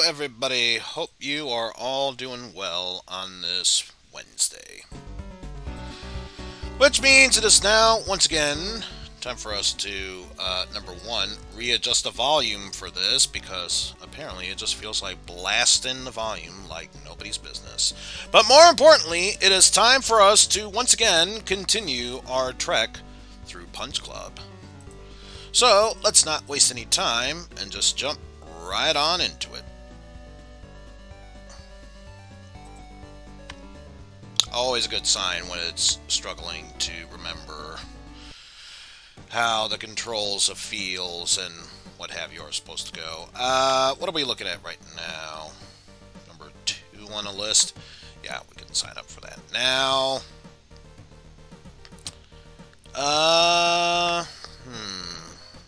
everybody. Hope you are all doing well on this Wednesday. Which means it is now, once again, time for us to, number one, readjust the volume for this because apparently it just feels like blasting the volume like nobody's business. But more importantly, it is time for us to, once again, continue our trek through Punch Club. So, let's not waste any time and just jump right on into it. Always a good sign when it's struggling to remember how the controls of fields and what have you are supposed to go. What are we looking at right now? Number 2 on the list. Yeah, we can sign up for that now.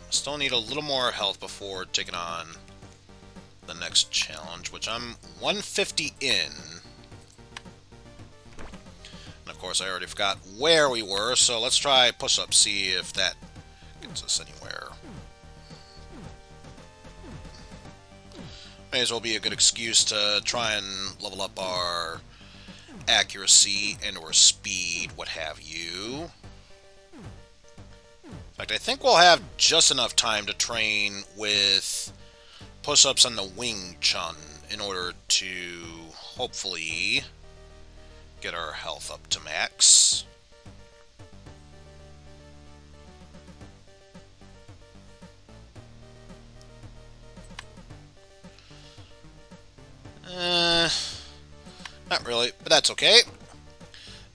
Still need a little more health before taking on the next challenge, which I'm 150 in. And of course, I already forgot where we were, so let's try push-up, see if that gets us anywhere. May as well be a good excuse to try and level up our accuracy and or speed, what have you. In fact, I think we'll have just enough time to train with push-ups on the Wing Chun in order to hopefully get our health up to max. Not really, but that's okay.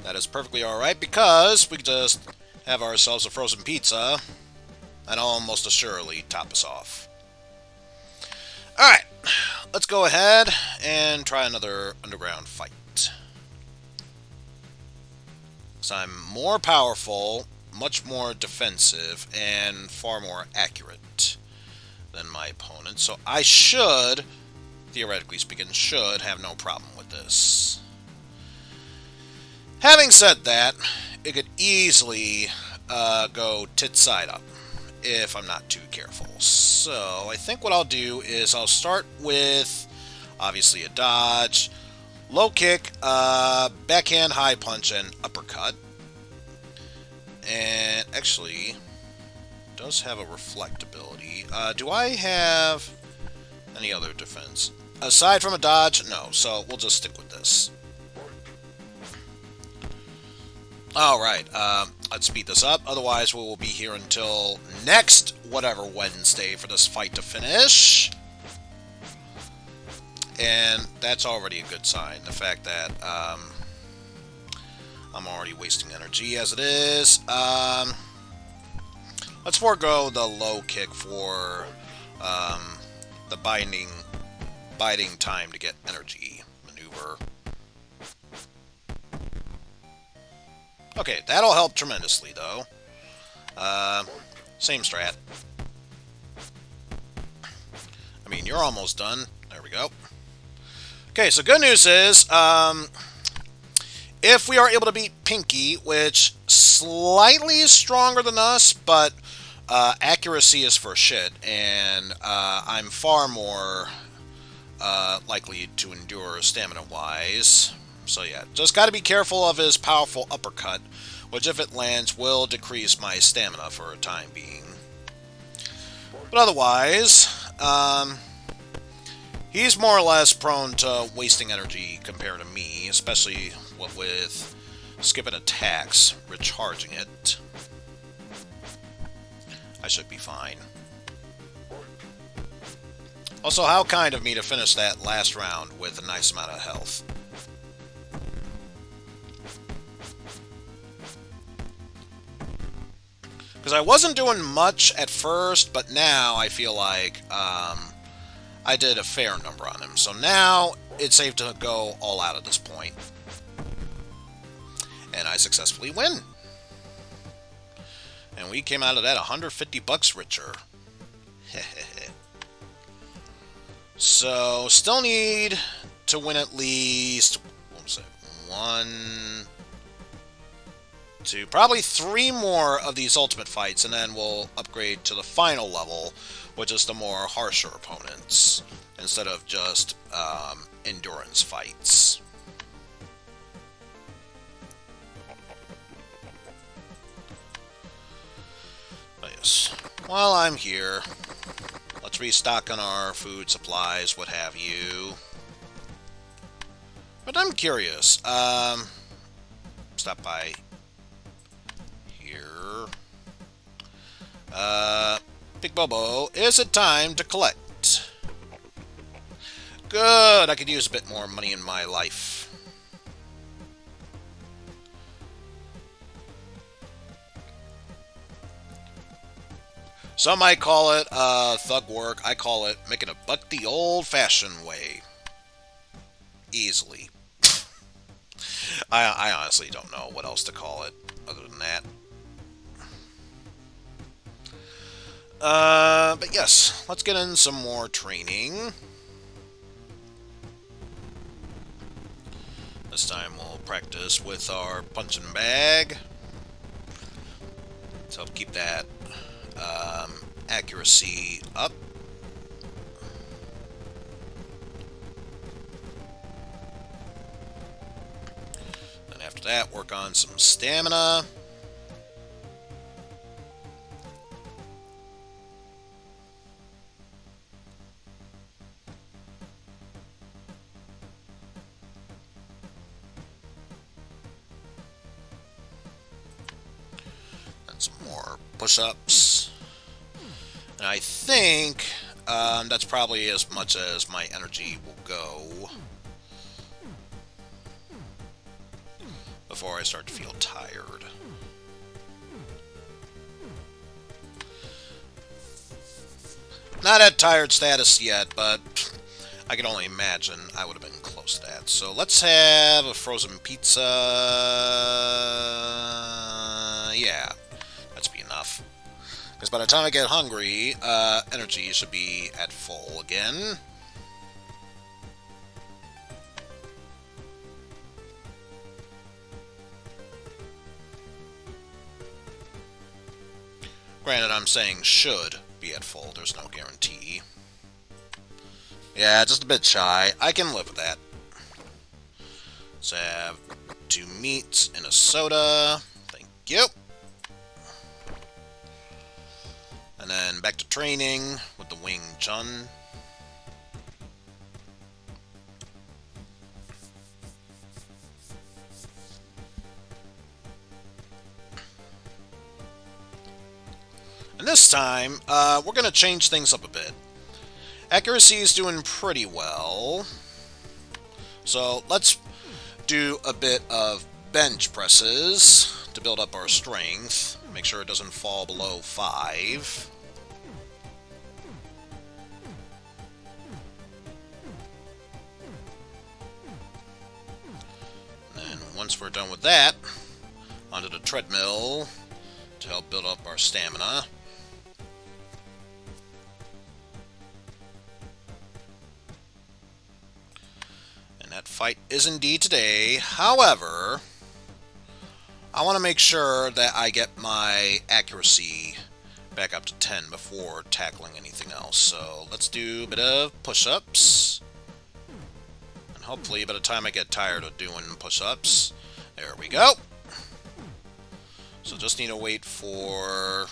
That is perfectly alright because we can just have ourselves a frozen pizza and almost assuredly top us off. Alright, let's go ahead and try another underground fight. So I'm more powerful, much more defensive, and far more accurate than my opponent. So I should, theoretically speaking, should have no problem with this. Having said that, it could easily go tit side up if I'm not too careful. So I think what I'll do is I'll start with obviously a dodge, low kick, backhand high punch, and uppercut. And actually does have a reflect ability. Do I have any other defense aside from a dodge? No, so we'll just stick with this. Alright, let's speed this up. Otherwise, we will be here until next whatever Wednesday for this fight to finish. And that's already a good sign. The fact that I'm already wasting energy as it is. Let's forego the low kick for the biting time to get energy maneuver. Okay, that'll help tremendously, though. Same strat. I mean, you're almost done. There we go. Okay, so good news is, if we are able to beat Pinky, which slightly is stronger than us, but accuracy is for shit, and I'm far more likely to endure stamina-wise. So yeah, just got to be careful of his powerful uppercut, which if it lands will decrease my stamina for a time being. But otherwise, he's more or less prone to wasting energy compared to me, especially with skipping attacks, recharging it. I should be fine. Also, how kind of me to finish that last round with a nice amount of health. Because I wasn't doing much at first, but now I feel like I did a fair number on him. So now it's safe to go all out at this point. And I successfully win. And we came out of that $150 richer. So, still need to win at least, what was it, one... to probably 3 more of these ultimate fights, and then we'll upgrade to the final level, which is the more harsher opponents, instead of just endurance fights. But yes, while I'm here, let's restock on our food supplies, what have you. But I'm curious, stop by here. Big Bobo, is it time to collect? Good, I could use a bit more money in my life. Some might call it thug work. I call it making a buck the old-fashioned way. Easily. I honestly don't know what else to call it other than that. But yes, let's get in some more training. This time we'll practice with our punching bag to help keep that accuracy up. And after that, work on some stamina. And some more push-ups. And I think that's probably as much as my energy will go before I start to feel tired. Not at tired status yet, but I can only imagine I would have been close to that. So let's have a frozen pizza. Yeah, that's be enough. Because by the time I get hungry, energy should be at full again. Granted, I'm saying should be at full. There's no guarantee. Yeah, just a bit shy. I can live with that. Let's have 2 meats and a soda. Thank you. And then back to training with the Wing Chun. And this time, we're going to change things up a bit. Accuracy is doing pretty well. So let's do a bit of bench presses to build up our strength. Make sure it doesn't fall below 5. And once we're done with that, onto the treadmill to help build up our stamina. And that fight is indeed today. However, I want to make sure that I get my accuracy back up to 10 before tackling anything else. So let's do a bit of push-ups. And hopefully by the time I get tired of doing push-ups, there we go. So just need to wait for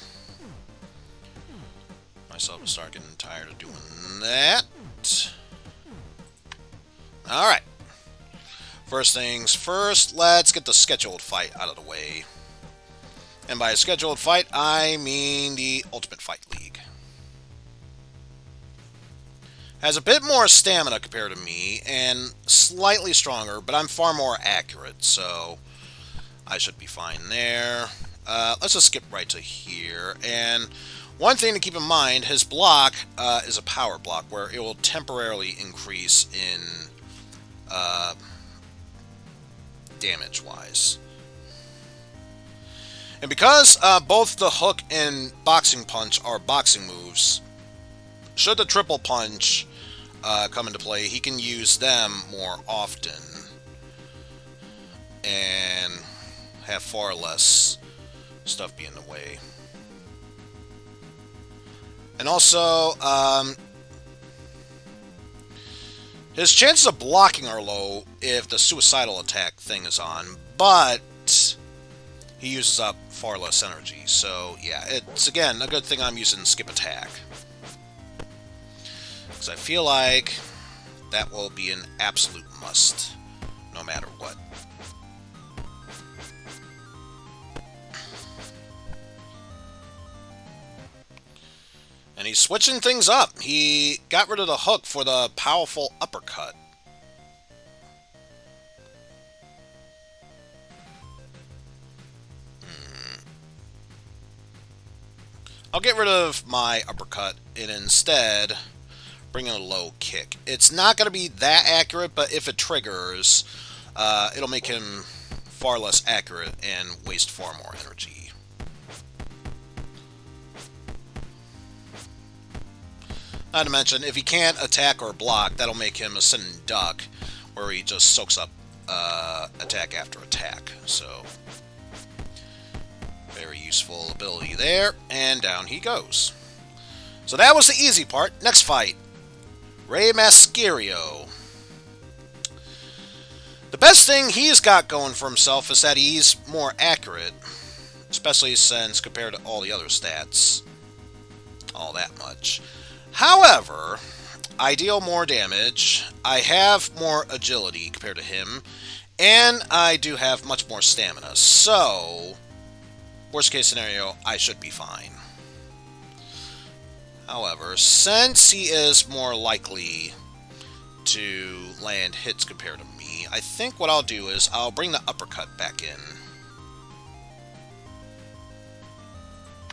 myself to start getting tired of doing that. Alright. First things first, let's get the scheduled fight out of the way. And by a scheduled fight, I mean the Ultimate Fight League. Has a bit more stamina compared to me, and slightly stronger, but I'm far more accurate, so I should be fine there. Let's just skip right to here. And one thing to keep in mind, his block is a power block, where it will temporarily increase in damage-wise. And because both the hook and boxing punch are boxing moves, should the triple punch come into play, he can use them more often. And have far less stuff be in the way. And also, his chances of blocking are low if the suicidal attack thing is on, but he uses up far less energy. So, yeah, it's, again, a good thing I'm using skip attack. Because I feel like that will be an absolute must, no matter what. And he's switching things up. He got rid of the hook for the powerful uppercut. I'll get rid of my uppercut and instead bring in a low kick. It's not going to be that accurate, but if it triggers, it'll make him far less accurate and waste far more energy. Not to mention, if he can't attack or block, that'll make him a sitting duck, where he just soaks up attack after attack. So, very useful ability there, and down he goes. So that was the easy part. Next fight, Rey Mascario. The best thing he's got going for himself is that he's more accurate, especially since compared to all the other stats, all that much. However, I deal more damage, I have more agility compared to him, and I do have much more stamina, so worst case scenario, I should be fine. However, since he is more likely to land hits compared to me, I think what I'll do is I'll bring the uppercut back in.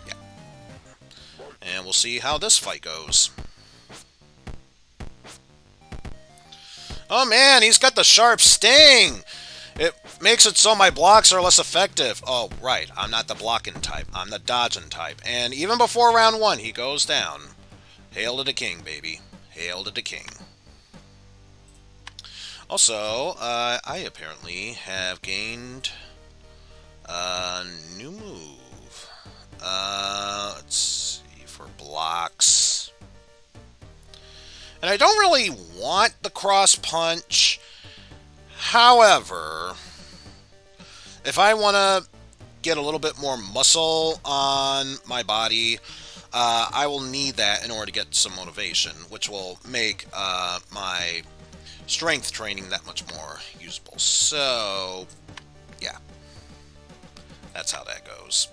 Yeah. And we'll see how this fight goes. Oh man, he's got the sharp sting! It makes it so my blocks are less effective. Oh, right. I'm not the blocking type. I'm the dodging type. And even before round 1, he goes down. Hail to the king, baby. Hail to the king. Also, I apparently have gained a new move. Let's see, for blocks. And I don't really want the cross punch. However, if I want to get a little bit more muscle on my body, I will need that in order to get some motivation, which will make my strength training that much more usable. So, yeah, that's how that goes.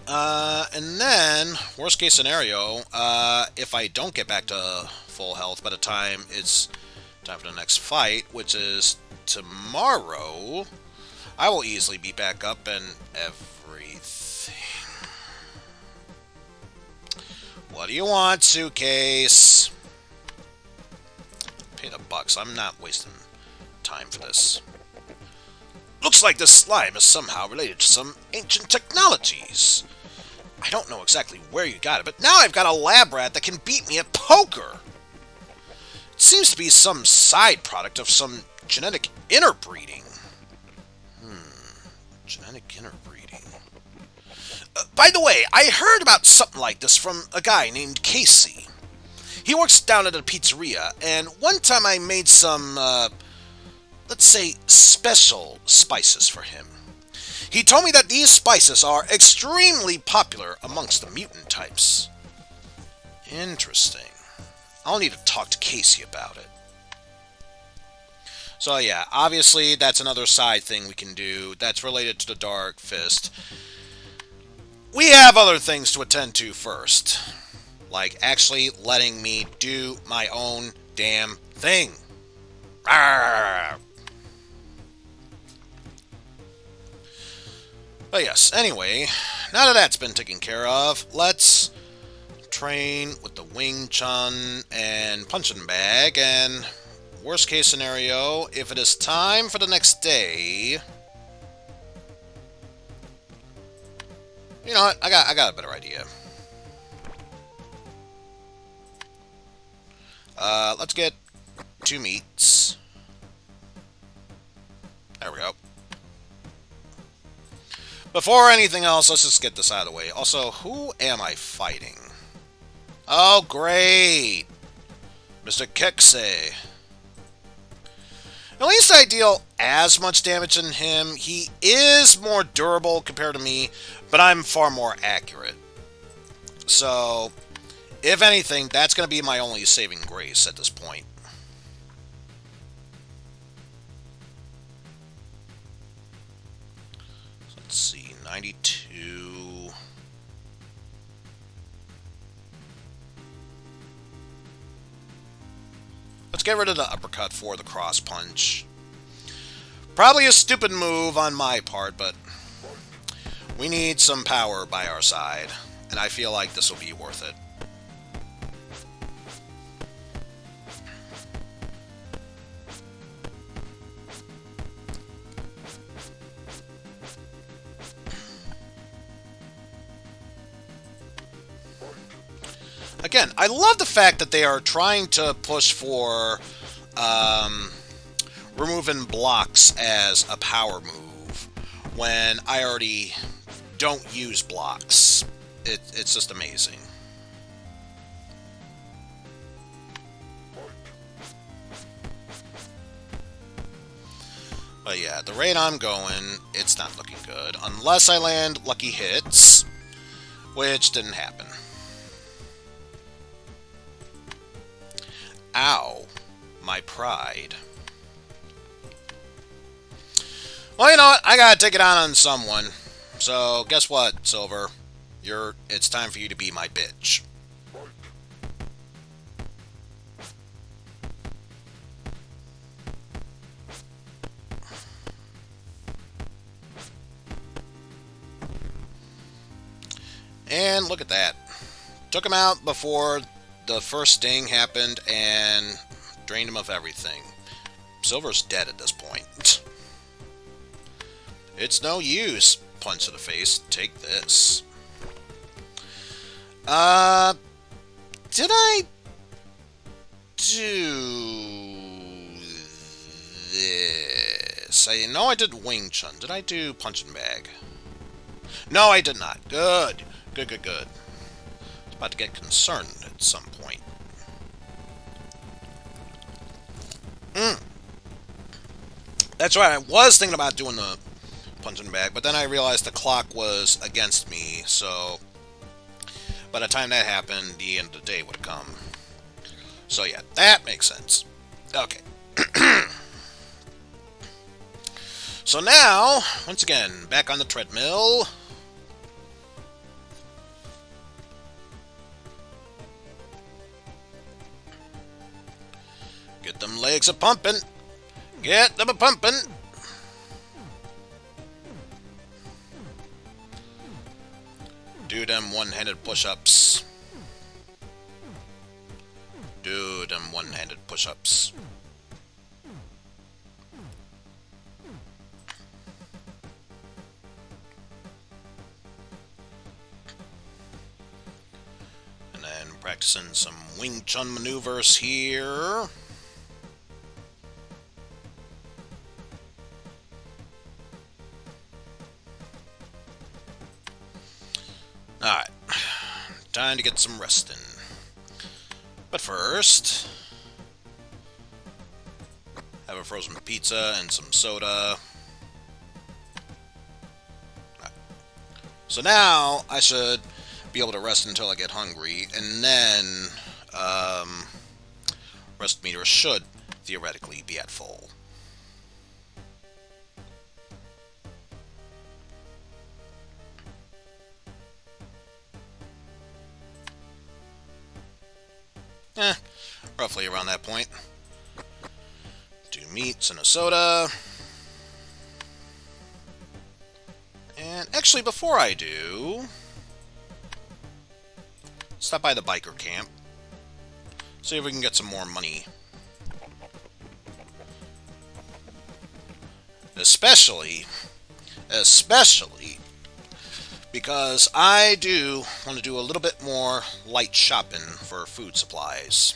And then, worst case scenario, if I don't get back to full health by the time it's time for the next fight, which is tomorrow, I will easily be back up and everything. What do you want, suitcase? Pay the bucks. I'm not wasting time for this. Looks like this slime is somehow related to some ancient technologies. I don't know exactly where you got it, but now I've got a lab rat that can beat me at poker. It seems to be some side product of some genetic interbreeding. Genetic interbreeding. By the way, I heard about something like this from a guy named Casey. He works down at a pizzeria, and one time I made some, let's say, special spices for him. He told me that these spices are extremely popular amongst the mutant types. Interesting. I'll need to talk to Casey about it. So yeah, obviously that's another side thing we can do that's related to the Dark Fist. We have other things to attend to first. Like actually letting me do my own damn thing. Arrgh. But yes, anyway, now that that's been taken care of, let's train with the Wing Chun and Punching Bag, and worst case scenario, if it is time for the next day, you know what, I got a better idea. Let's get 2 meats. There we go. Before anything else, let's just get this out of the way. Also, who am I fighting? Oh, great! Mr. Kekse. At least I deal as much damage than him. He is more durable compared to me, but I'm far more accurate. So, if anything, that's going to be my only saving grace at this point. So let's see, 92. Let's get rid of the uppercut for the cross punch. Probably a stupid move on my part, but we need some power by our side, and I feel like this will be worth it. Again, I love the fact that they are trying to push for removing blocks as a power move when I already don't use blocks. It's just amazing. But yeah, the rate I'm going, it's not looking good. Unless I land lucky hits, which didn't happen. Ow. My pride. Well, you know what? I gotta take it out on someone. So, guess what, Silver? It's time for you to be my bitch. And look at that. Took him out before the first sting happened and drained him of everything. Silver's dead at this point. It's no use. Punch to the face. Take this. Did I do this? I know I did Wing Chun. Did I do Punching Bag? No, I did not. Good. Good. I was about to get concerned at some point. That's right, I was thinking about doing the Punching Bag, but then I realized the clock was against me, so by the time that happened, the end of the day would have come. So yeah, that makes sense. Okay. So now, once again, back on the treadmill. Get them legs a-pumping. Get them a-pumping. Do them one-handed push-ups. Do them one-handed push-ups. And then practicing some Wing Chun maneuvers here. Alright, time to get some rest in. But first, have a frozen pizza and some soda. Right. So now I should be able to rest until I get hungry, and then rest meter should theoretically be at full. Roughly around that point. 2 meats and a soda. And actually, before I do, stop by the biker camp. See if we can get some more money. Especially because I do want to do a little bit more light shopping for food supplies.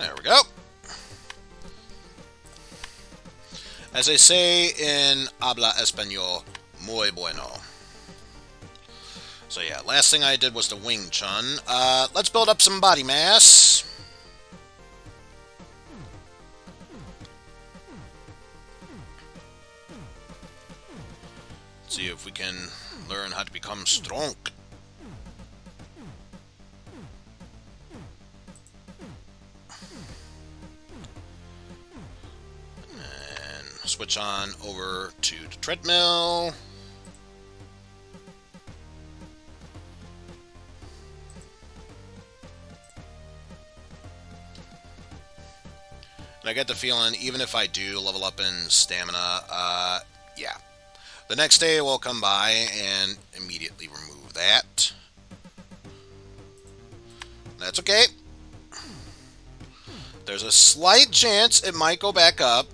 There we go. As they say in habla español, muy bueno. So yeah, last thing I did was the Wing Chun. Let's build up some body mass. See if we can learn how to become strong. And switch on over to the treadmill. And I get the feeling, even if I do level up in stamina, yeah. The next day we'll come by and immediately remove that. That's okay. There's a slight chance it might go back up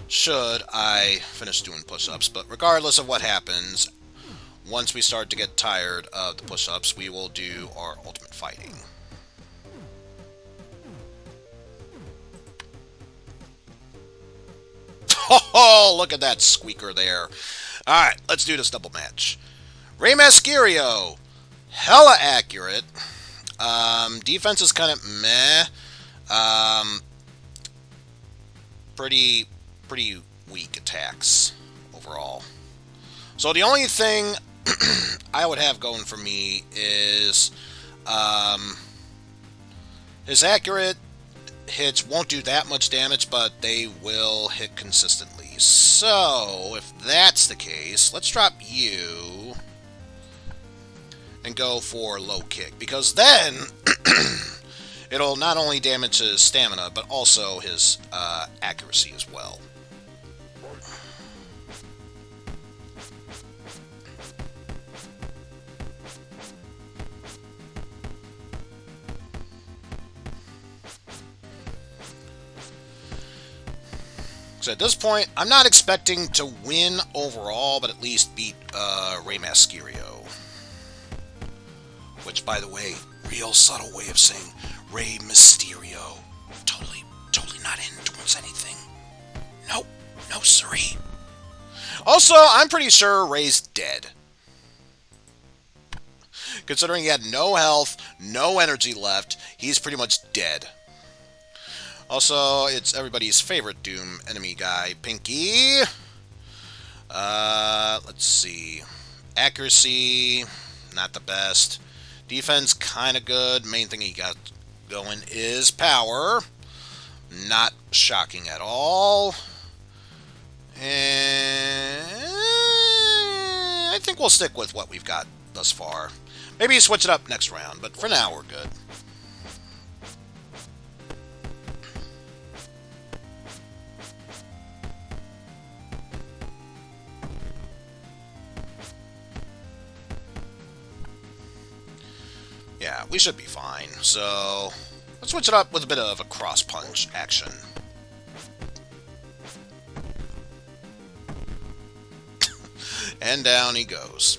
should I finish doing push-ups, but regardless of what happens, once we start to get tired of the push-ups, we will do our ultimate fighting. Oh, look at that squeaker there. Alright, let's do this double match. Rey Mysterio, hella accurate. Defense is kind of meh. Pretty weak attacks overall. So the only thing I would have going for me is his accurate hits won't do that much damage, but they will hit consistently. So, if that's the case, let's drop you and go for low kick, because then it'll not only damage his stamina, but also his accuracy as well. So at this point, I'm not expecting to win overall, but at least beat Rey Mysterio. Which, by the way, real subtle way of saying Rey Mysterio. Totally not influence anything. Nope, no siree. Also, I'm pretty sure Rey's dead. Considering he had no health, no energy left, he's pretty much dead. Also, it's everybody's favorite Doom enemy guy, Pinky. Let's see. Accuracy, not the best. Defense, kind of good. Main thing he got going is power. Not shocking at all. And I think we'll stick with what we've got thus far. Maybe switch it up next round, but for now we're good. Yeah, we should be fine. So, let's switch it up with a bit of a cross-punch action. And down he goes.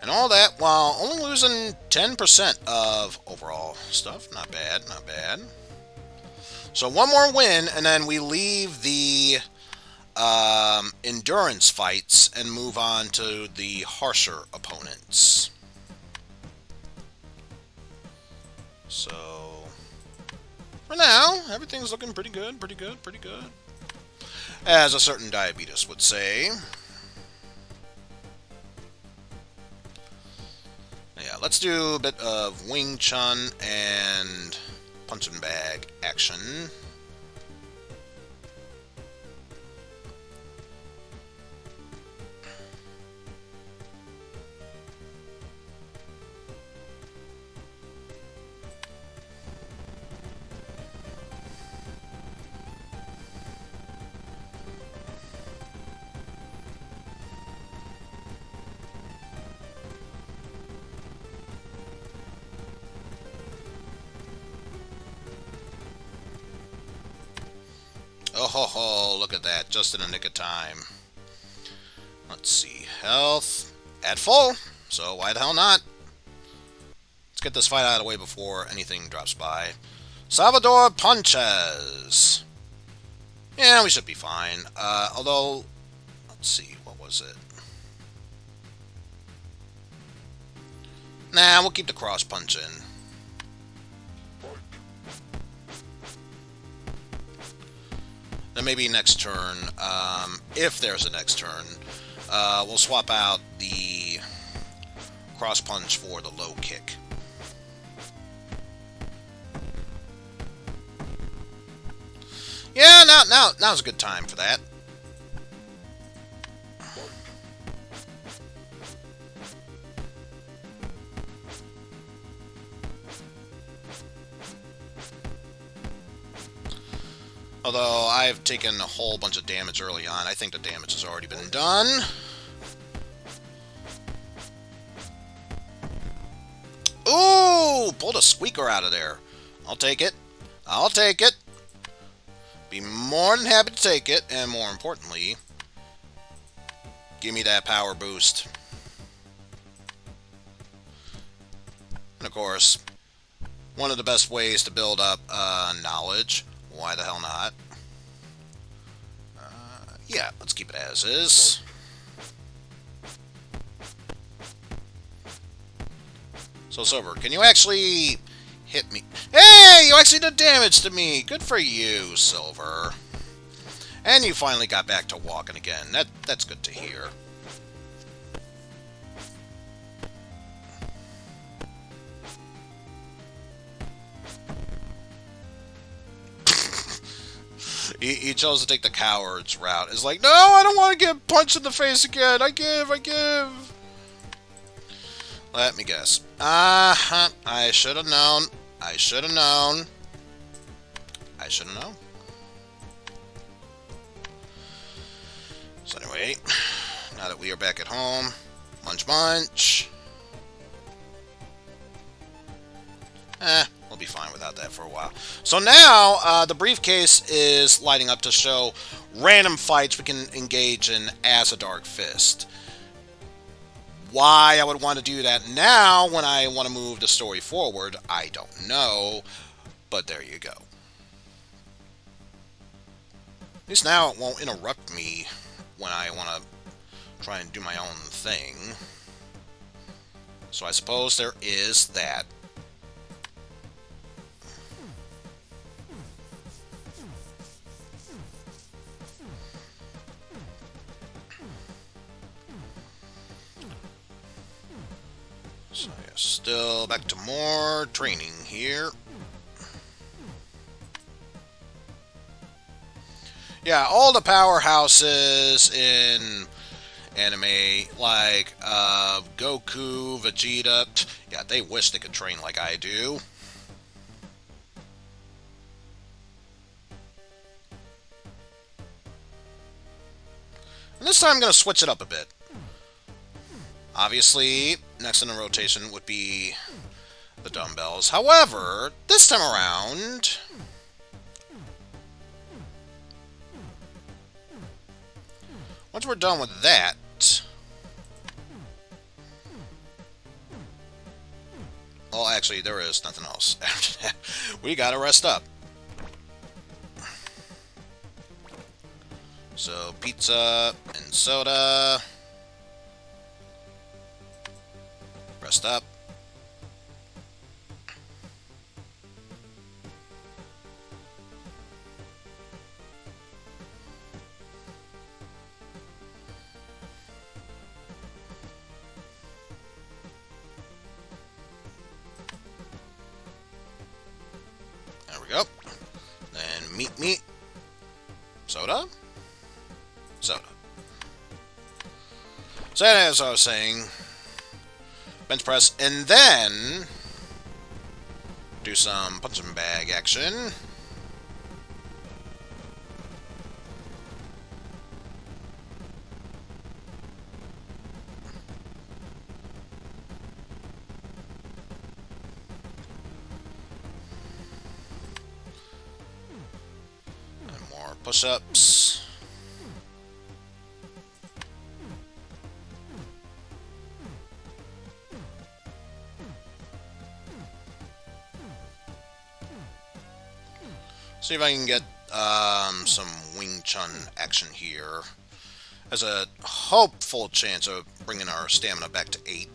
And all that while only losing 10% of overall stuff. Not bad, not bad. So one more win, and then we leave the endurance fights and move on to the harsher opponents. So, for now, everything's looking pretty good, pretty good, pretty good. As a certain diabetes would say. Yeah, let's do a bit of Wing Chun and punching bag action. Oh ho ho, look at that, just in the nick of time. Let's see, health at full, so why the hell not? Let's get this fight out of the way before anything drops by. Salvador punches. Yeah, we should be fine. Although, let's see, what was it? Nah, we'll keep the cross punch in. Then maybe next turn, if there's a next turn, we'll swap out the cross punch for the low kick. Yeah, now's a good time for that. Although I've taken a whole bunch of damage early on, I think the damage has already been done. Ooh! Pulled a squeaker out of there. I'll take it. I'll take it. Be more than happy to take it, and more importantly, give me that power boost. And of course, one of the best ways to build up knowledge. Why the hell not? Yeah, let's keep it as is. So, Silver, can you actually hit me? Hey, you actually did damage to me. Good for you, Silver. And you finally got back to walking again. That's good to hear. He chose to take the coward's route. It's like, no, I don't want to get punched in the face again. I give. Let me guess. I should have known. I should have known. So anyway, now that we are back at home, munch. We'll be fine without that for a while. So now, the briefcase is lighting up to show random fights we can engage in as a Dark Fist. Why I would want to do that now when I want to move the story forward, I don't know. But there you go. At least now it won't interrupt me when I want to try and do my own thing. So I suppose there is that. So yeah, still back to more training here. Yeah, all the powerhouses in anime, like Goku, Vegeta, yeah, they wish they could train like I do. And this time I'm going to switch it up a bit. Obviously, next in the rotation would be the dumbbells. However, this time around, once we're done with that, well, actually, there is nothing else after that. We gotta rest up. So, pizza and soda. Rest up. There we go. Then meat. Soda. So as I was saying, bench press, and then do some punching bag action. And more push-ups. See if I can get some Wing Chun action here. Has a hopeful chance of bringing our stamina back to 8.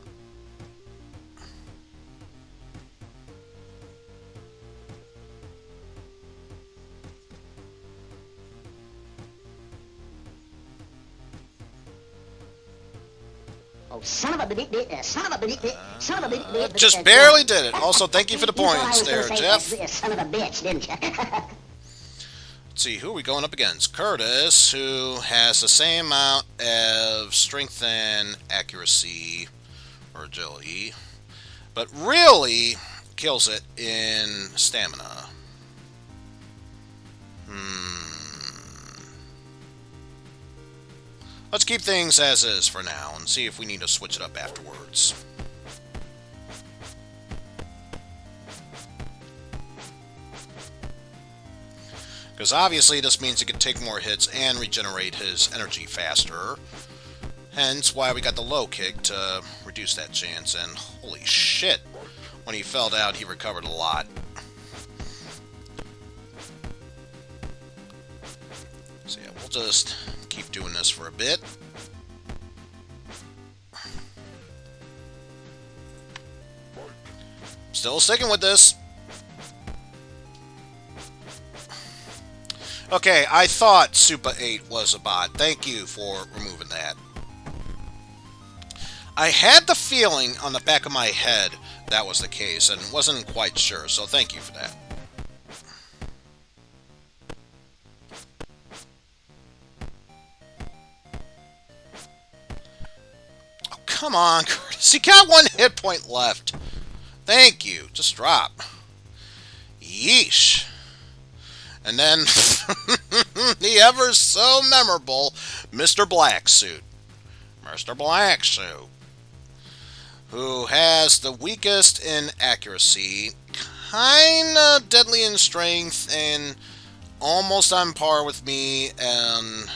Oh, son of a bitch, son of a bitch, son of a bitch. Just barely did it. Also, thank you for the points there, Jeff. Son of a bitch, didn't you? Let's see, who are we going up against? Curtis, who has the same amount of strength and accuracy or agility, but really kills it in stamina. Let's keep things as is for now and see if we need to switch it up afterwards. Because obviously this means he can take more hits and regenerate his energy faster. Hence why we got the low kick to reduce that chance. And holy shit, when he fell down he recovered a lot. So yeah, we'll just keep doing this for a bit. Still sticking with this. Okay, I thought Super 8 was a bot. Thank you for removing that. I had the feeling on the back of my head that was the case and wasn't quite sure, so thank you for that. Oh, come on, Curtis. You got 1 hit point left. Thank you. Just drop. Yeesh. And then the ever so memorable Mr. Black Suit. Mr. Black Suit. Who has the weakest in accuracy, kinda deadly in strength, and almost on par with me and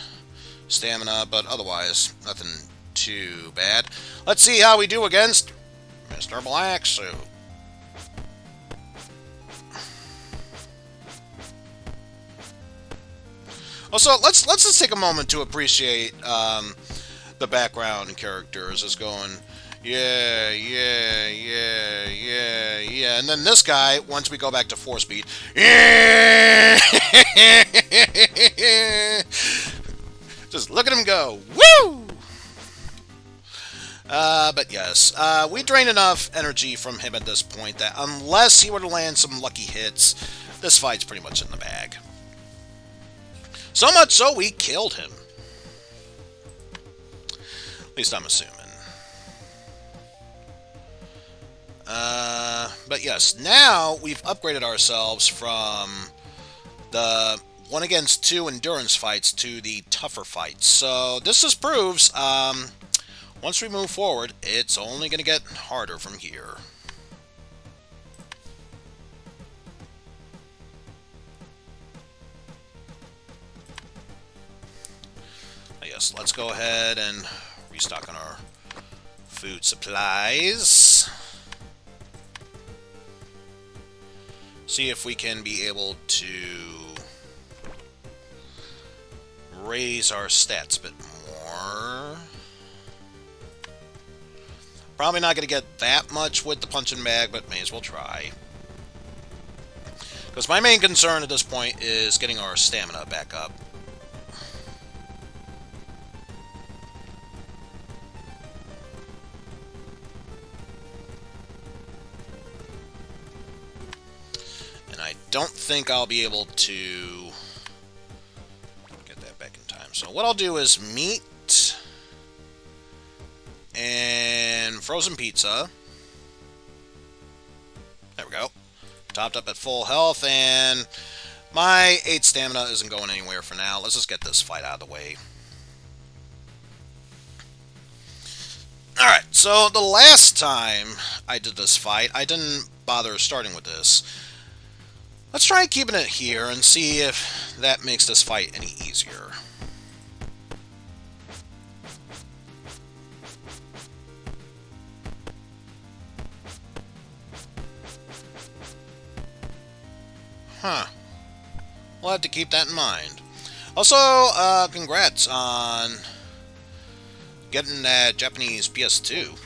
stamina, but otherwise nothing too bad. Let's see how we do against Mr. Black Suit. Also, let's just take a moment to appreciate the background characters as going, yeah, yeah, yeah, yeah, yeah. And then this guy, once we go back to 4-speed, yeah, just look at him go, woo! But yes, we drained enough energy from him at this point that unless he were to land some lucky hits, this fight's pretty much in the bag. So much so, we killed him. At least I'm assuming. But yes, now we've upgraded ourselves from the 1 against 2 endurance fights to the tougher fights. So this just proves, once we move forward, it's only going to get harder from here. Yes, let's go ahead and restock on our food supplies. See if we can be able to raise our stats a bit more. Probably not going to get that much with the punching bag, but may as well try. Because my main concern at this point is getting our stamina back up. I don't think I'll be able to get that back in time. So what I'll do is meat and frozen pizza. There we go. Topped up at full health, and my 8 stamina isn't going anywhere for now. Let's just get this fight out of the way. Alright, so the last time I did this fight, I didn't bother starting with this. Let's try keeping it here and see if that makes this fight any easier. Huh. We'll have to keep that in mind. Also, congrats on getting that Japanese PS2.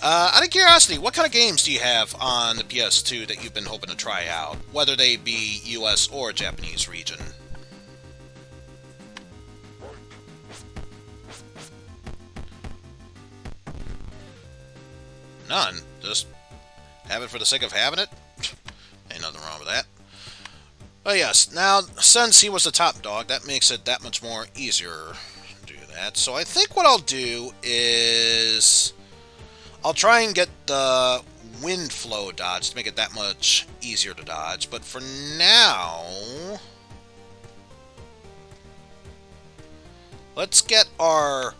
Out of curiosity, what kind of games do you have on the PS2 that you've been hoping to try out, whether they be US or Japanese region? None. Just have it for the sake of having it? Ain't nothing wrong with that. But yes, now, since he was the top dog, that makes it that much more easier to do that. So I think what I'll do is I'll try and get the wind flow dodge to make it that much easier to dodge. But for now, let's get our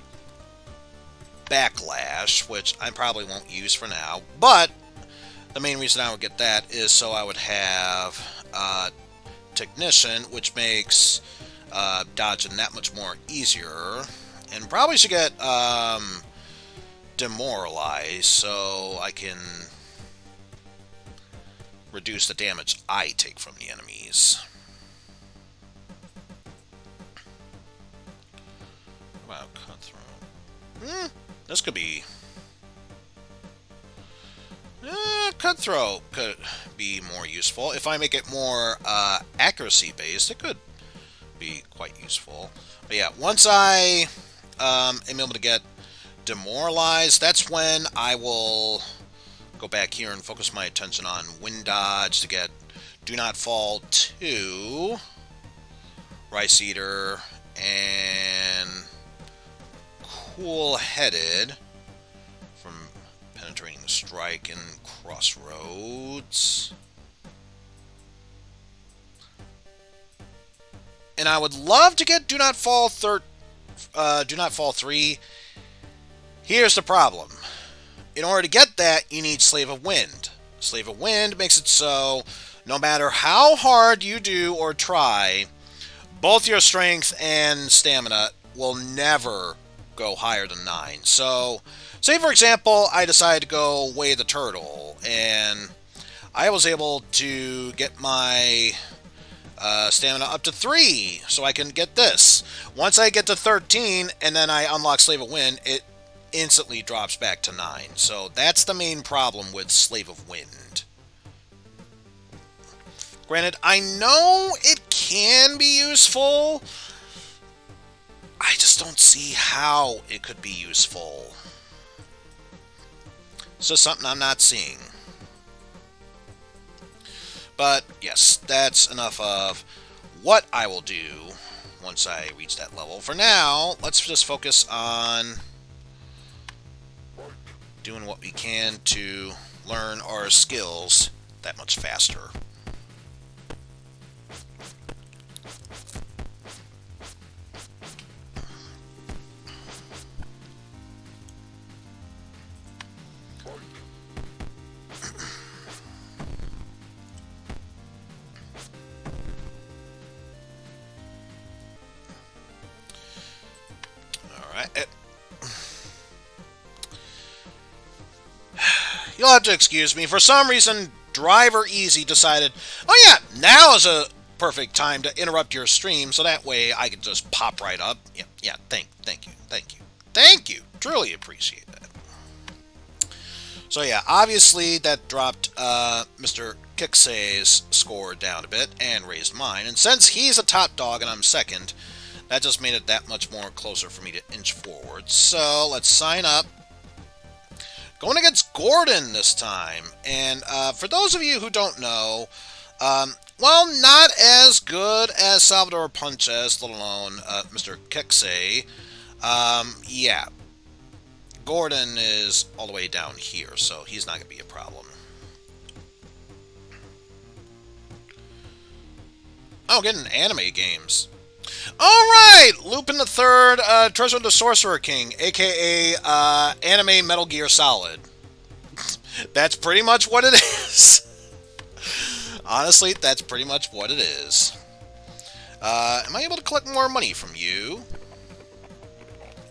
backlash, which I probably won't use for now. But the main reason I would get that is so I would have technician, which makes dodging that much more easier. And probably should get demoralized so I can reduce the damage I take from the enemies. What about cutthroat? This could be... cutthroat could be more useful. If I make it more accuracy based, it could be quite useful. But yeah, once I am able to get demoralized, that's when I will go back here and focus my attention on wind dodge to get do not fall 2, rice eater, and cool headed from penetrating strike and crossroads. And I would love to get do not fall 3. Here's the problem. In order to get that, you need Slave of Wind. Slave of Wind makes it so no matter how hard you do or try, both your strength and stamina will never go higher than 9. So, say for example, I decided to go Way of the Turtle, and I was able to get my stamina up to 3, so I can get this. Once I get to 13, and then I unlock Slave of Wind, it instantly drops back to 9. So that's the main problem with Slave of Wind. Granted, I know it can be useful. I just don't see how it could be useful. It's just something I'm not seeing. But yes, that's enough of what I will do once I reach that level. For now, let's just focus on doing what we can to learn our skills that much faster. Alright. You'll have to excuse me. For some reason, Driver Easy decided, oh yeah, now is a perfect time to interrupt your stream, so that way I can just pop right up. Yeah, thank you. Truly appreciate that. So yeah, obviously that dropped Mr. Kixay's score down a bit and raised mine. And since he's a top dog and I'm second, that just made it that much more closer for me to inch forward. So let's sign up. Going against Gordon this time. And for those of you who don't know, well, not as good as Salvador Punches, let alone Mr. Kixay. Yeah. Gordon is all the way down here, so he's not going to be a problem. Oh, getting anime games. Alright! Lupin the Third, Treasure of the Sorcerer King, aka Anime Metal Gear Solid. That's pretty much what it is. Honestly, that's pretty much what it is. Am I able to collect more money from you?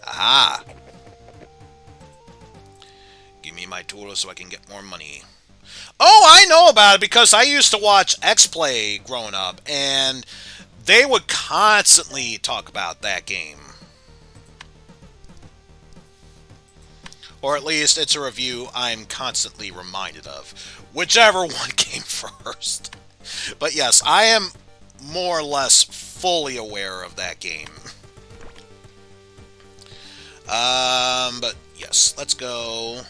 Aha! Give me my tools so I can get more money. Oh, I know about it because I used to watch X-Play growing up, and they would constantly talk about that game. Or at least it's a review I'm constantly reminded of. Whichever one came first. But yes, I am more or less fully aware of that game. But yes, let's go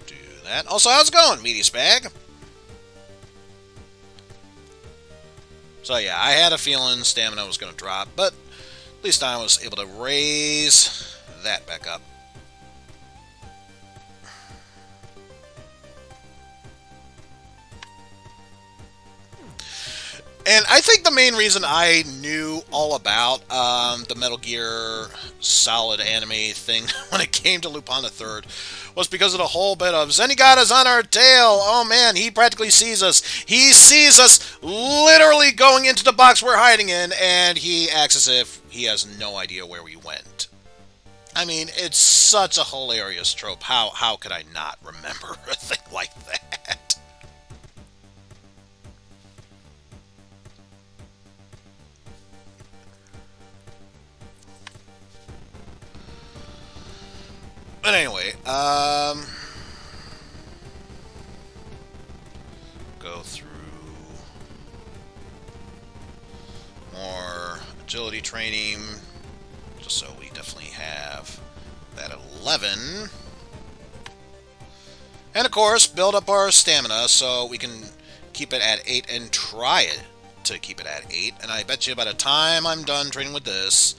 do that. Also, how's it going, Meaty Spag? So yeah, I had a feeling stamina was going to drop, but at least I was able to raise that back up. And I think the main reason I knew all about the Metal Gear Solid anime thing when it came to Lupin III was because of the whole bit of Zenigata's on our tail. Oh man, he practically sees us. He sees us literally going into the box we're hiding in, and he acts as if he has no idea where we went. I mean, it's such a hilarious trope. How could I not remember a thing like that? But anyway, go through more agility training, just so we definitely have that at 11. And of course, build up our stamina so we can keep it at 8 and try it to keep it at 8. And I bet you by the time I'm done training with this,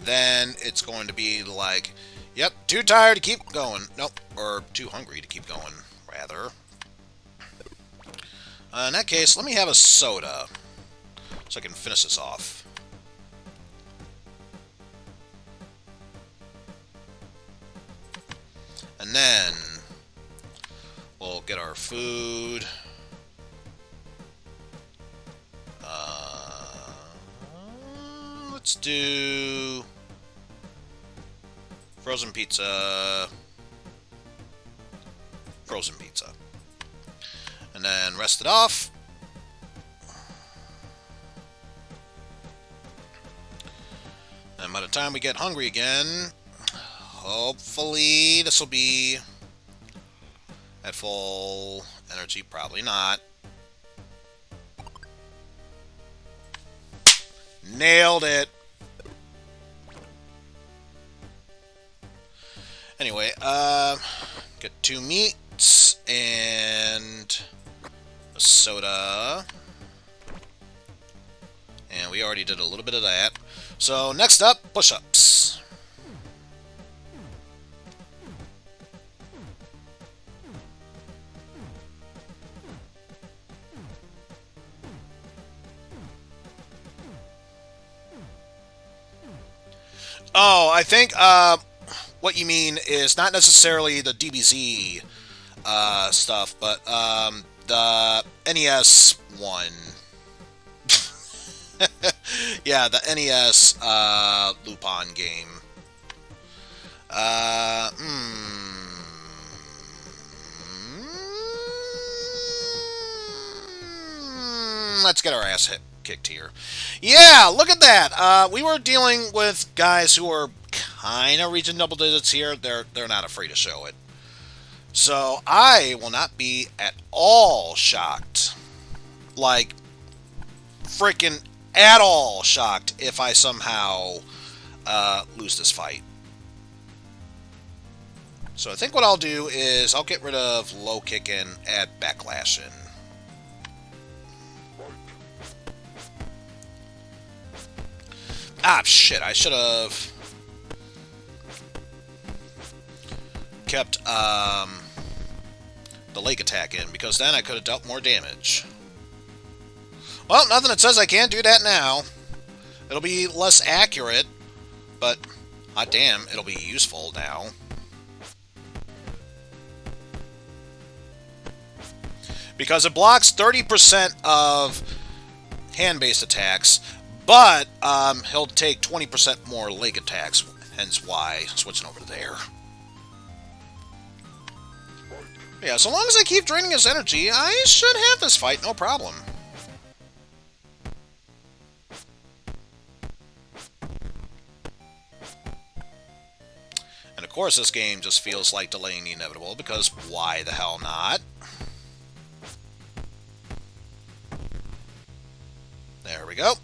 then it's going to be like, yep, too tired to keep going. Nope, or too hungry to keep going, rather. In that case, let me have a soda so I can finish this off. And then we'll get our food. Let's do frozen pizza, and then rest it off. And by the time we get hungry again, hopefully this will be at full energy. Probably not. Nailed it. Anyway, get 2 meats and a soda. And we already did a little bit of that. So next up, push-ups. Oh, I think what you mean is not necessarily the DBZ stuff, but the NES one. Yeah, the NES Lupin game. Let's get our ass kicked here. Yeah, look at that. We were dealing with guys who were kind of reaching double digits here. They're not afraid to show it. So I will not be at all shocked. Like, freaking at all shocked if I somehow lose this fight. So I think what I'll do is I'll get rid of low kick and add backlash in. Ah, shit, I should have kept the leg attack in, because then I could have dealt more damage. Well, nothing that says I can't do that now. It'll be less accurate, but hot damn, it'll be useful now. Because it blocks 30% of hand-based attacks, but he'll take 20% more leg attacks, hence why switching over to there. Yeah, so long as I keep draining his energy, I should have this fight, no problem. And of course this game just feels like delaying the inevitable, because why the hell not? There we go.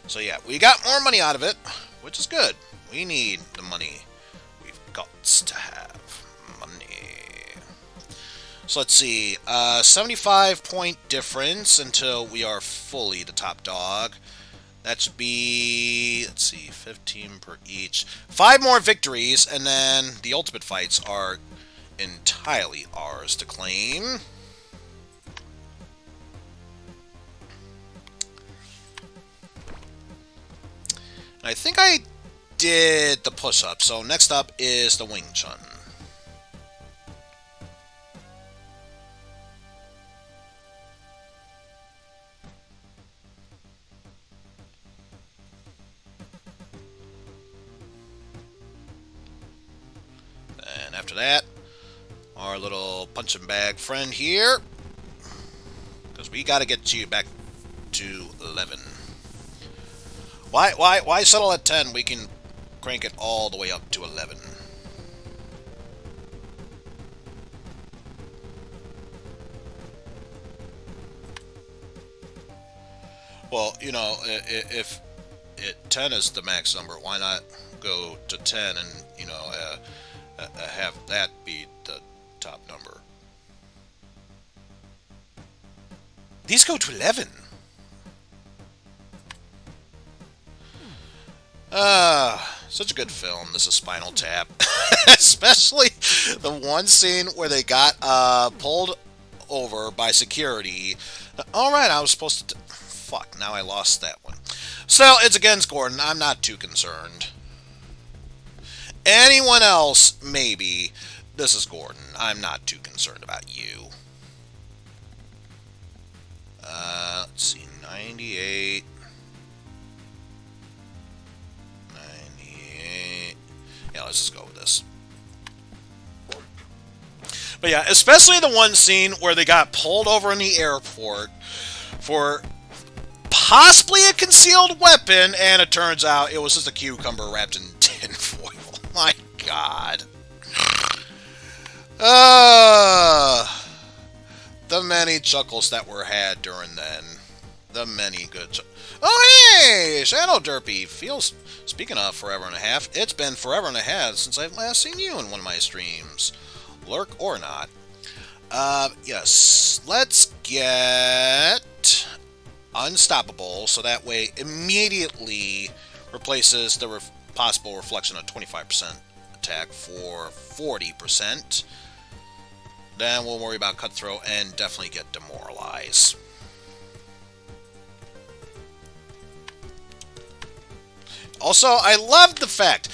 So yeah, we got more money out of it, which is good. We need the money. We've got to have money. So let's see, 75-point difference until we are fully the top dog. That should be, let's see, 15 per each. 5 more victories, and then the ultimate fights are entirely ours to claim. I think I did the push-up, so next up is the Wing Chun. And after that, our little punching bag friend here, because we got to get you back to 11. Why settle at 10? We can crank it all the way up to 11. Well, you know, if 10 is the max number, why not go to 10 and, you know, have that be the top number? These go to 11. Such a good film. This is Spinal Tap. Especially the one scene where they got pulled over by security. Alright, I was supposed to... Fuck, now I lost that one. So, it's against Gordon. I'm not too concerned. Anyone else, maybe. This is Gordon. I'm not too concerned about you. Let's see, 98... Yeah, let's just go with this. But yeah, especially the one scene where they got pulled over in the airport for possibly a concealed weapon, and it turns out it was just a cucumber wrapped in tinfoil. My God. The many chuckles that were had during then. The many good Oh, hey! Shadow Derpy! Speaking of forever and a half, it's been forever and a half since I've last seen you in one of my streams. Lurk or not. Yes. Let's get Unstoppable, so that way immediately replaces the possible reflection of 25% attack for 40%. Then we'll worry about Cutthroat and definitely get Demoralize. Also, I love the fact,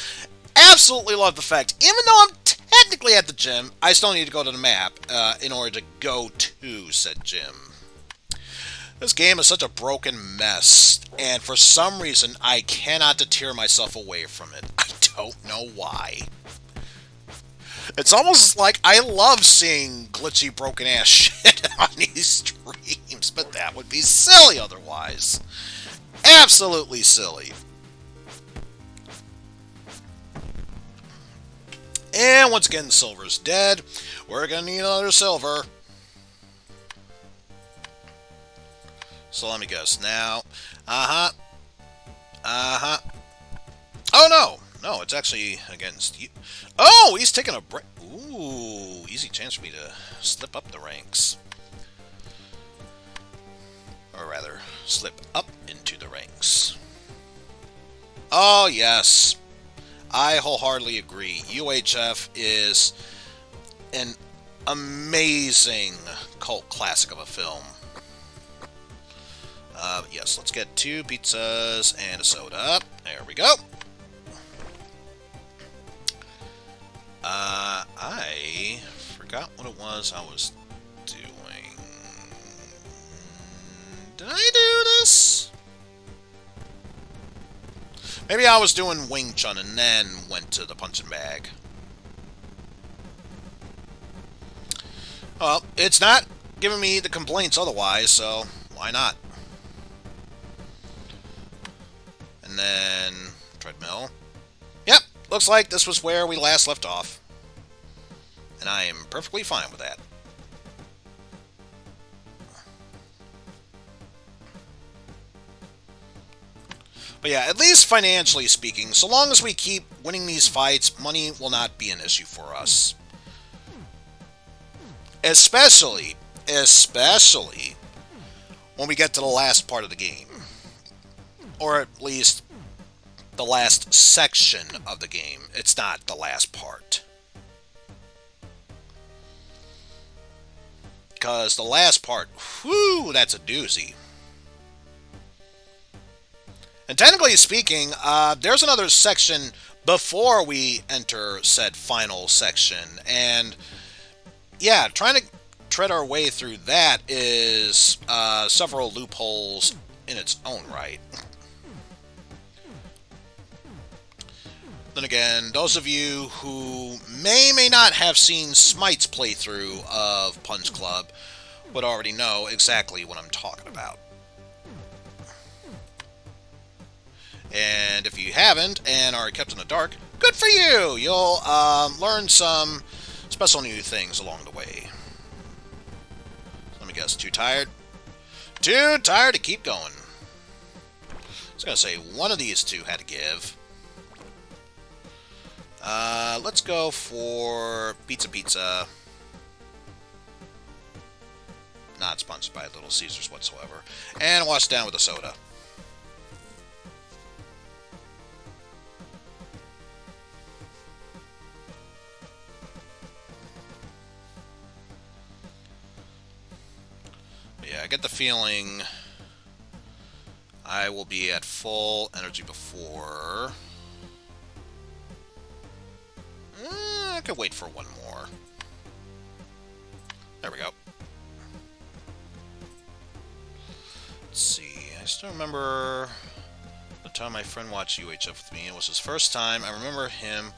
absolutely love the fact, even though I'm technically at the gym, I still need to go to the map in order to go to said gym. This game is such a broken mess, and for some reason, I cannot deter myself away from it. I don't know why. It's almost like I love seeing glitchy, broken-ass shit on these streams, but that would be silly otherwise. Absolutely silly. And once again, silver's dead. We're gonna need another silver. So let me guess now. Oh no! No, it's actually against you. Oh, he's taking a break. Ooh, easy chance for me to slip up the ranks. Or rather, slip up into the ranks. Oh, yes. I wholeheartedly agree. UHF is an amazing cult classic of a film. Yes, let's get 2 pizzas and a soda. There we go. I forgot what it was I was doing. Did I do this? Maybe I was doing Wing Chun and then went to the punching bag. Well, it's not giving me the complaints otherwise, so why not? And then treadmill. Yep, looks like this was where we last left off. And I am perfectly fine with that. But yeah, at least financially speaking, so long as we keep winning these fights, money will not be an issue for us. Especially when we get to the last part of the game. Or at least the last section of the game. It's not the last part. Because the last part, whew, that's a doozy. And technically speaking, there's another section before we enter said final section. And yeah, trying to tread our way through that is several loopholes in its own right. Then again, those of you who may not have seen Smite's playthrough of Punch Club would already know exactly what I'm talking about. And if you haven't and are kept in the dark, good for you! You'll learn some special new things along the way. Let me guess, too tired? Too tired to keep going. I was going to say, one of these two had to give. Let's go for pizza. Not sponsored by Little Caesars whatsoever. And wash down with a soda. Yeah, I get the feeling I will be at full energy before. I could wait for one more. There we go. Let's see. I still remember the time my friend watched UHF with me. It was his first time. I remember him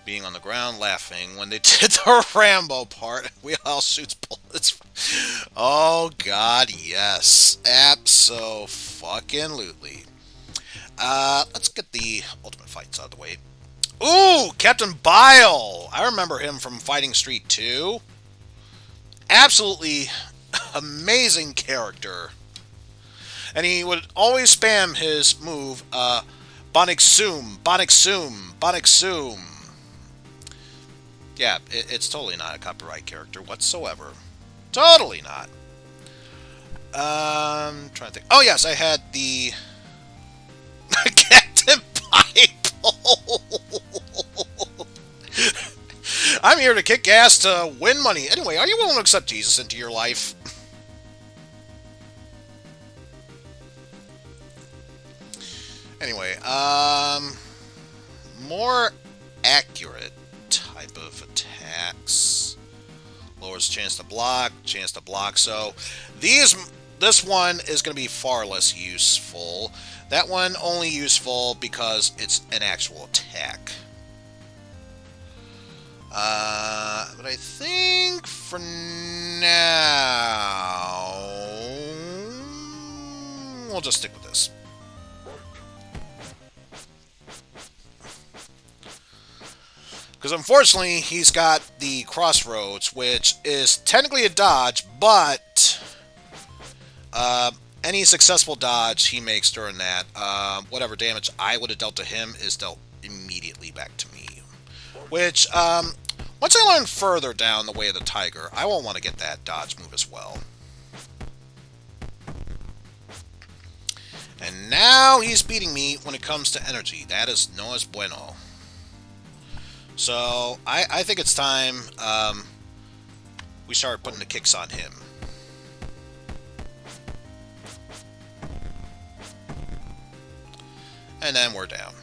being on the ground laughing when they did the Rambo part. We all shoots bullets. Oh God, yes, abso-fucking-lutely. Let's get the ultimate fights out of the way. Ooh, Captain Bile. I remember him from Fighting Street 2. Absolutely amazing character. And he would always spam his move, Bonic Zoom. Yeah, it's totally not a copyright character whatsoever. Totally not. Trying to think. Oh yes, I had the Captain Bible. I'm here to kick ass to win money. Anyway, are you willing to accept Jesus into your life? Anyway, more accurate type of attacks. Lowers chance to block. So this one is going to be far less useful. That one only useful because it's an actual attack. But I think for now we'll just stick with this. Because unfortunately, he's got the Crossroads, which is technically a dodge, but any successful dodge he makes during that, whatever damage I would have dealt to him is dealt immediately back to me. Which, once I learn further down the way of the Tiger, I won't want to get that dodge move as well. And now he's beating me when it comes to energy. That is no es bueno. So, I think it's time we start putting the kicks on him. And then we're down.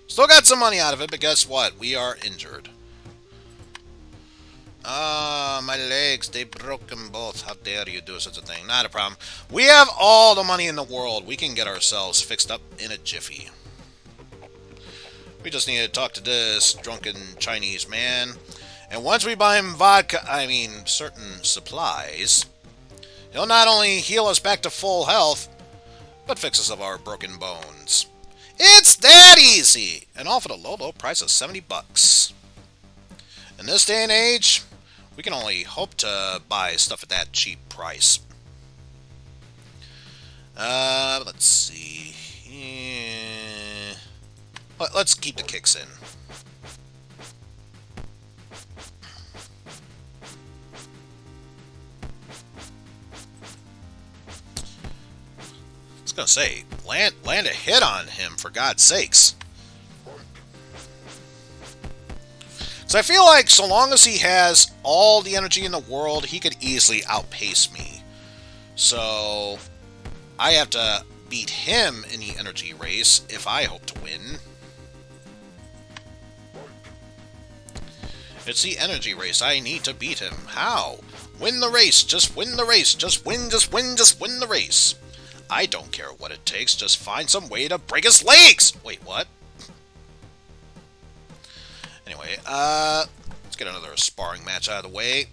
Still got some money out of it, but guess what? We are injured. My legs, they broken both. How dare you do such a thing? Not a problem. We have all the money in the world. We can get ourselves fixed up in a jiffy. We just need to talk to this drunken Chinese man And once we buy him vodka, certain supplies, he'll not only heal us back to full health, but fix us of our broken bones. It's that easy! And all for the low, low price of 70 bucks. In this day and age, we can only hope to buy stuff at that cheap price. Let's see. Let's keep the kicks in. I was gonna say, land a hit on him, for God's sakes. So I feel like so long as he has all the energy in the world, he could easily outpace me. So I have to beat him in the energy race if I hope to win. It's the energy race. I need to beat him. How? Win the race. Just win the race. Just win the race. I don't care what it takes. Just find some way to break his legs. Wait, what? Anyway, let's get another sparring match out of the way.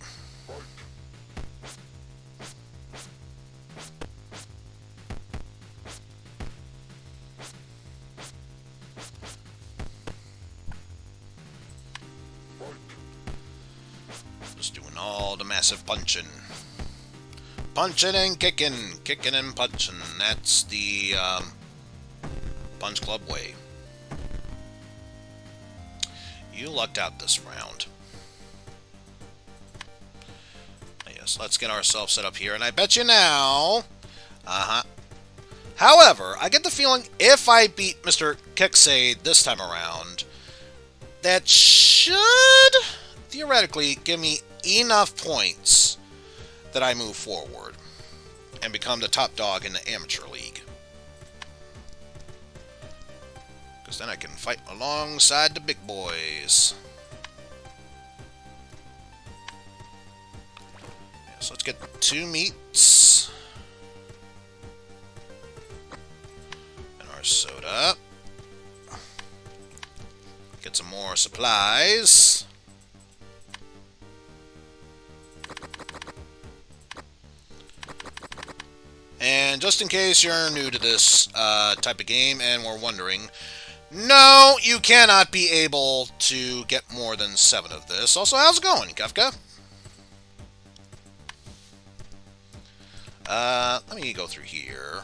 Just doing all the massive punching. Punching and kicking and punching. That's the Punch Club way. You lucked out this round. Yes, let's get ourselves set up here, and I bet you now... However, I get the feeling if I beat Mr. Kexay this time around, that should theoretically give me enough points that I move forward and become the top dog in the amateur league. Because then I can fight alongside the big boys. Yeah, so let's get 2 meats. And our soda. Get some more supplies. And just in case you're new to this type of game and were wondering, no, you cannot be able to get more than 7 of this. Also, how's it going, Kefka? Let me go through here.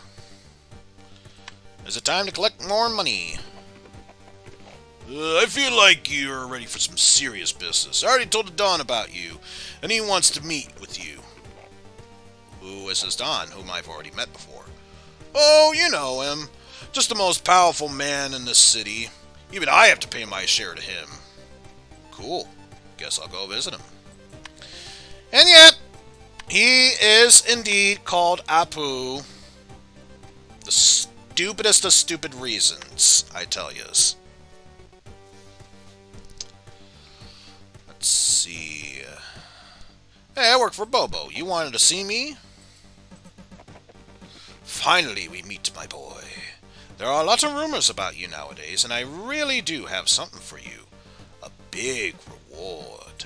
Is it time to collect more money? I feel like you're ready for some serious business. I already told Don about you, and he wants to meet with you. Who is this Don, whom I've already met before? Oh, you know him. Just the most powerful man in the city. Even I have to pay my share to him. Cool. Guess I'll go visit him. And yet, he is indeed called Apu. The stupidest of stupid reasons, I tell yous. Let's see. Hey, I work for Bobo. You wanted to see me? Finally, we meet, my boy. There are a lot of rumors about you nowadays, and I really do have something for you. A big reward.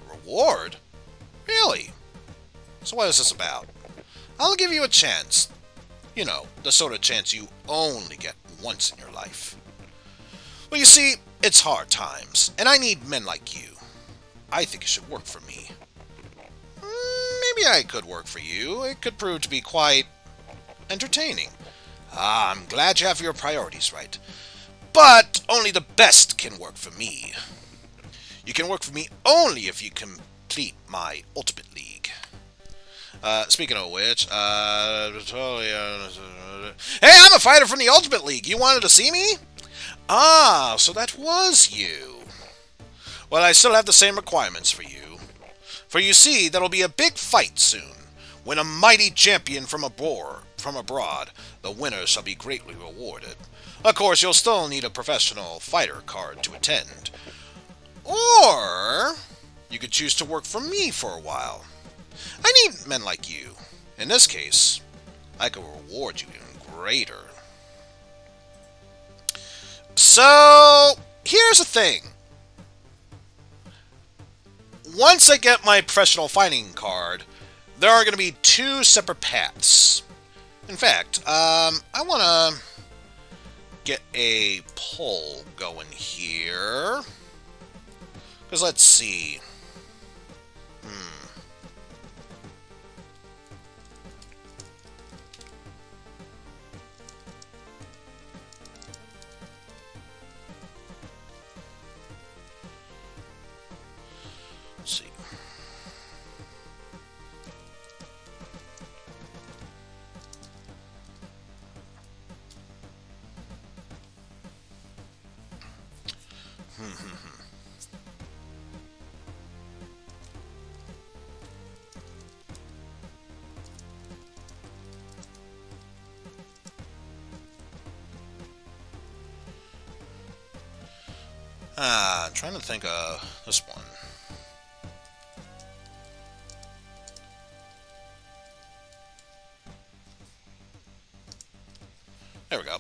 Reward? Really? So what is this about? I'll give you a chance. You know, the sort of chance you only get once in your life. Well, you see, it's hard times, and I need men like you. I think you should work for me. Maybe I could work for you. It could prove to be quite entertaining. I'm glad you have your priorities right. But only the best can work for me. You can work for me only if you complete my Ultimate League. Speaking of which, hey, I'm a fighter from the Ultimate League. You wanted to see me? Ah, so that was you. Well, I still have the same requirements for you. For you see, there'll be a big fight soon. When a mighty champion from abroad, the winner shall be greatly rewarded. Of course, you'll still need a professional fighter card to attend. Or you could choose to work for me for a while. I need men like you. In this case, I could reward you even greater. So, here's the thing. once I get my professional fighting card, there are going to be two separate paths. In fact, I want to get a poll going here. Because let's see. Let's see. I'm trying to think of this one. There we go.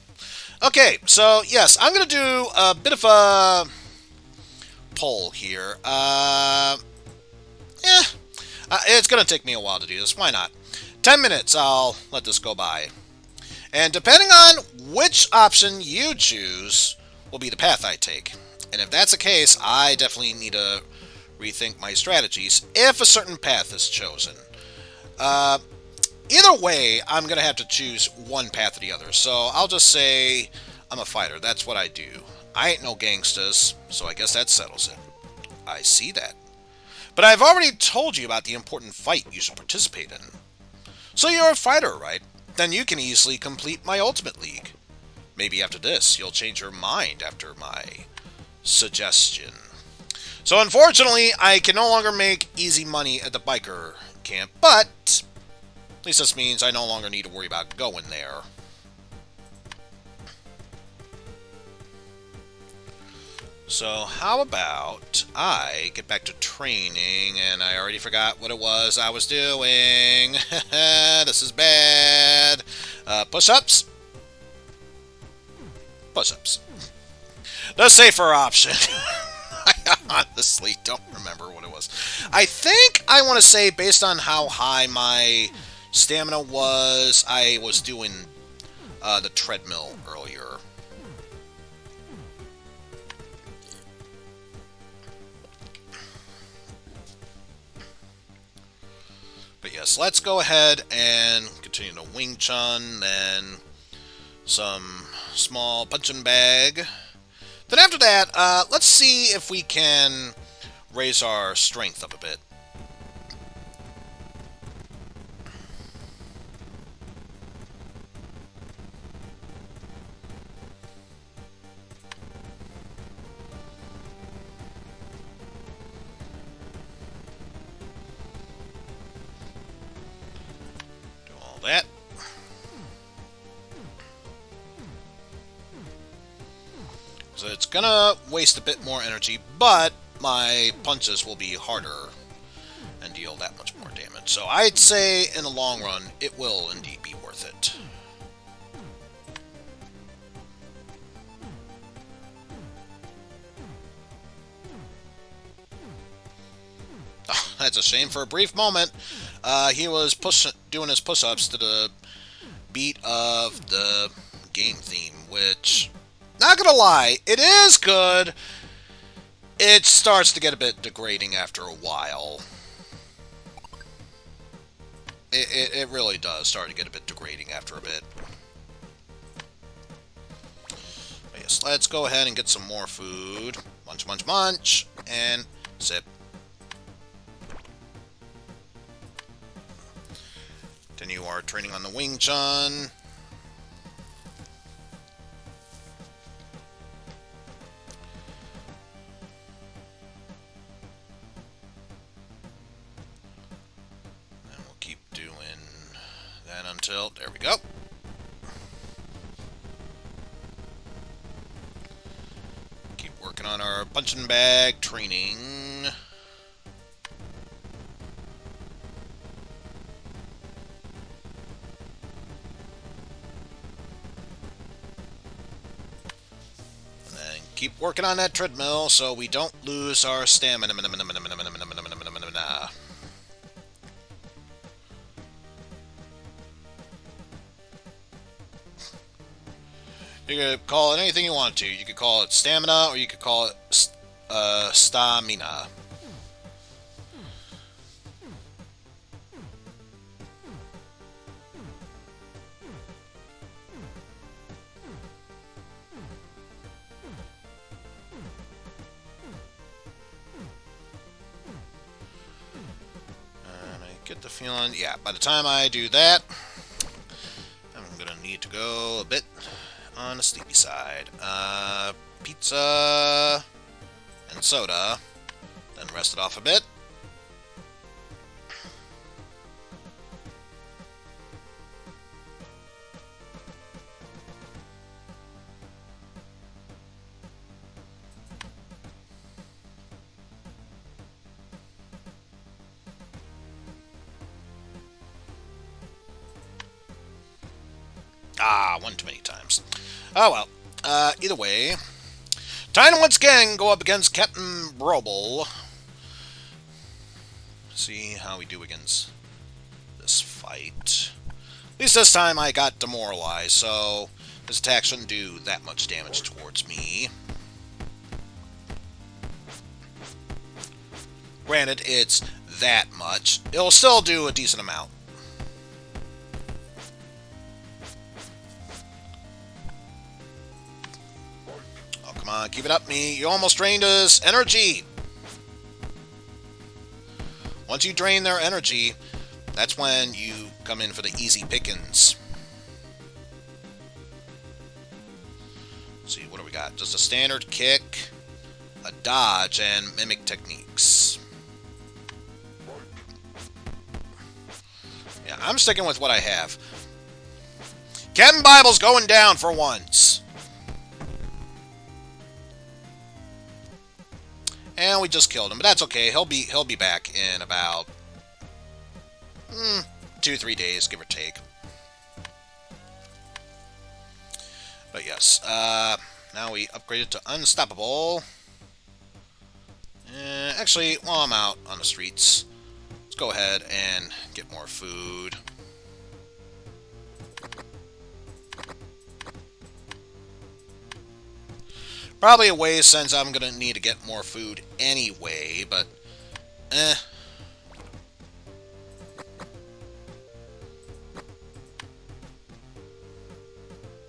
Okay, so yes, I'm going to do a bit of a poll here. It's going to take me a while to do this. Why not? 10 minutes, I'll let this go by. And depending on which option you choose will be the path I take. And if that's the case, I definitely need to rethink my strategies if a certain path is chosen. Either way, I'm going to have to choose one path or the other. So I'll just say I'm a fighter. That's what I do. I ain't no gangstas, so I guess that settles it. I see that. But I've already told you about the important fight you should participate in. So you're a fighter, right? Then you can easily complete my Ultimate League. Maybe after this, you'll change your mind after my suggestion. So unfortunately, I can no longer make easy money at the biker camp, but at least this means I no longer need to worry about going there. So how about I get back to training, and I already forgot what it was I was doing. This is bad. Push-ups. Push-ups. The safer option. I honestly don't remember what it was. I think I want to say, based on how high my stamina was, I was doing the treadmill earlier. But yes, let's go ahead and continue to Wing Chun, then some small punching bag. Then after that, let's see if we can raise our strength up a bit. Do all that. So it's gonna waste a bit more energy, but my punches will be harder and deal that much more damage. So I'd say, in the long run, it will indeed be worth it. Oh, that's a shame. For a brief moment, he was doing his push-ups to the beat of the game theme, which, not gonna lie, it is good. It starts to get a bit degrading after a while. It really does start to get a bit degrading after a bit. But yes, let's go ahead and get some more food. Munch, munch, munch. And sip. Continue our training on the Wing Chun. Until, there we go. Keep working on our punching bag training. And then keep working on that treadmill so we don't lose our stamina. You could call it anything you want to. You could call it stamina, or you could call it stamina. And I get the feeling, yeah, by the time I do that, I'm gonna need to go a bit on the sleepy side. Pizza and soda, then rest it off a bit. Ah, one too many times. Oh well. Either way, time to once again go up against Captain Brobel. See how we do against this fight. At least this time I got demoralized, so this attack shouldn't do that much damage towards me. Granted, it's that much. It'll still do a decent amount. Come on, keep it up, me. You almost drained his energy. Once you drain their energy, that's when you come in for the easy pickings. Let's see, what do we got? Just a standard kick, a dodge, and mimic techniques. Yeah, I'm sticking with what I have. Captain Bible's going down for once. And we just killed him, but that's okay. He'll be back in about 2-3 days, give or take. But yes, now we upgraded to unstoppable. Actually, while I'm out on the streets, let's go ahead and get more food. Probably a waste since I'm going to need to get more food anyway, but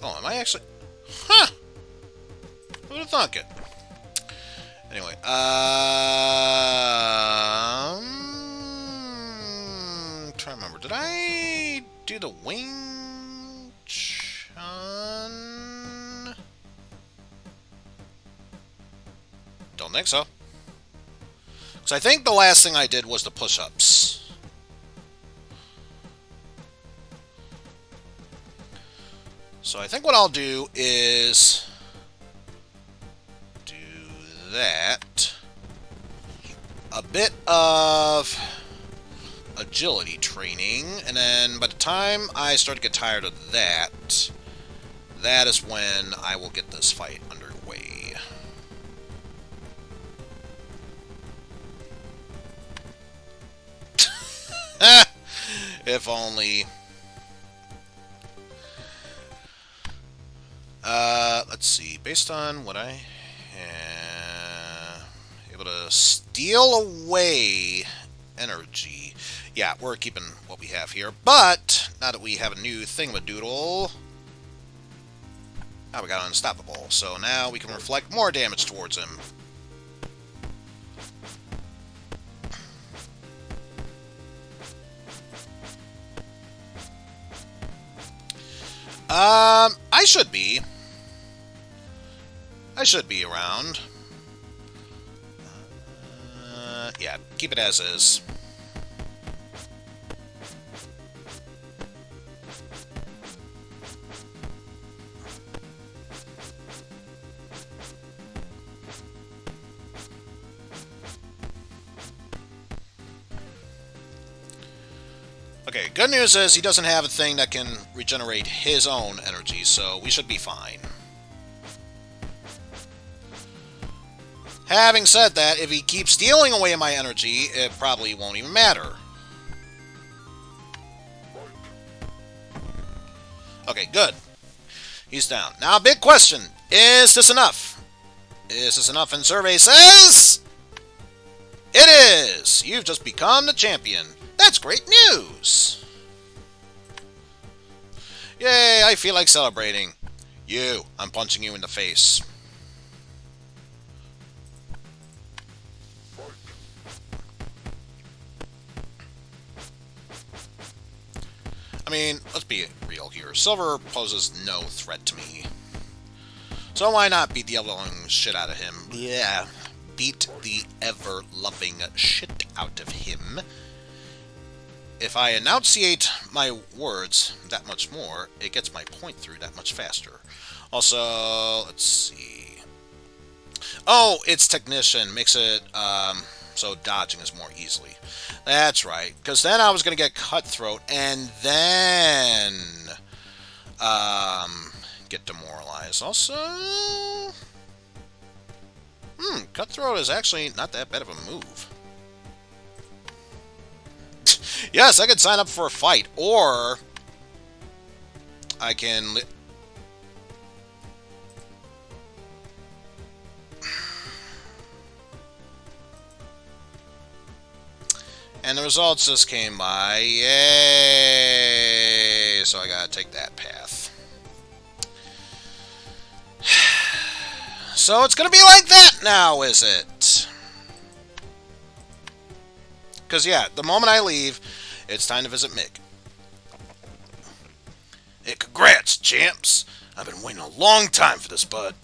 Oh, am I actually... Huh! Who would have thunk it? Anyway, trying to remember. Did I do the wing chun? Don't think so. Because I think the last thing I did was the push-ups. So I think what I'll do is do that. A bit of agility training, and then by the time I start to get tired of that, that is when I will get this fight underway. If only. Let's see. Based on what I have, able to steal away energy. Yeah, we're keeping what we have here. But now that we have a new thingamadoodle, now we got unstoppable. So now we can reflect more damage towards him. I should be around. Yeah, keep it as is. Okay, good news is he doesn't have a thing that can regenerate his own energy, so we should be fine. Having said that, if he keeps stealing away my energy, it probably won't even matter. Okay, good. He's down. Now, big question. Is this enough? Is this enough? And survey says... It is! You've just become the champion. That's great news! Yay, I feel like celebrating. You, I'm punching you in the face. I mean, let's be real here. Silver poses no threat to me. So why not beat the ever-loving shit out of him? Yeah, beat the ever-loving shit out of him. If I enunciate my words that much more, it gets my point through that much faster. Also, let's see. Oh, it's Technician. Makes it so dodging is more easily. That's right. Because then I was going to get Cutthroat and then get demoralized. Also, Cutthroat is actually not that bad of a move. Yes, I could sign up for a fight, or I can... And the results just came by. Yay! So I gotta take that path. So it's gonna be like that now, is it? Because, yeah, the moment I leave, it's time to visit Mick. Hey, congrats, champs! I've been waiting a long time for this, but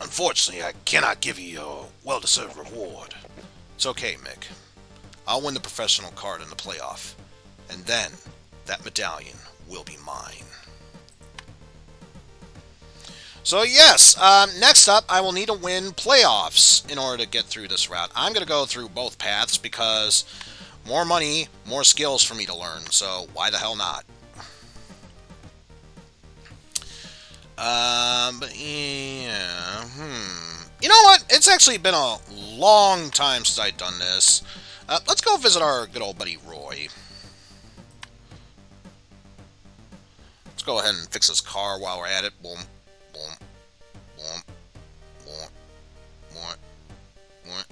unfortunately, I cannot give you a well-deserved reward. It's okay, Mick. I'll win the professional card in the playoff, and then that medallion will be mine. So yes, next up, I will need to win playoffs in order to get through this route. I'm going to go through both paths because more money, more skills for me to learn, so why the hell not? But yeah, You know what? It's actually been a long time since I've done this. Let's go visit our good old buddy Roy. Let's go ahead and fix his car while we're at it. Boom, boom, boom, boom, boom, boom.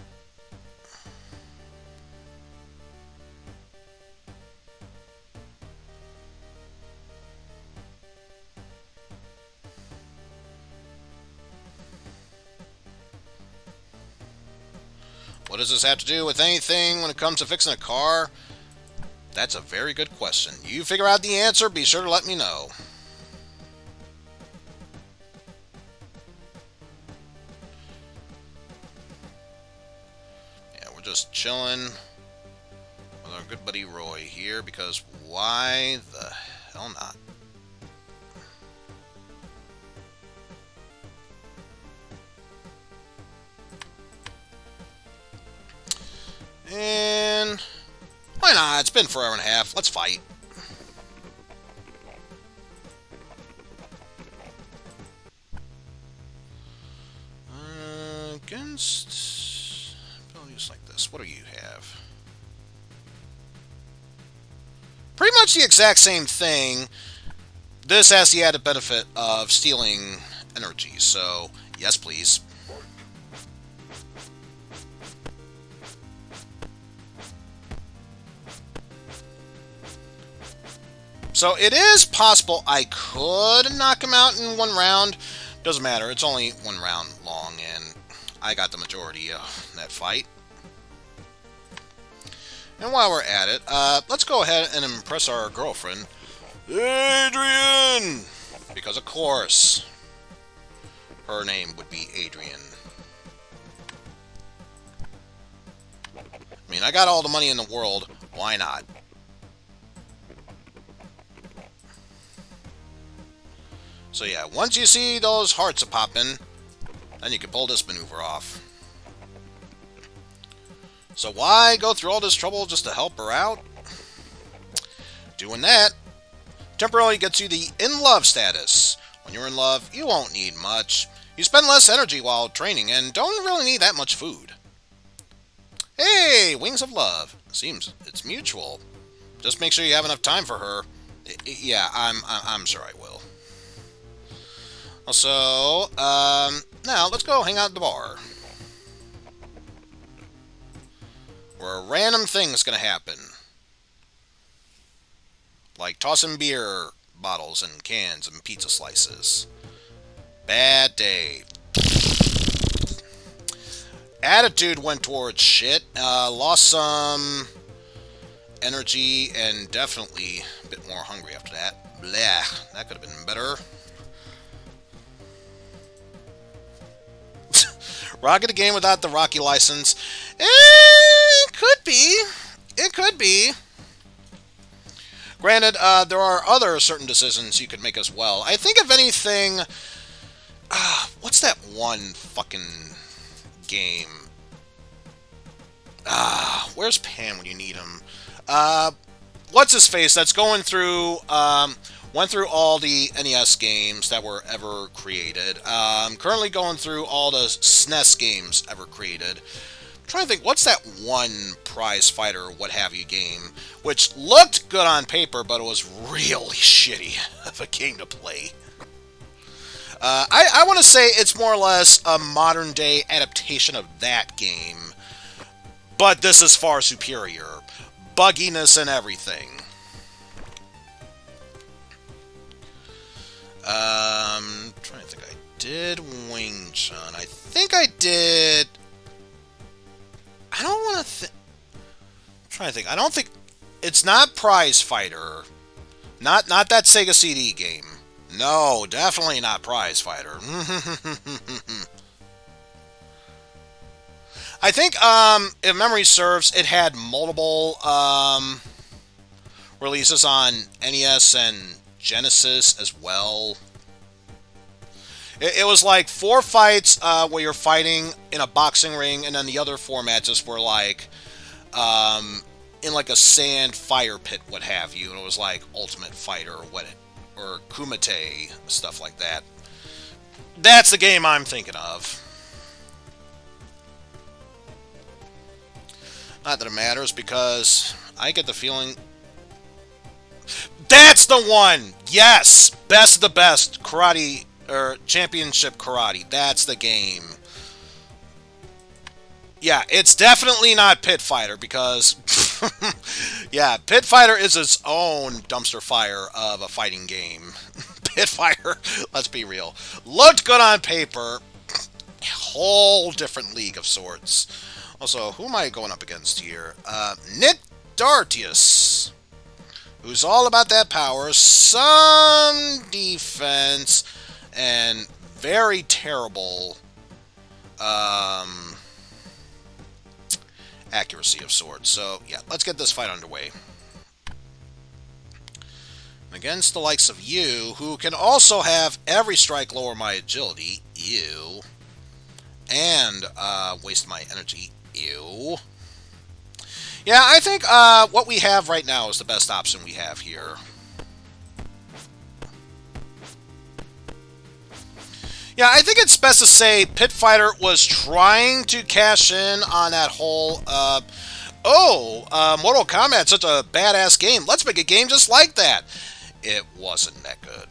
What does this have to do with anything when it comes to fixing a car? That's a very good question. You figure out the answer, be sure to let me know. Yeah, we're just chilling with our good buddy Roy here, because why the hell not? And why not? It's been forever and a half. Let's fight. Against abilities like this. What do you have? Pretty much the exact same thing. This has the added benefit of stealing energy. So, yes, please. So it is possible I could knock him out in one round. Doesn't matter. It's only one round long, and I got the majority of that fight. And while we're at it, let's go ahead and impress our girlfriend, Adrian! Because, of course, her name would be Adrian. I mean, I got all the money in the world. Why not? So yeah, once you see those hearts a-popping, then you can pull this maneuver off. So why go through all this trouble just to help her out? Doing that temporarily gets you the in love status. When you're in love, you won't need much. You spend less energy while training and don't really need that much food. Hey, wings of love. Seems it's mutual. Just make sure you have enough time for her. Yeah, I'm sure I will. Also, now let's go hang out at the bar. Where a random thing's gonna happen. Like tossing beer bottles and cans and pizza slices. Bad day. Attitude went towards shit. Lost some energy and definitely a bit more hungry after that. Blah. That could have been better. Rocket a game without the Rocky license. It could be. It could be. Granted, there are other certain decisions you could make as well. I think, if anything... what's that one fucking game? Where's Pan when you need him? What's his face? That's going through... went through all the NES games that were ever created. Currently going through all the SNES games ever created. I'm trying to think, what's that one prize fighter, what have you game, which looked good on paper, but it was really shitty of a game to play. I want to say it's more or less a modern day adaptation of that game, but this is far superior. Bugginess and everything. Trying to think, I did Wing Chun. I think I did... I don't want to I'm trying to think. I don't think... It's not Prize Fighter. Not that Sega CD game. No, definitely not Prize Fighter. I think, if memory serves, it had multiple, releases on NES and Genesis as well. It was like 4 fights where you're fighting in a boxing ring, and then the other 4 matches were like in like a sand fire pit, what have you. And it was like Ultimate Fighter or Kumite, stuff like that. That's the game I'm thinking of. Not that it matters, because I get the feeling... That's the one! Yes! Best of the best. Karate... or Championship Karate. That's the game. Yeah, it's definitely not Pit Fighter, because... yeah, Pit Fighter is its own dumpster fire of a fighting game. Pit Fighter, let's be real, looked good on paper. Whole different league of sorts. Also, who am I going up against here? Nick Dartius, who's all about that power, some defense, and very terrible accuracy of sorts. So, yeah, let's get this fight underway. Against the likes of you, who can also have every strike lower my agility, ew, and waste my energy, ew. Yeah, I think what we have right now is the best option we have here. Yeah, I think it's best to say Pit Fighter was trying to cash in on that whole, Mortal Kombat's such a badass game. Let's make a game just like that. It wasn't that good.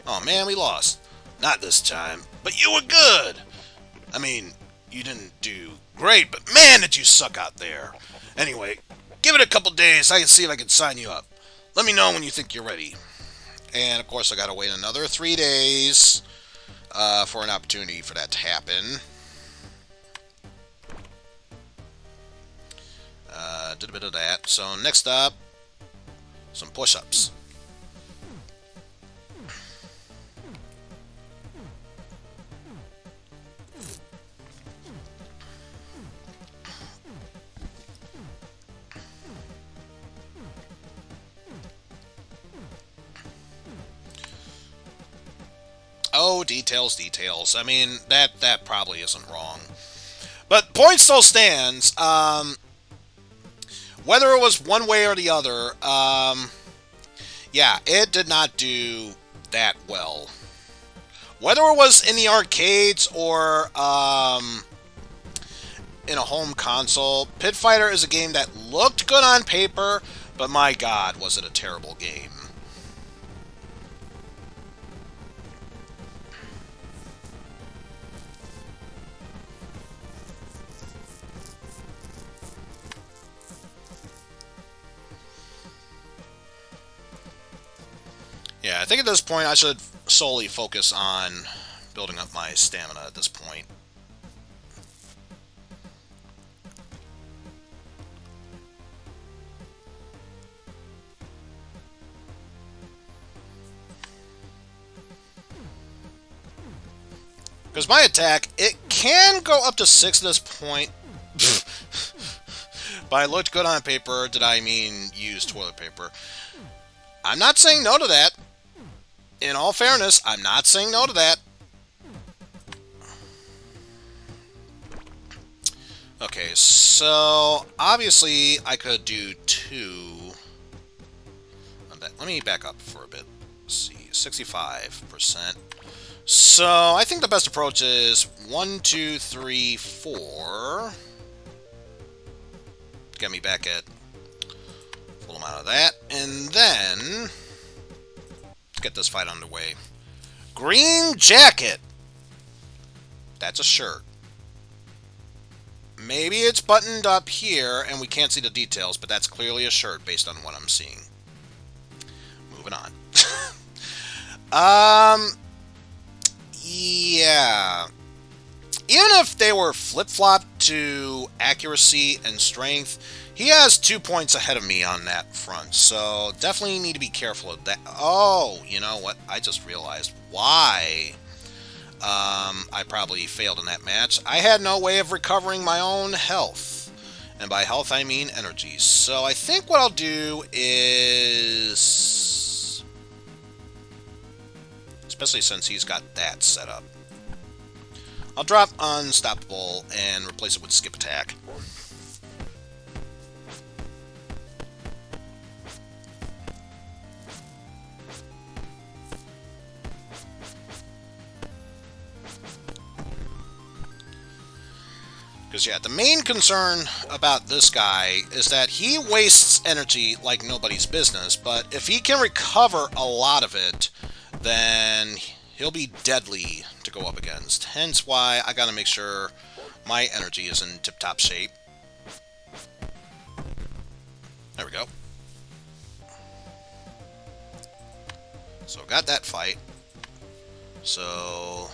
Oh man, we lost. Not this time. But you were good. I mean, you didn't do great, but man, did you suck out there. Anyway, give it a couple days. I can see if I can sign you up. Let me know when you think you're ready. And of course, I gotta wait another 3 days for an opportunity for that to happen. Did a bit of that. So next up, some push-ups. Oh, details. I mean, that probably isn't wrong. But point still stands. Whether it was one way or the other, yeah, it did not do that well. Whether it was in the arcades or in a home console, Pit Fighter is a game that looked good on paper, but my god, was it a terrible game. I think at this point I should solely focus on building up my stamina at this point. Because my attack, it can go up to 6 at this point. By looked good on paper, did I mean use toilet paper? I'm not saying no to that. In all fairness, I'm not saying no to that. Okay, so obviously I could do 2. Let me back up for a bit. Let's see, 65%. So I think the best approach is 1, 2, 3, 4. Get me back at full amount of that, and then get this fight underway. Green jacket. That's a shirt. Maybe it's buttoned up here and we can't see the details, but that's clearly a shirt based on what I'm seeing. Moving on. Yeah. Even if they were flip-flopped to accuracy and strength, he has 2 points ahead of me on that front, so definitely need to be careful of that. Oh, you know what? I just realized why I probably failed in that match. I had no way of recovering my own health. And by health, I mean energy. So I think what I'll do is... especially since he's got that set up. I'll drop Unstoppable and replace it with Skip Attack. Because, yeah, the main concern about this guy is that he wastes energy like nobody's business, but if he can recover a lot of it, then he'll be deadly to go up against. Hence why I gotta make sure my energy is in tip-top shape. There we go. So got that fight. So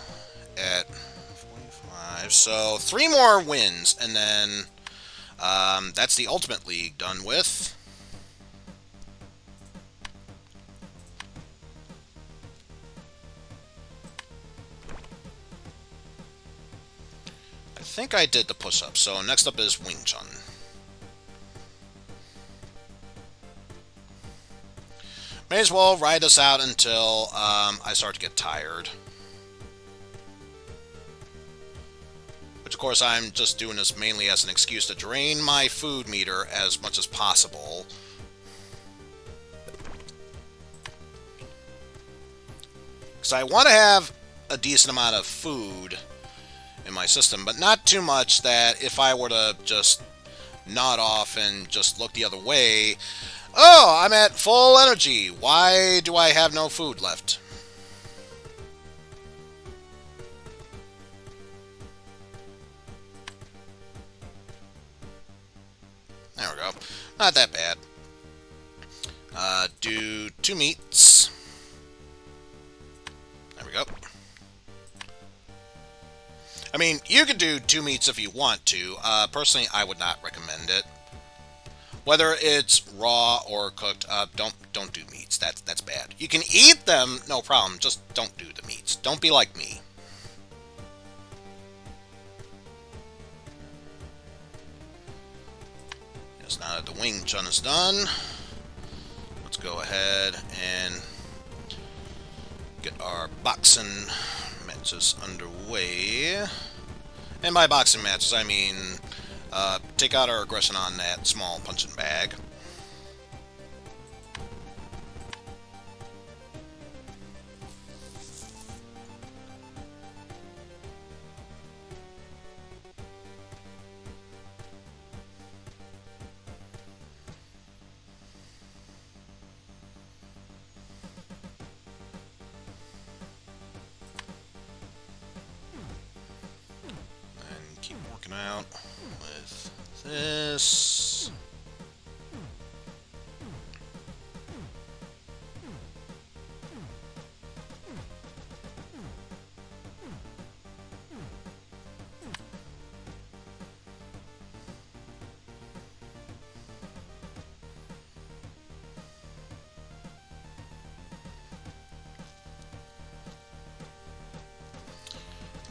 at 45, so 3 more wins, and then that's the Ultimate League done with. I think I did the push-up, so next up is Wing Chun. May as well ride this out until I start to get tired. Which, of course, I'm just doing this mainly as an excuse to drain my food meter as much as possible. Because I want to have a decent amount of food in my system, but not too much that if I were to just nod off and just look the other way, oh, I'm at full energy. Why do I have no food left? There we go. Not that bad. Do 2 meats. There we go. I mean, you could do 2 meats if you want to. Personally, I would not recommend it. Whether it's raw or cooked, don't do meats. That's bad. You can eat them, no problem. Just don't do the meats. Don't be like me. Yes, now that the Wing Chun is done, let's go ahead and get our boxing matches underway. And by boxing matches, I mean take out our aggression on that small punching bag. Out with this.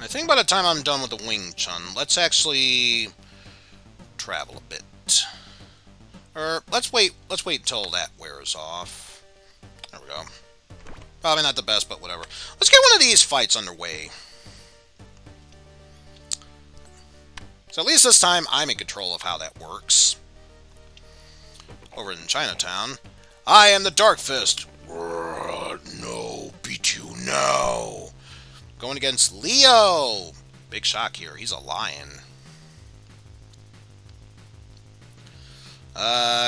I think by the time I'm done with the Wing Chun, let's actually travel a bit. Or let's wait until that wears off. There we go. Probably not the best, but whatever. Let's get one of these fights underway. So at least this time I'm in control of how that works. Over in Chinatown, I am the Dark Fist. No, beat you now. Going against Leo. Big shock here. He's a lion.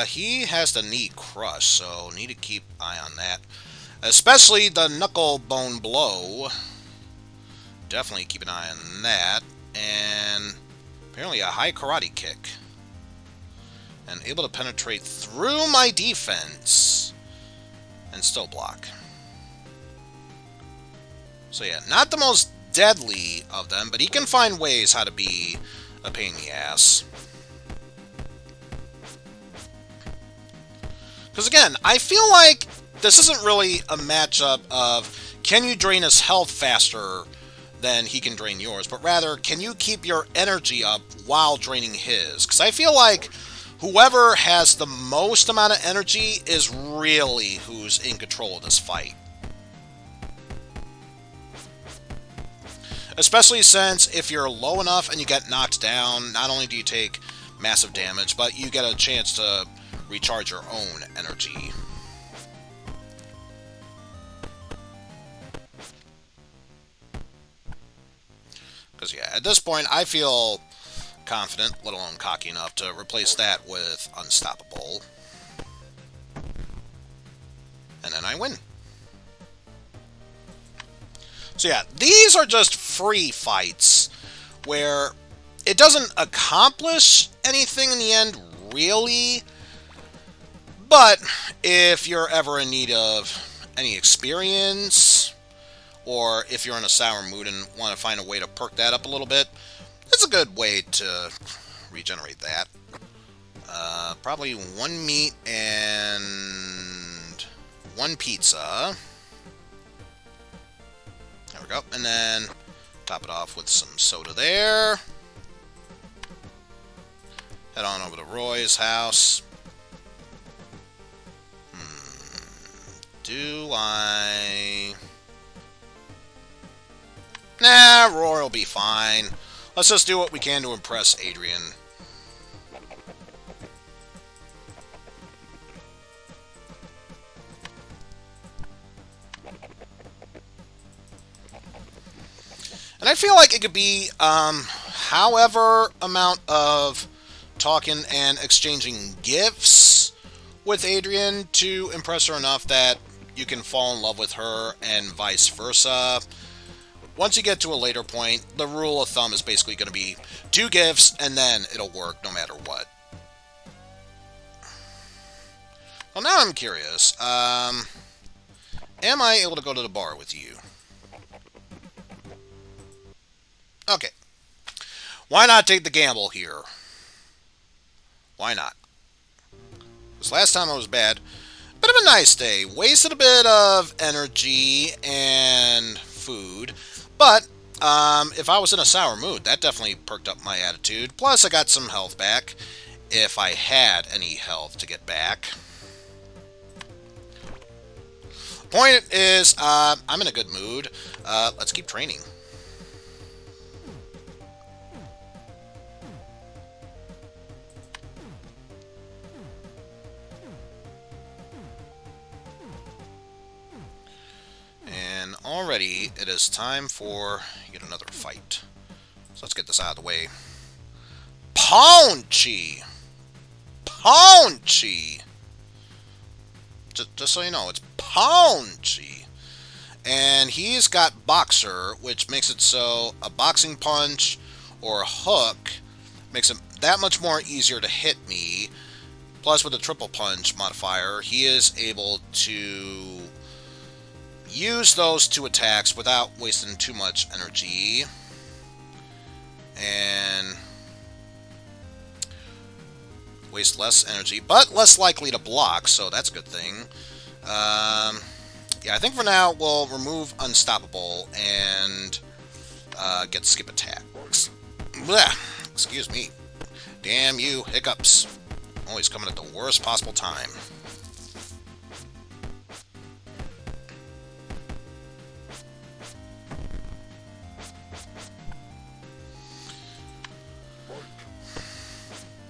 He has the knee crush, so need to keep eye on that. Especially the knuckle bone blow. Definitely keep an eye on that. And apparently a high karate kick. And able to penetrate through my defense. And still block. So yeah, not the most deadly of them, but he can find ways how to be a pain in the ass. Because again, I feel like this isn't really a matchup of can you drain his health faster than he can drain yours, but rather can you keep your energy up while draining his? Because I feel like whoever has the most amount of energy is really who's in control of this fight. Especially since if you're low enough and you get knocked down, not only do you take massive damage, but you get a chance to recharge your own energy. Because yeah, at this point I feel confident, let alone cocky enough to replace that with Unstoppable. And then I win. So yeah, these are just free fights where it doesn't accomplish anything in the end, really. But if you're ever in need of any experience, or if you're in a sour mood and want to find a way to perk that up a little bit, it's a good way to regenerate that. Probably one meat and one pizza. There we go. And then top it off with some soda there. Head on over to Roy's house. Do I... Nah, Roy will be fine. Let's just do what we can to impress Adrian. And I feel like it could be, however amount of talking and exchanging gifts with Adrian to impress her enough that you can fall in love with her and vice versa. Once you get to a later point, the rule of thumb is basically going to be 2 gifts and then it'll work no matter what. Well, now I'm curious. Am I able to go to the bar with you? Okay. Why not take the gamble here? Why not? Because last time I was bad. Bit of a nice day. Wasted a bit of energy and food. But if I was in a sour mood, that definitely perked up my attitude. Plus, I got some health back. If I had any health to get back. Point is, I'm in a good mood. Let's keep training. And already it is time for yet another fight. So let's get this out of the way. Paunchy! Paunchy! Just so you know, it's Paunchy. And he's got Boxer, which makes it so a boxing punch or a hook makes it that much more easier to hit me. Plus, with the triple punch modifier, he is able to use those 2 attacks without wasting too much energy. And waste less energy, but less likely to block, so that's a good thing. Yeah, I think for now we'll remove Unstoppable and get skip attacks. Blech. Excuse me. Damn you, hiccups. Always coming at the worst possible time.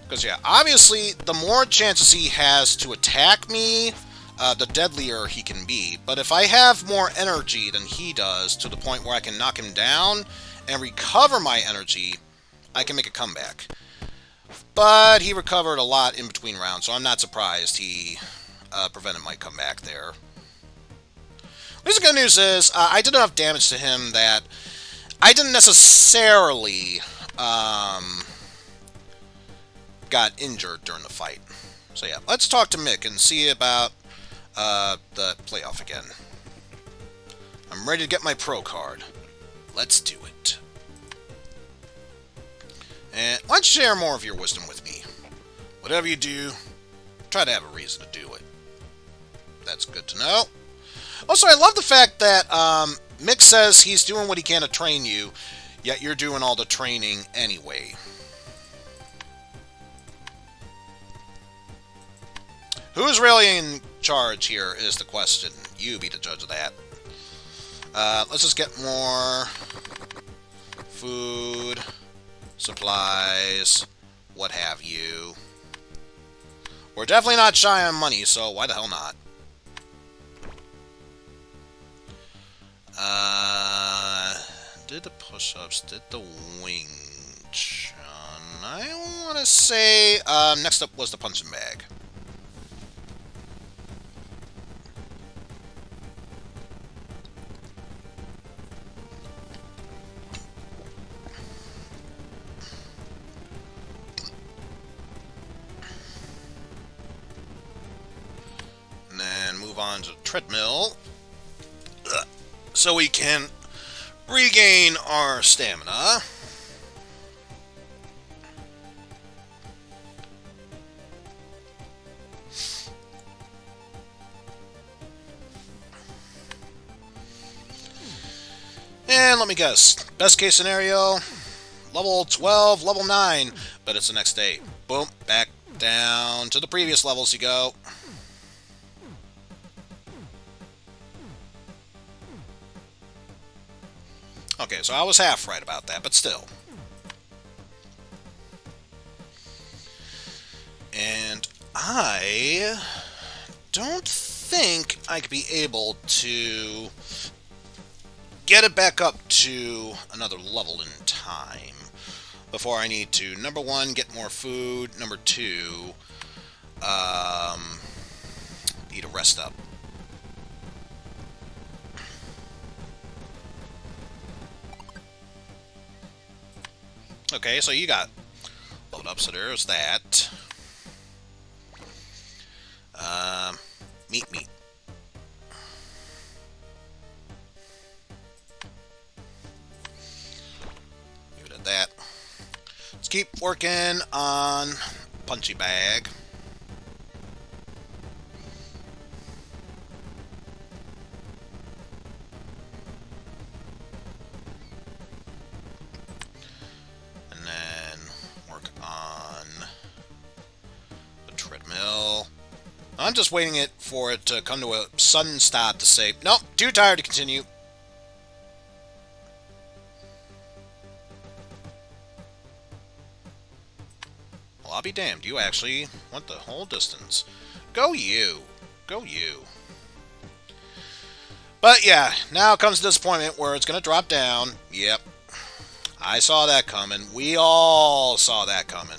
Because, yeah, obviously, the more chances he has to attack me, the deadlier he can be. But if I have more energy than he does, to the point where I can knock him down and recover my energy, I can make a comeback. But he recovered a lot in between rounds, so I'm not surprised he prevented my comeback there. At least the good news is, I did enough damage to him that I didn't necessarily got injured during the fight. So yeah, let's talk to Mick and see about the playoff again. I'm ready to get my pro card. Let's do it. And why don't you share more of your wisdom with me? Whatever you do, try to have a reason to do it. That's good to know. Also, I love the fact that Mick says he's doing what he can to train you, yet you're doing all the training anyway. Who's really in charge here is the question. You be the judge of that. Let's just get more food, supplies, what have you. We're definitely not shy on money, so why the hell not? Did the push-ups, did the wing chun. I want to say, next up was the punching bag. And then move on to the treadmill. So we can regain our stamina. And let me guess. Best case scenario, level 12, level 9, but it's the next day. Boom, back down to the previous levels you go. Okay, so I was half right about that, but still. And I don't think I could be able to get it back up to another level in time before I need to, number one, get more food, number two, need to rest up. Okay, so you got load up, so there's that. Meat. Leave it at that. Let's keep working on punchy bag. I'm just waiting for it to come to a sudden stop to say, nope, too tired to continue. Well, I'll be damned. You actually went the whole distance. Go you. Go you. But yeah, now comes the disappointment where it's going to drop down. Yep. I saw that coming. We all saw that coming.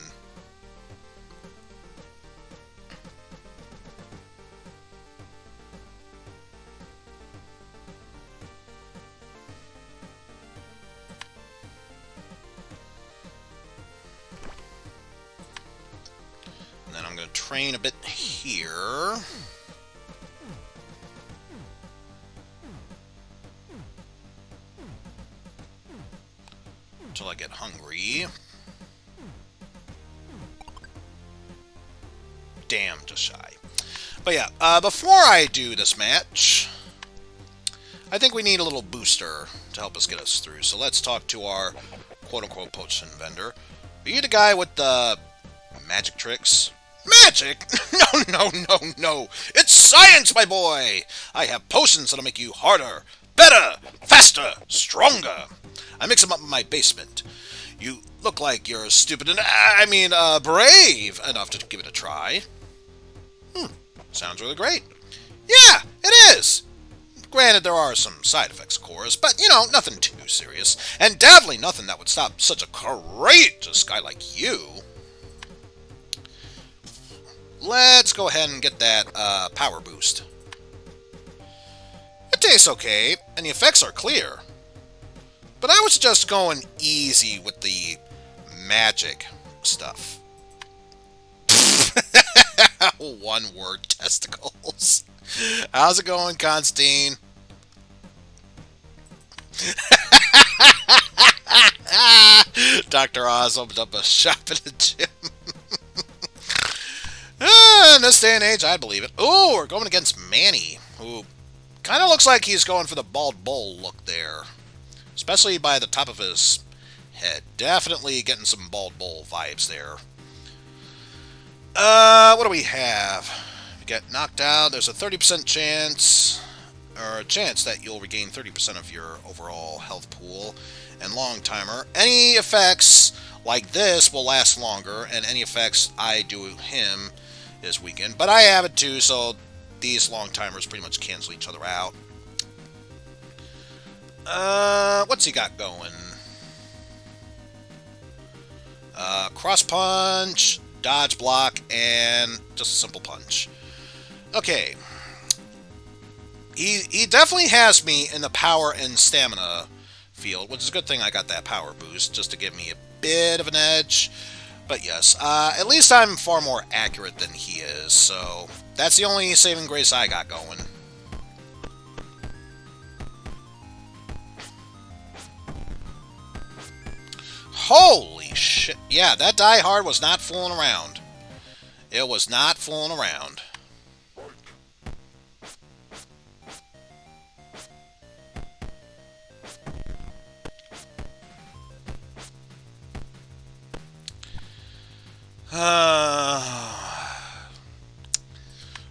And then I'm going to train a bit here. Until I get hungry. Damn, just shy. But yeah, before I do this match, I think we need a little booster to help us get us through. So let's talk to our quote-unquote potion vendor. Are you the guy with the magic tricks? Magic? No. It's science, my boy! I have potions that'll make you harder, better, faster, stronger. I mix them up in my basement. You look like you're stupid and, brave enough to give it a try. Sounds really great. Yeah, it is! Granted, there are some side effects, of course, but, nothing too serious. And definitely nothing that would stop such a courageous guy like you. Let's go ahead and get that power boost. It tastes okay, and the effects are clear. But I was just going easy with the magic stuff. One word, testicles. How's it going, Constantine? Dr. Oz opened up a shop in the gym. In this day and age, I'd believe it. Ooh, we're going against Manny, who kind of looks like he's going for the bald bull look there. Especially by the top of his head. Definitely getting some bald bull vibes there. What do we have? If you get knocked out, there's a 30% chance, or a chance that you'll regain 30% of your overall health pool. And long timer. Any effects like this will last longer, and any effects I do him is weakened. But I have it too, so these long timers pretty much cancel each other out. What's he got going? Cross punch, dodge block, and just a simple punch. Okay. He definitely has me in the power and stamina field, which is a good thing I got that power boost, just to give me a bit of an edge. But yes, at least I'm far more accurate than he is, so that's the only saving grace I got going. Holy shit. Yeah, that Die Hard was not fooling around. It was not fooling around.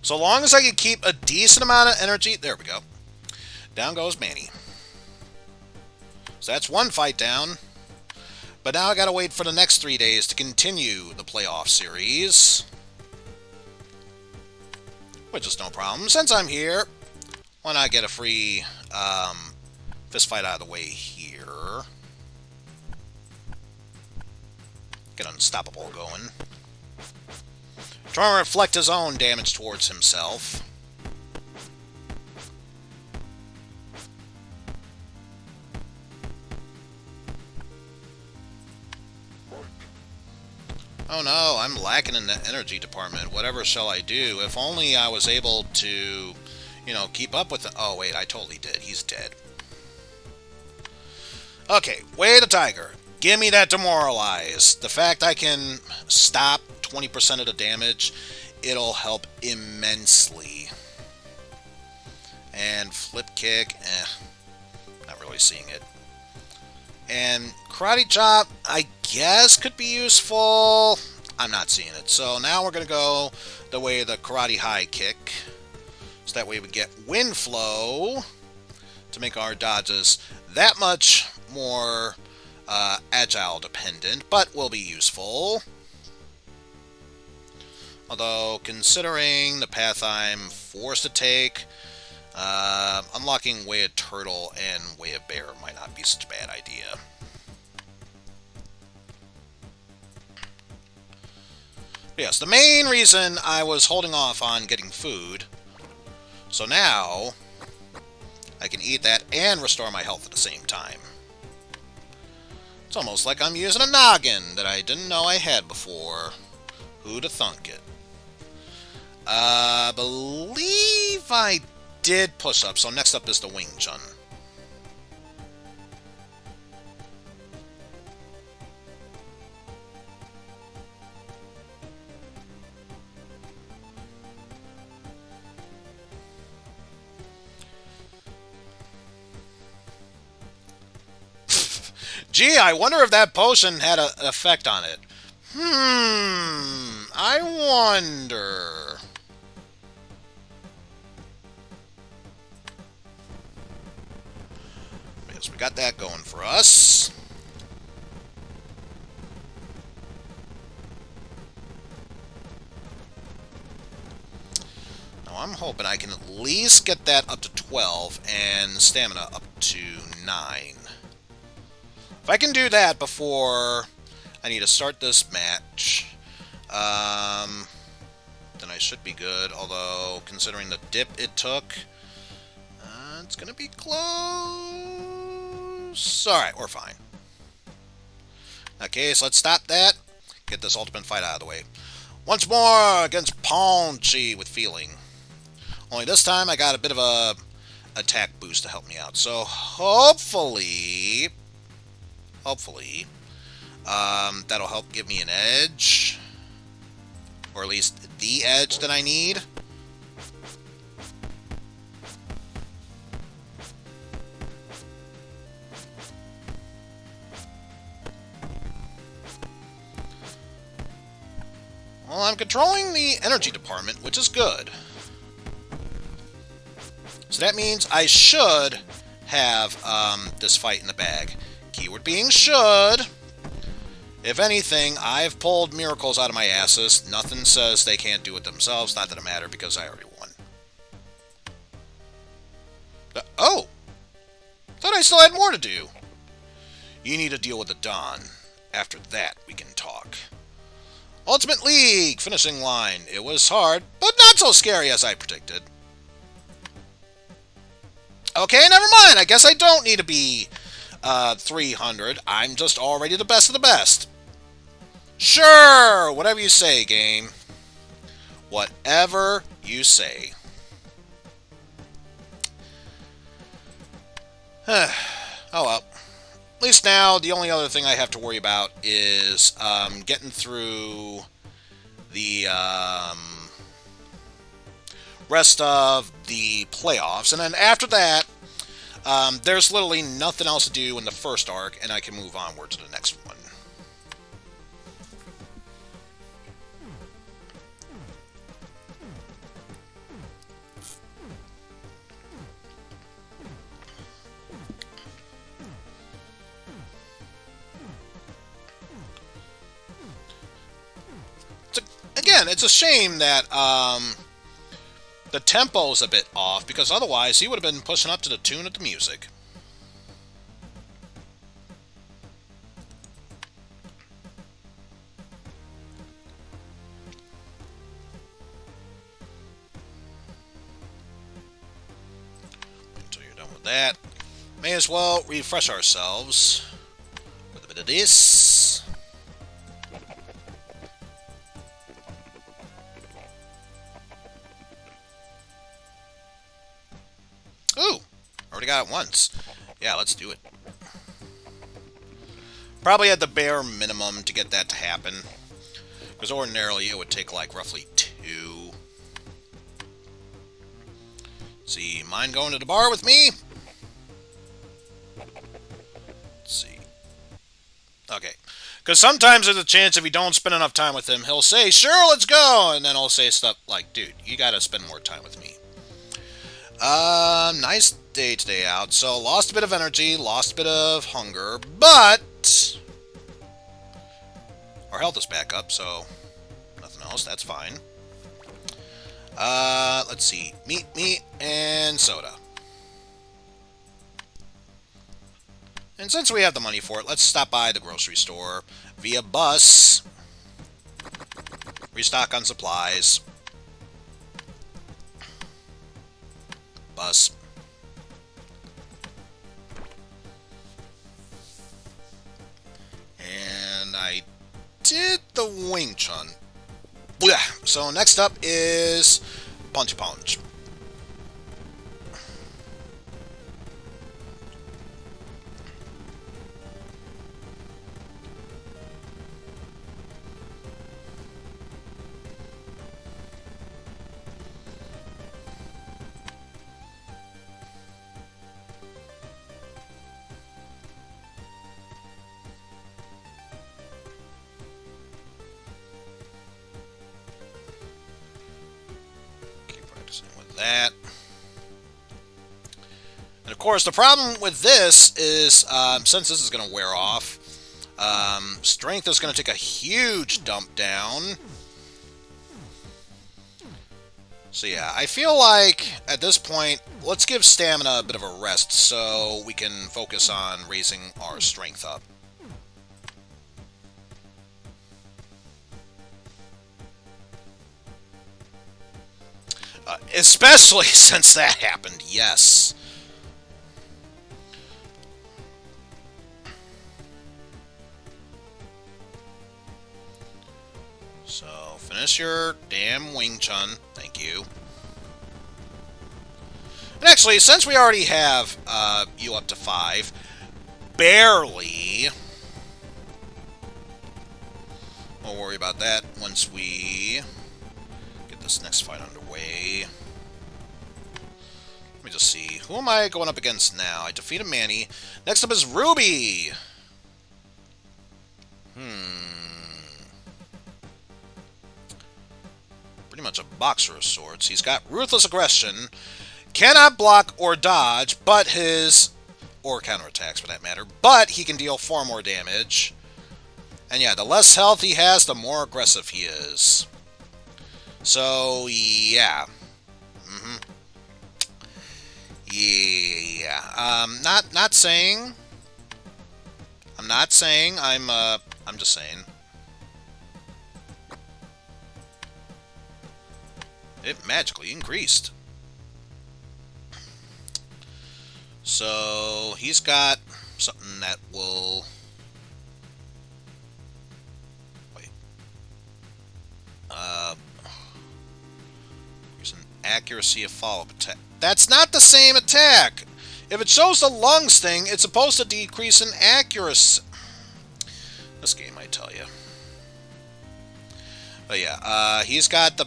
So long as I can keep a decent amount of energy... There we go. Down goes Manny. So that's one fight down. But now I gotta wait for the next 3 days to continue the playoff series. Which is no problem. Since I'm here, why not get a free fist fight out of the way here. Get Unstoppable going. Trying to reflect his own damage towards himself. Oh no, I'm lacking in the energy department. Whatever shall I do? If only I was able to, keep up with the... Oh wait, I totally did. He's dead. Okay, Way of the Tiger. Give me that Demoralize. The fact I can stop 20% of the damage, it'll help immensely. And Flip Kick, not really seeing it. And Karate Chop, I guess, could be useful. I'm not seeing it. So now we're going to go the way of the Karate High Kick. So that way we get Wind Flow to make our dodges that much more agile dependent, but will be useful. Although, considering the path I'm forced to take, unlocking Way of Turtle and Way of Bear might not be such a bad idea. But yes, the main reason I was holding off on getting food, so now I can eat that and restore my health at the same time. It's almost like I'm using a noggin that I didn't know I had before. Who'da thunk it? I believe I did push up, so next up is the Wing Chun. Gee, I wonder if that potion had an effect on it. I wonder. Yes, we got that going for us. Now I'm hoping I can at least get that up to 12 and stamina up to 9. If I can do that before I need to start this match, then I should be good. Although, considering the dip it took, it's going to be close. Alright, we're fine. Okay, so let's stop that. Get this ultimate fight out of the way. Once more against Paunchy with feeling. Only this time I got a bit of a attack boost to help me out. So hopefully, that'll help give me an edge. Or at least the edge that I need. Well, I'm controlling the energy department, which is good. So that means I should have this fight in the bag. Keyword being should. If anything, I've pulled miracles out of my asses. Nothing says they can't do it themselves. Not that it matters, because I already won. Oh! Thought I still had more to do. You need to deal with the Dawn. After that, we can talk. Ultimate League! Finishing line. It was hard, but not so scary as I predicted. Okay, never mind. I guess I don't need to be 300. I'm just already the best of the best. Sure! Whatever you say, game. Whatever you say. Oh well. At least now, the only other thing I have to worry about is getting through the rest of the playoffs. And then after that, there's literally nothing else to do in the first arc, and I can move onward to the next one. Again, it's a shame that the tempo's a bit off, because otherwise he would have been pushing up to the tune of the music. Until you're done with that, may as well refresh ourselves with a bit of this. Ooh, already got it once. Yeah, let's do it. Probably at the bare minimum to get that to happen, because ordinarily it would take like roughly 2. See, mind going to the bar with me? Let's see. Okay. Because sometimes there's a chance if you don't spend enough time with him, he'll say, sure, let's go! And then he'll say stuff like, dude, you gotta spend more time with me. Nice day today out. So, lost a bit of energy, lost a bit of hunger, but our health is back up, so nothing else, that's fine. Let's see. Meat, and soda. And since we have the money for it, let's stop by the grocery store via bus. Restock on supplies. Bus. And I did the Wing Chun. Yeah. So next up is Punch Punch. that. And of course, the problem with this is, since this is going to wear off, strength is going to take a huge dump down. So yeah, I feel like, at this point, let's give stamina a bit of a rest so we can focus on raising our strength up. Especially since that happened, yes. So, finish your damn Wing Chun. Thank you. And actually, since we already have you up to 5, barely, we'll worry about that once we get this next fight underway. Let me just see. Who am I going up against now? I defeated Manny. Next up is Ruby. Pretty much a boxer of sorts. He's got ruthless aggression, cannot block or dodge, but his... or counterattacks for that matter, but he can deal far more damage. And yeah, the less health he has, the more aggressive he is. So, yeah. Yeah. Not saying... I'm not saying I'm just saying. It magically increased. So, he's got something that will... Wait. Here's an accuracy of follow-up attack. That's not the same attack! If it shows the lungs thing, it's supposed to decrease in accuracy. This game, I tell you. But yeah, he's got the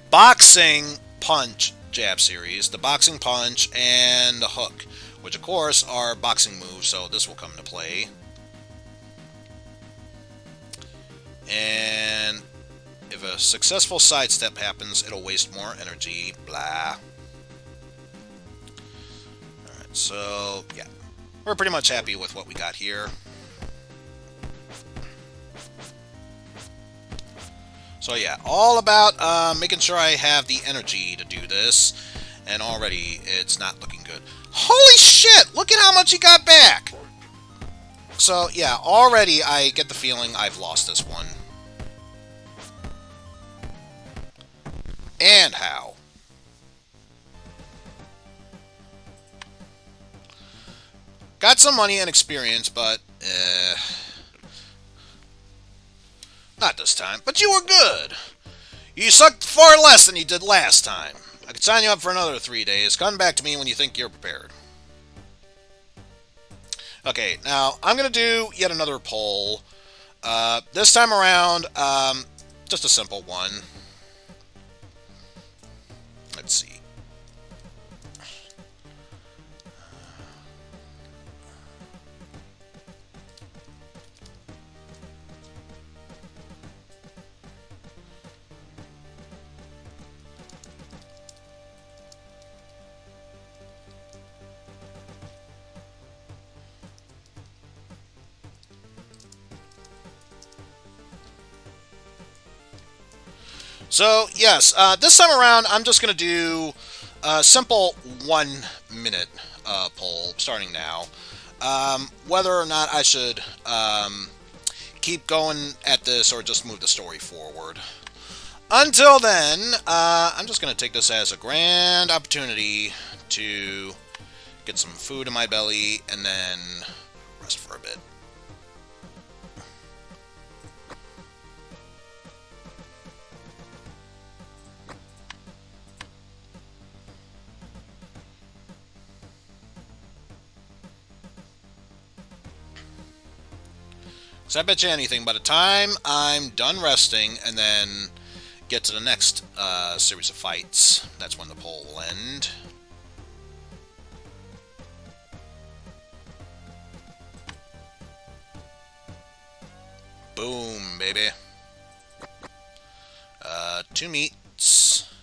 Boxing Punch jab series, the Boxing Punch, and the Hook, which of course are boxing moves, so this will come into play. And if a successful sidestep happens, it'll waste more energy, blah. Alright, so, yeah. We're pretty much happy with what we got here. So yeah, all about making sure I have the energy to do this, and already it's not looking good. Holy shit! Look at how much he got back! So yeah, already I get the feeling I've lost this one. And how? Got some money and experience, but not this time, but you were good. You sucked far less than you did last time. I could sign you up for another 3 days. Come back to me when you think you're prepared. Okay, now I'm going to do yet another poll. This time around, just a simple one. Let's see. So, yes, this time around, I'm just going to do a simple 1 minute poll, starting now. Whether or not I should keep going at this or just move the story forward. Until then, I'm just going to take this as a grand opportunity to get some food in my belly and then rest for a bit. So I bet you anything, by the time I'm done resting and then get to the next series of fights, that's when the poll will end. Boom, baby. 2 meats.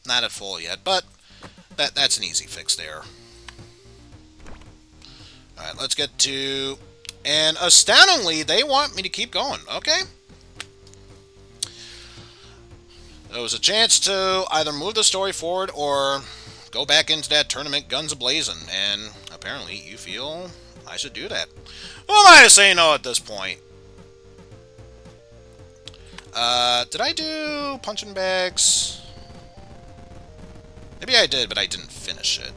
not at full yet, but that's an easy fix there. Alright, let's get to... And astoundingly, they want me to keep going. Okay. There was a chance to either move the story forward or go back into that tournament guns a-blazing, and apparently you feel I should do that. Who am I to say no at this point? Did I do punching bags? Maybe I did, but I didn't finish it.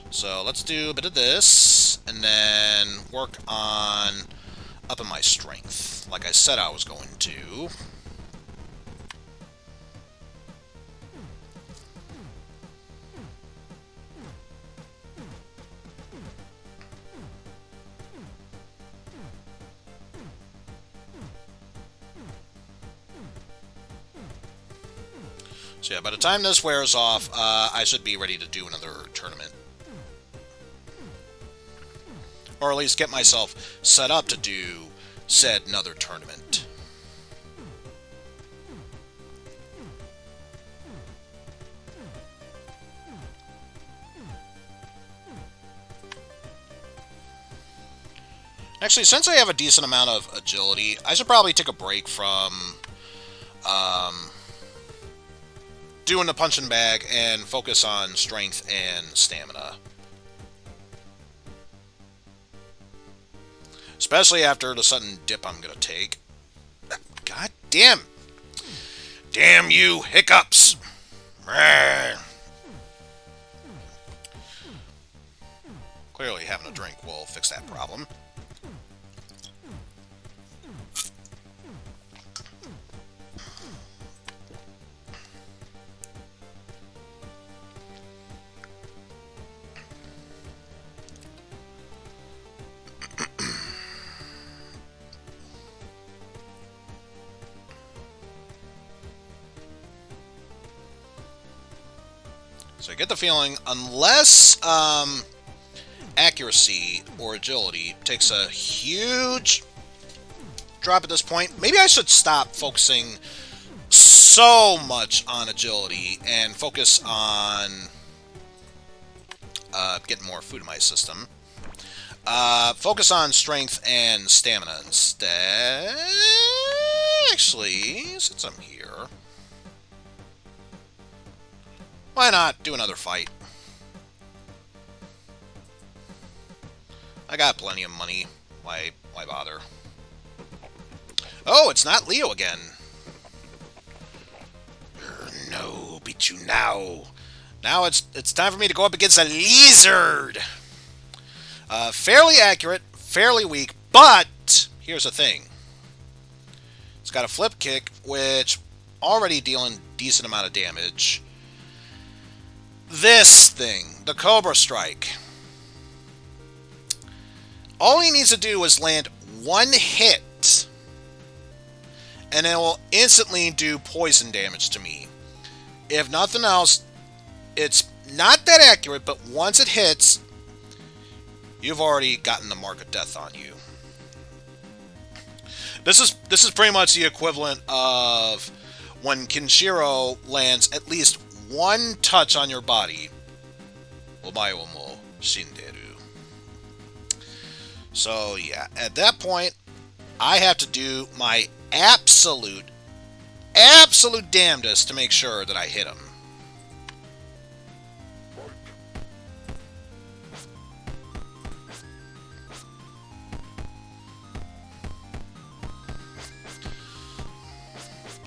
So let's do a bit of this, and then work on upping my strength, like I said I was going to. So yeah, by the time this wears off, I should be ready to do another tournament. Or at least get myself set up to do said another tournament. Actually, since I have a decent amount of agility, I should probably take a break from doing the punching bag and focus on strength and stamina. Especially after the sudden dip I'm gonna take. God damn! Damn you, hiccups! Clearly having a drink will fix that problem. So I get the feeling, unless accuracy or agility takes a huge drop at this point, maybe I should stop focusing so much on agility and focus on getting more food in my system. Focus on strength and stamina instead. Actually, since I'm here, why not do another fight? I got plenty of money. Why bother? Oh, it's not Leo again. No, beat you now. Now it's time for me to go up against a lizard. Fairly accurate, fairly weak, but here's the thing. It's got a flip kick, which already dealing decent amount of damage. This thing, the Cobra Strike. All he needs to do is land one hit, and it will instantly do poison damage to me. If nothing else, it's not that accurate, but once it hits, you've already gotten the mark of death on you. This is pretty much the equivalent of when Kenshiro lands at least one touch on your body. Omae wo mo shinderu. So yeah, at that point, I have to do my absolute damnedest to make sure that I hit him.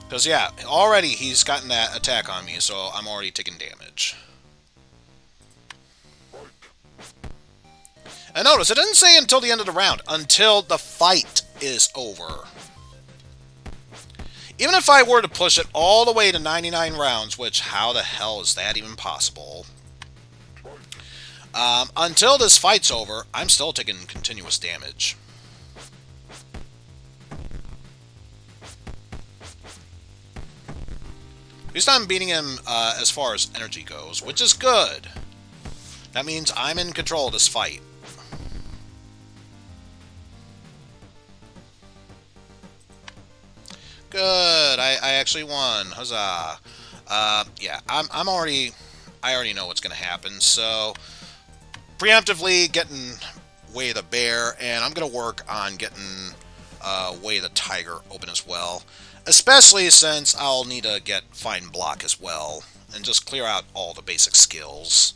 Because, yeah, already he's gotten that attack on me, so I'm already taking damage. And notice, it didn't say until the end of the round. Until the fight is over. Even if I were to push it all the way to 99 rounds, which, how the hell is that even possible? Until this fight's over, I'm still taking continuous damage. At least I'm beating him as far as energy goes, which is good. That means I'm in control of this fight. Good. I actually won. Huzzah. Yeah, I already know what's gonna happen. So preemptively getting Way of the Bear, and I'm gonna work on getting Way of the Tiger open as well. Especially since I'll need to get Fine Block as well, and just clear out all the basic skills.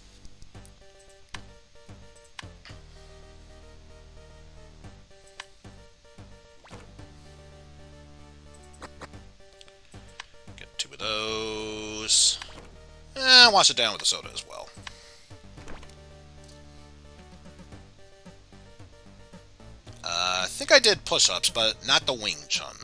Get 2 of those. Wash it down with the soda as well. I think I did push-ups, but not the Wing Chun.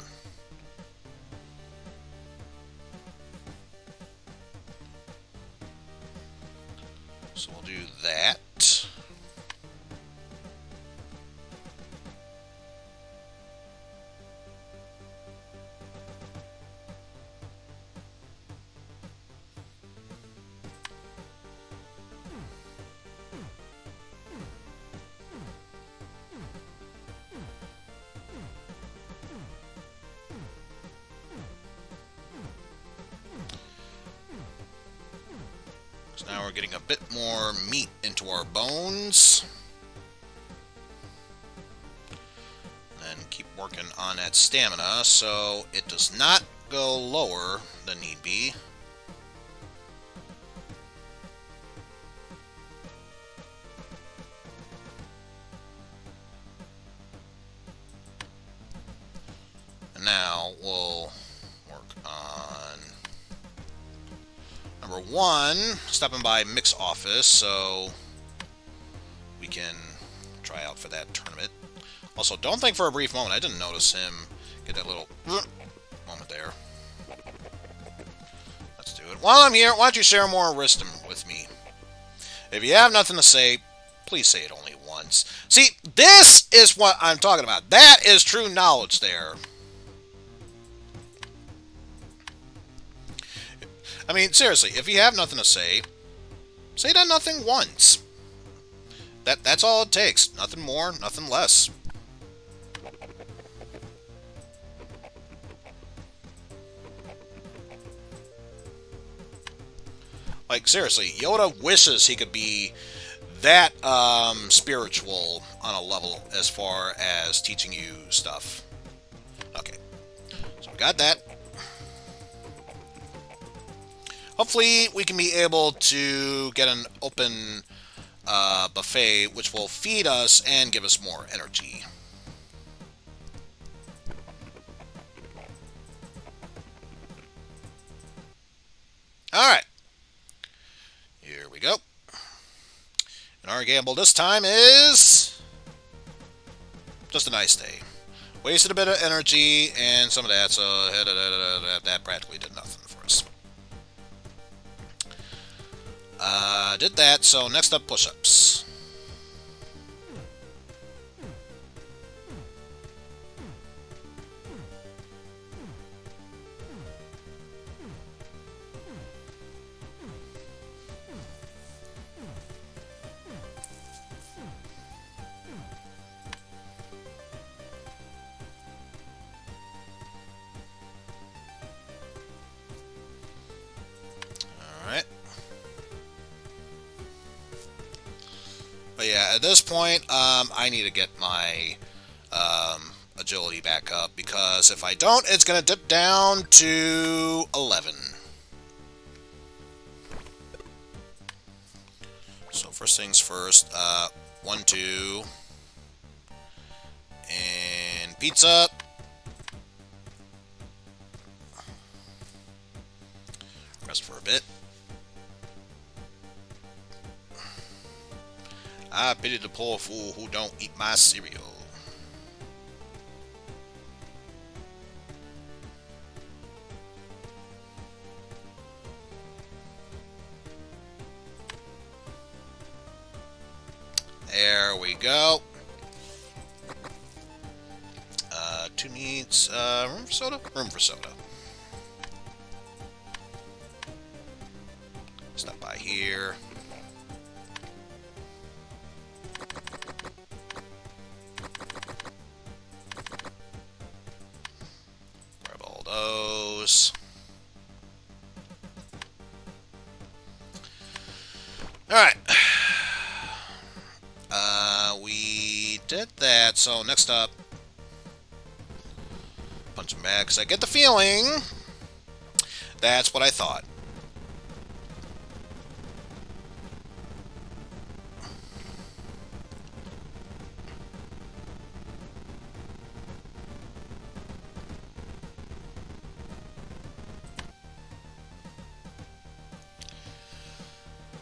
So we'll do that. So now we're getting a bit more meat into our bones. And keep working on that stamina so it does not go lower than need be. And now we'll work on number 1, stopping by Mick's office so we can try out for that tournament. Also, don't think for a brief moment I didn't notice him get that little moment there. Let's do it. While I'm here, why don't you share more wisdom with me? If you have nothing to say, please say it only once. See, this is what I'm talking about. That is true knowledge there. I mean, seriously, if you have nothing to say that nothing once. That's all it takes. Nothing more, nothing less. Like, seriously, Yoda wishes he could be that spiritual on a level as far as teaching you stuff. Okay, so we got that. Hopefully, we can be able to get an open buffet, which will feed us and give us more energy. Alright. Here we go. And our gamble this time is just a nice day. Wasted a bit of energy and some of that, so that practically did nothing for us. Did that, so next up, push-ups. Alright. But yeah, at this point, I need to get my agility back up, because if I don't, it's going to dip down to 11. So first things first, 1, 2, and pizza. Rest for a bit. I pity the poor fool who don't eat my cereal. There we go. 2 meats. Room for soda? Room for soda. Stop by here. Grab all those. did that. So next up, punch him back, because I get the feeling that's what I thought.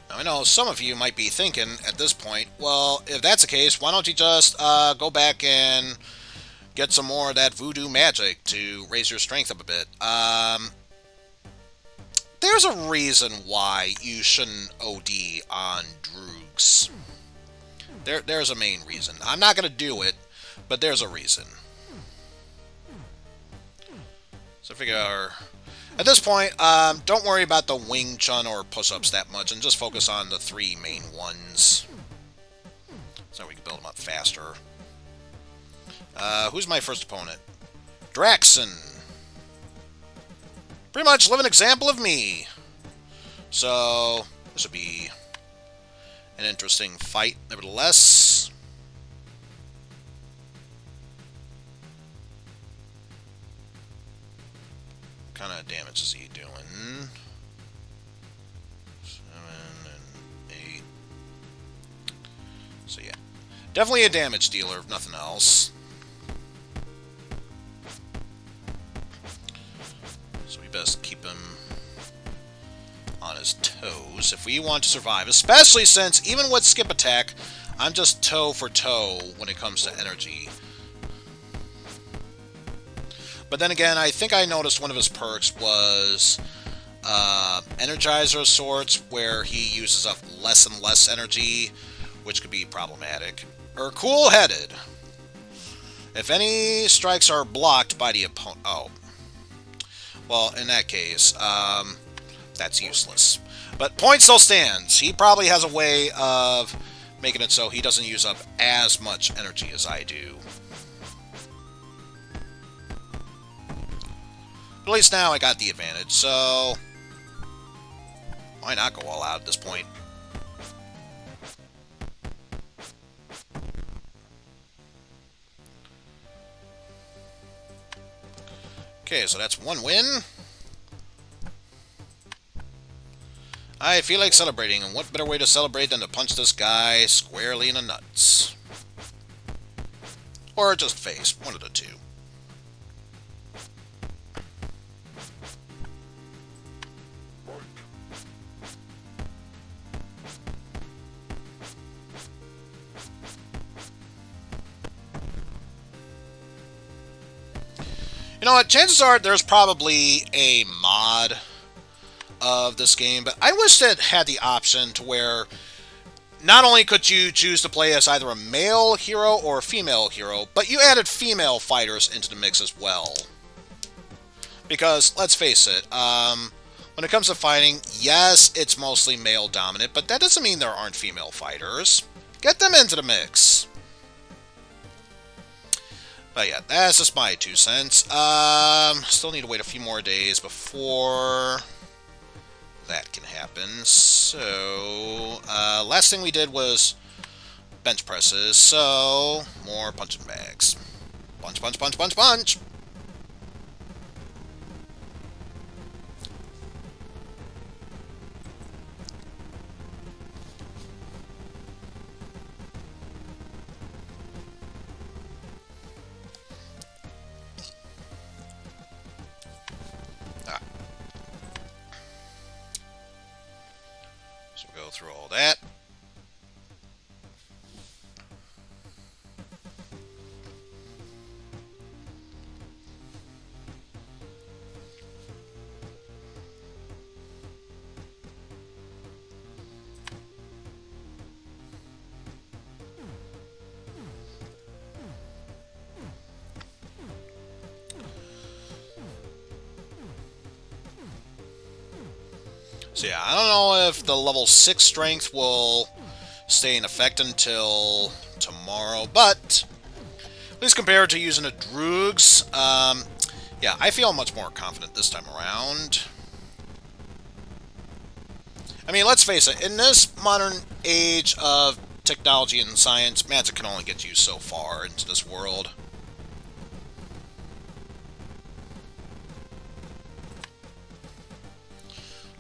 I know some of you might be thinking at this point, well, if that's the case, why don't you just go back and get some more of that voodoo magic to raise your strength up a bit? There's a reason why you shouldn't OD on Droogs. There's a main reason. I'm not going to do it, but there's a reason. So I figure... At this point, don't worry about the Wing Chun or push-ups that much, and just focus on the 3 main ones. So we can build them up faster. Who's my first opponent? Draxon. Pretty much live an example of me. So, this would be an interesting fight, nevertheless. What kind of damage is he doing? 7 and 8. So yeah, definitely a damage dealer, if nothing else. So we best keep him on his toes if we want to survive, especially since even with skip attack, I'm just toe for toe when it comes to energy. But then again, I think I noticed one of his perks was Energizer of sorts, where he uses up less and less energy, which could be problematic. Or Cool-Headed. If any strikes are blocked by the opponent... Oh. Well, in that case, that's useless. But point still stands. He probably has a way of making it so he doesn't use up as much energy as I do. At least now I got the advantage, so why not go all out at this point? Okay, so that's 1 win. I feel like celebrating, and what better way to celebrate than to punch this guy squarely in the nuts? Or just face, one of the two. You know what, chances are there's probably a mod of this game, but I wish it had the option to where not only could you choose to play as either a male hero or a female hero, but you added female fighters into the mix as well. Because, let's face it, when it comes to fighting, yes, it's mostly male dominant, but that doesn't mean there aren't female fighters. Get them into the mix. But yeah, that's just my 2 cents. Still need to wait a few more days before that can happen. So, last thing we did was bench presses, so more punching bags. Punch, punch, punch, punch, punch! So we'll go through all that. So yeah, I don't know if the level 6 strength will stay in effect until tomorrow, but at least compared to using a Droogs, yeah, I feel much more confident this time around. I mean, let's face it, in this modern age of technology and science, magic can only get you so far into this world.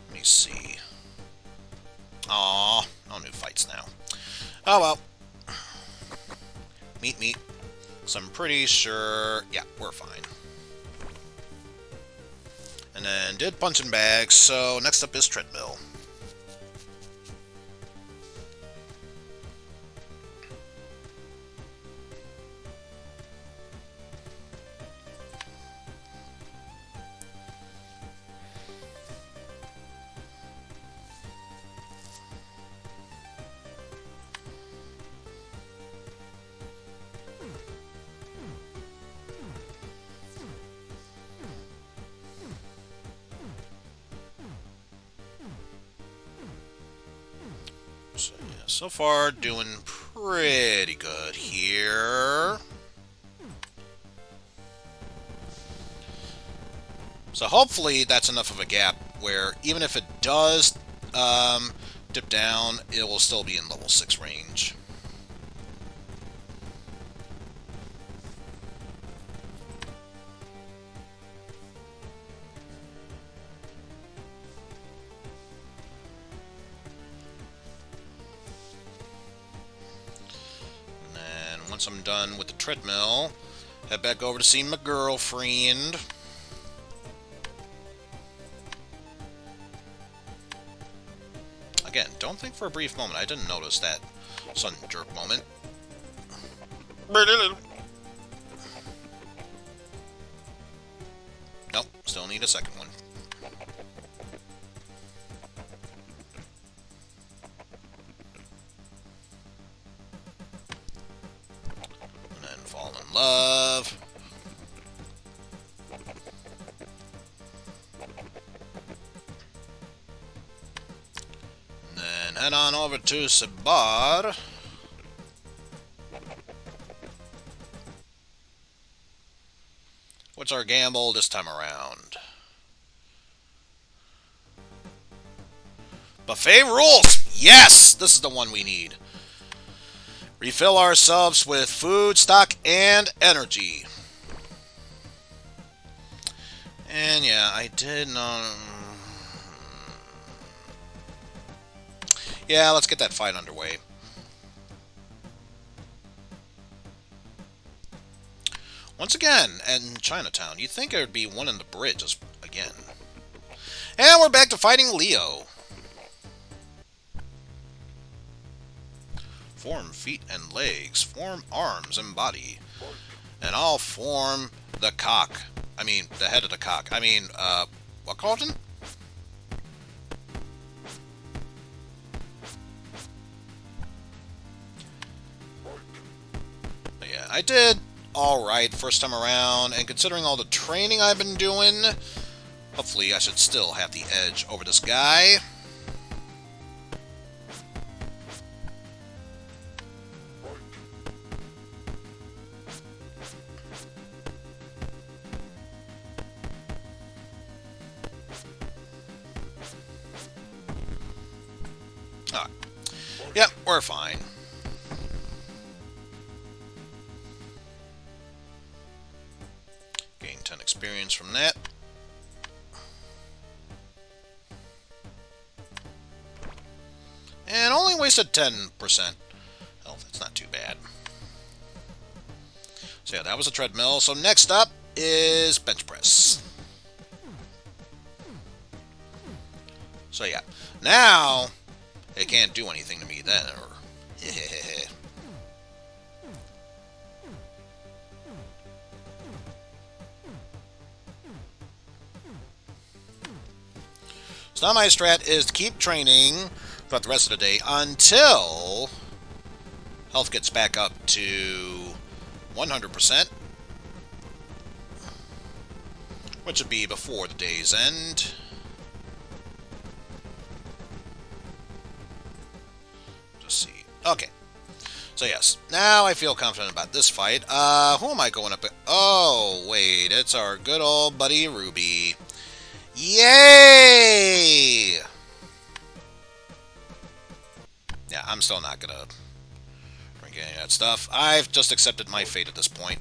Let me see. Aw, no new fights now. Oh well. Meet. So I'm pretty sure... yeah, we're fine. And then did punching bags, so next up is treadmill. So, yeah, so far doing pretty good here. So hopefully that's enough of a gap where even if it does dip down, it will still be in level 6 range. Once I'm done with the treadmill, head back over to see my girlfriend. Again, don't think for a brief moment. I didn't notice that sudden jerk moment. Nope, still need a second one. Fall in love. And then head on over to Sabar. What's our gamble this time around? Buffet rules! Yes! This is the one we need. Refill ourselves with food, stock, and energy. And yeah, I did not... yeah, let's get that fight underway. Once again, in Chinatown, you'd think there would be one in the bridge again. And we're back to fighting Leo. Form feet and legs, form arms and body, and I'll form the cock. I mean, the head of the cock. I mean, what, Carlton? But yeah, I did alright first time around, and considering all the training I've been doing, hopefully I should still have the edge over this guy. Yep, we're fine. Gain 10 experience from that. And only wasted 10%. Well, that's not too bad. So yeah, that was a treadmill. So next up is bench press. So yeah, now it can't do anything to me then, or... So now my strat is to keep training throughout the rest of the day until health gets back up to 100%, which would be before the day's end. Just see. Okay. So yes, now I feel confident about this fight. Who am I going up? Oh, wait, it's our good old buddy Ruby. Yay! Yeah, I'm still not gonna get any of that stuff. I've just accepted my fate at this point.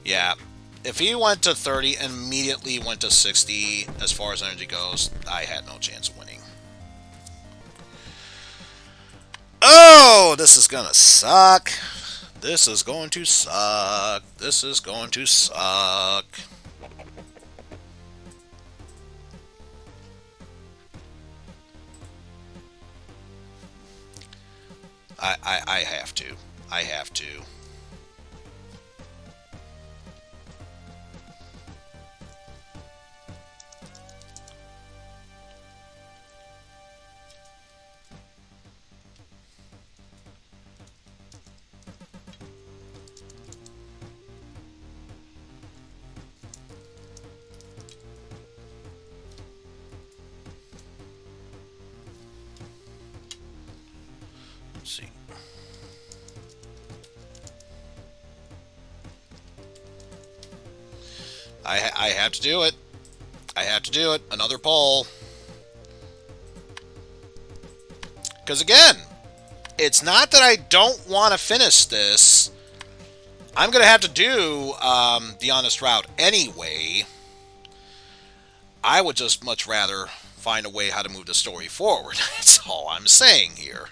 Yeah, if he went to 30 and immediately went to 60 as far as energy goes, I had no chance of winning. Oh, this is gonna suck. This is going to suck. This is going to suck. I have to. I have to. Let's see. I have to do it. I have to do it. Another poll. Because again, it's not that I don't want to finish this. I'm going to have to do the honest route anyway. I would just much rather find a way how to move the story forward. That's all I'm saying here.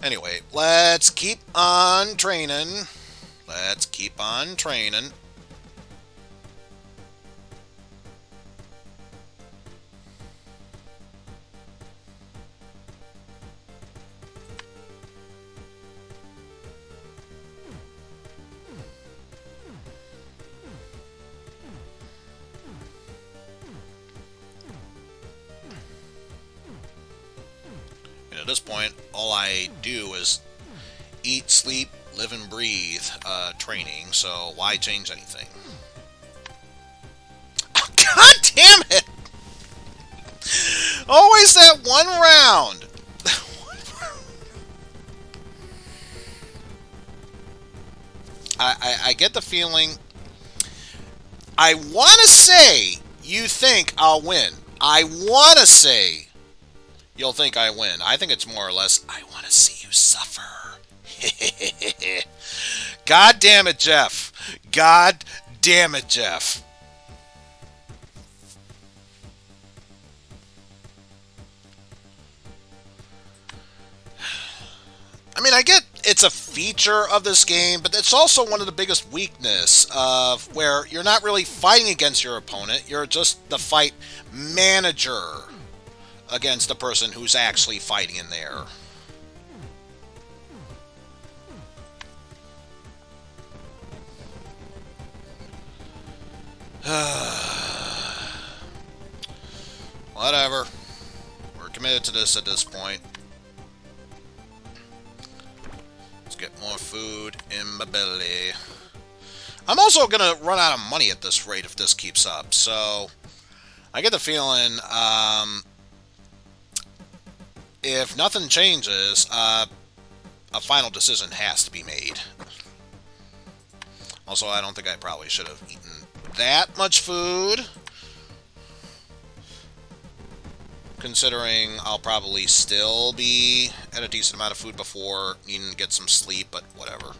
Anyway, let's keep on training. Let's keep on training. And at this point, all I do is eat, sleep, live and breathe training, so why change anything? Oh, God damn it! Always that one round! I get the feeling... I want to say you think I'll win. I want to say you'll think I win. I think it's more or less, I want to see you suffer. God damn it, Jeff. God damn it, Jeff. I mean, I get it's a feature of this game, but it's also one of the biggest weaknesses of where you're not really fighting against your opponent. You're just the fight manager against the person who's actually fighting in there. Whatever. We're committed to this at this point. Let's get more food in my belly. I'm also gonna run out of money at this rate if this keeps up, so I get the feeling if nothing changes, a final decision has to be made. Also, I don't think I probably should have eaten that much food, considering I'll probably still be at a decent amount of food before needing to get some sleep, but whatever.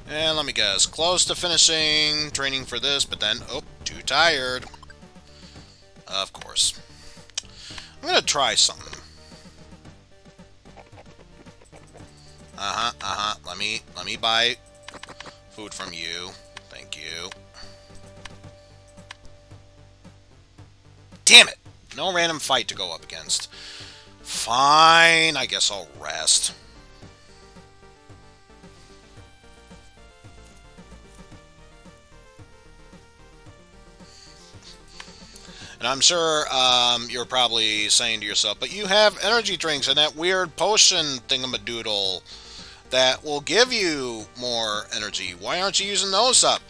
And let me guess, close to finishing training for this, but then, oh, too tired. Of course. I'm gonna try something. Let me buy food from you. Thank you. Damn it! No random fight to go up against. Fine, I guess I'll rest. And I'm sure you're probably saying to yourself, but you have energy drinks and that weird potion thingamadoodle that will give you more energy. Why aren't you using those up?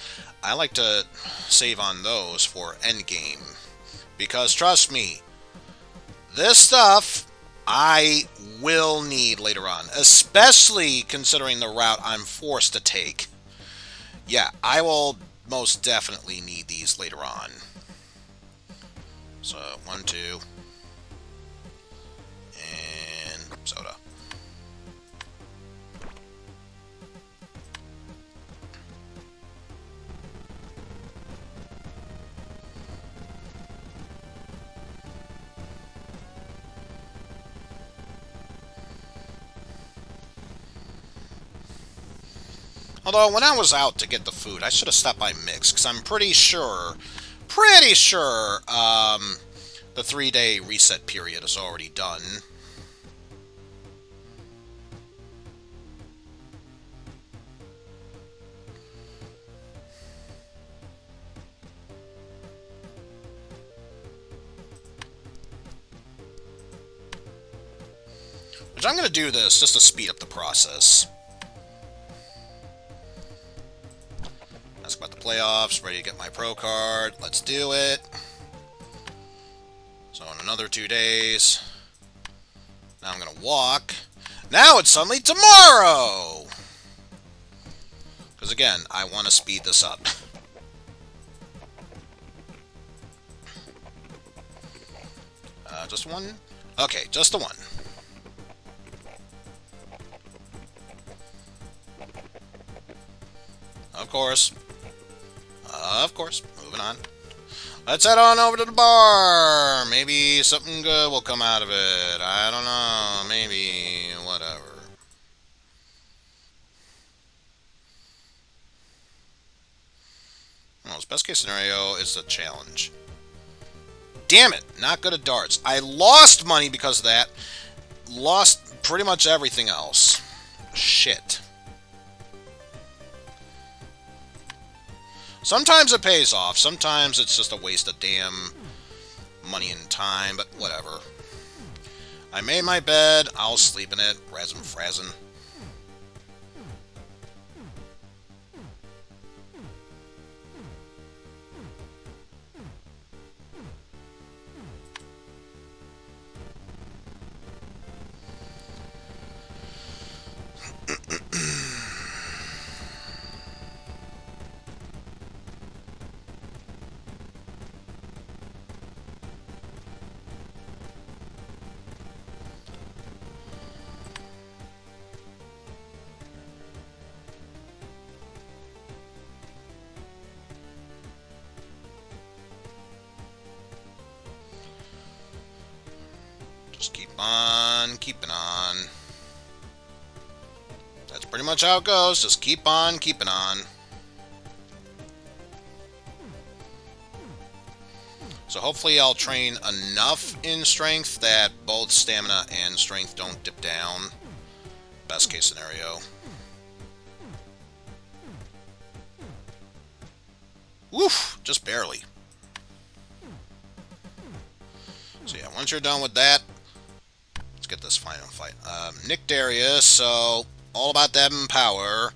I like to save on those for endgame. Because trust me, this stuff I will need later on. Especially considering the route I'm forced to take. Yeah, I will most definitely need these later on. So, 1, 2, and soda. Although, when I was out to get the food, I should have stopped by Mix, because I'm pretty sure, the 3-day reset period is already done. Which I'm going to do this just to speed up the process. Ask about the playoffs, ready to get my pro card. Let's do it. So in another 2 days. Now I'm going to walk. Now it's suddenly tomorrow! Because again, I want to speed this up. Just one? Okay, just the one. Of course. Moving on. Let's head on over to the bar. Maybe something good will come out of it. I don't know. Maybe. Whatever. Well, his best case scenario is the challenge. Damn it. Not good at darts. I lost money because of that. Lost pretty much everything else. Shit. Sometimes it pays off. Sometimes it's just a waste of damn money and time, but whatever. I made my bed. I'll sleep in it. Razzin' frazzin'. Just keep on keeping on. That's pretty much how it goes. Just keep on keeping on. So hopefully I'll train enough in strength that both stamina and strength don't dip down. Best case scenario. Woof! Just barely. So yeah, once you're done with that, let's get this final fight. Nick Darius, so all about that in power,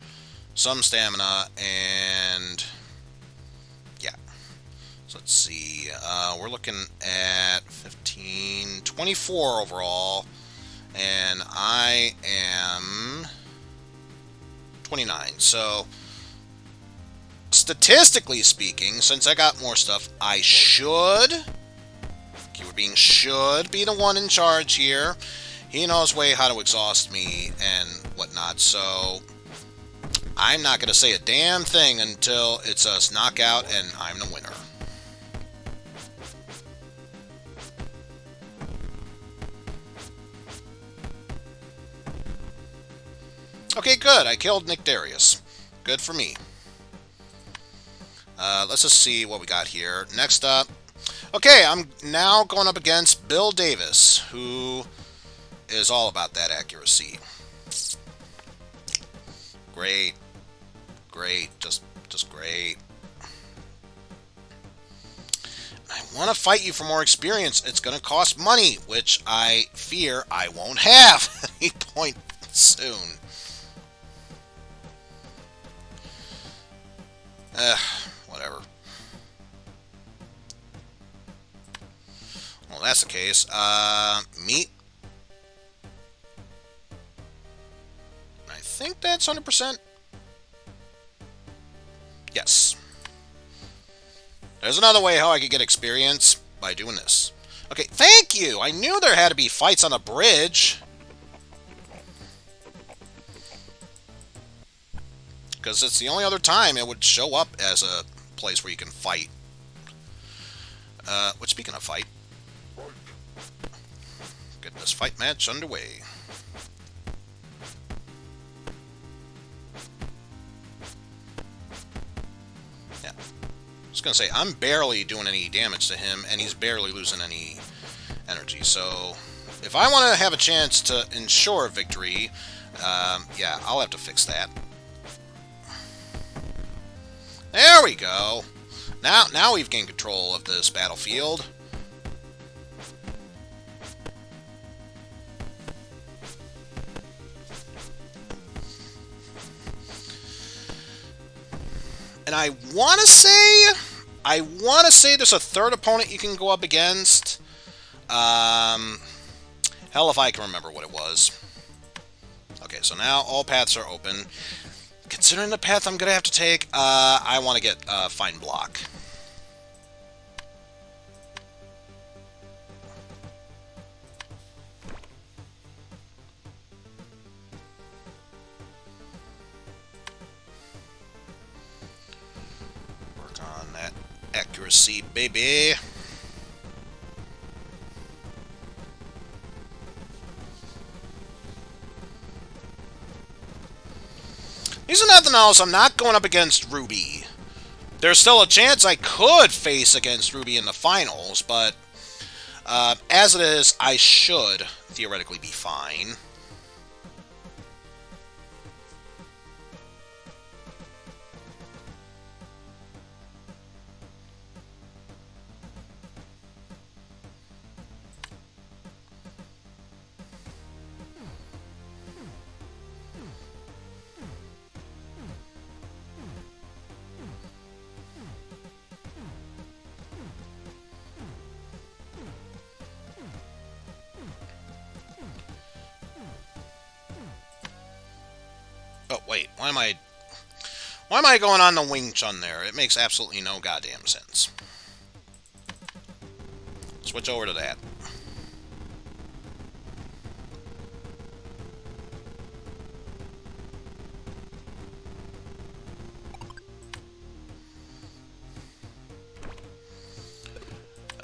some stamina, and yeah. So let's see, we're looking at 15, 24 overall, and I am 29. So statistically speaking, since I got more stuff, I should... Keyword being should be the one in charge here. He knows way how to exhaust me and whatnot, so I'm not going to say a damn thing until it's us knockout and I'm the winner. Okay, good. I killed Nick Darius. Good for me. Let's just see what we got here. Next up. Okay, I'm now going up against Bill Davis, who is all about that accuracy. Great. Great. Just great. I want to fight you for more experience. It's going to cost money, which I fear I won't have at any point soon. Whatever. Well, that's the case. Meat. I think that's 100%. Yes. There's another way how I could get experience by doing this. Okay, thank you! I knew there had to be fights on a bridge. Because it's the only other time it would show up as a place where you can fight. Which, speaking of fight, get this fight match underway. Yeah. I was going to say, I'm barely doing any damage to him, and he's barely losing any energy. So, if I want to have a chance to ensure victory, yeah, I'll have to fix that. There we go. Now we've gained control of this battlefield. And I want to say there's a third opponent you can go up against. Hell if I can remember what it was. Okay, so now all paths are open. Considering the path I'm going to have to take, I want to get Fine Block. Work on that accuracy, baby. These are nothing else. I'm not going up against Ruby. There's still a chance I could face against Ruby in the finals, but as it is, I should theoretically be fine. Oh, wait, why am I going on the Wing Chun there? It makes absolutely no goddamn sense. Switch over to that.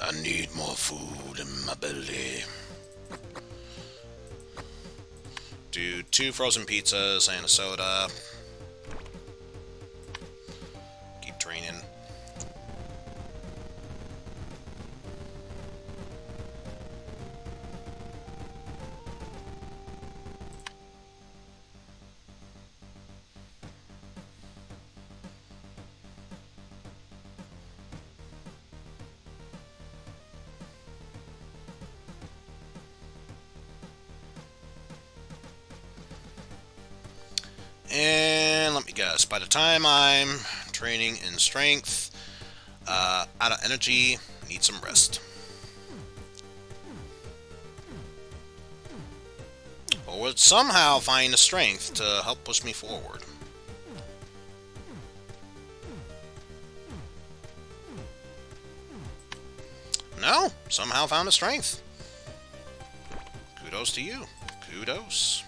I need more food in my belly. Do 2 frozen pizzas and a soda. Keep training. And let me guess, by the time I'm training in strength, out of energy, need some rest. Or would somehow find the strength to help push me forward. No, somehow found the strength. Kudos to you. Kudos.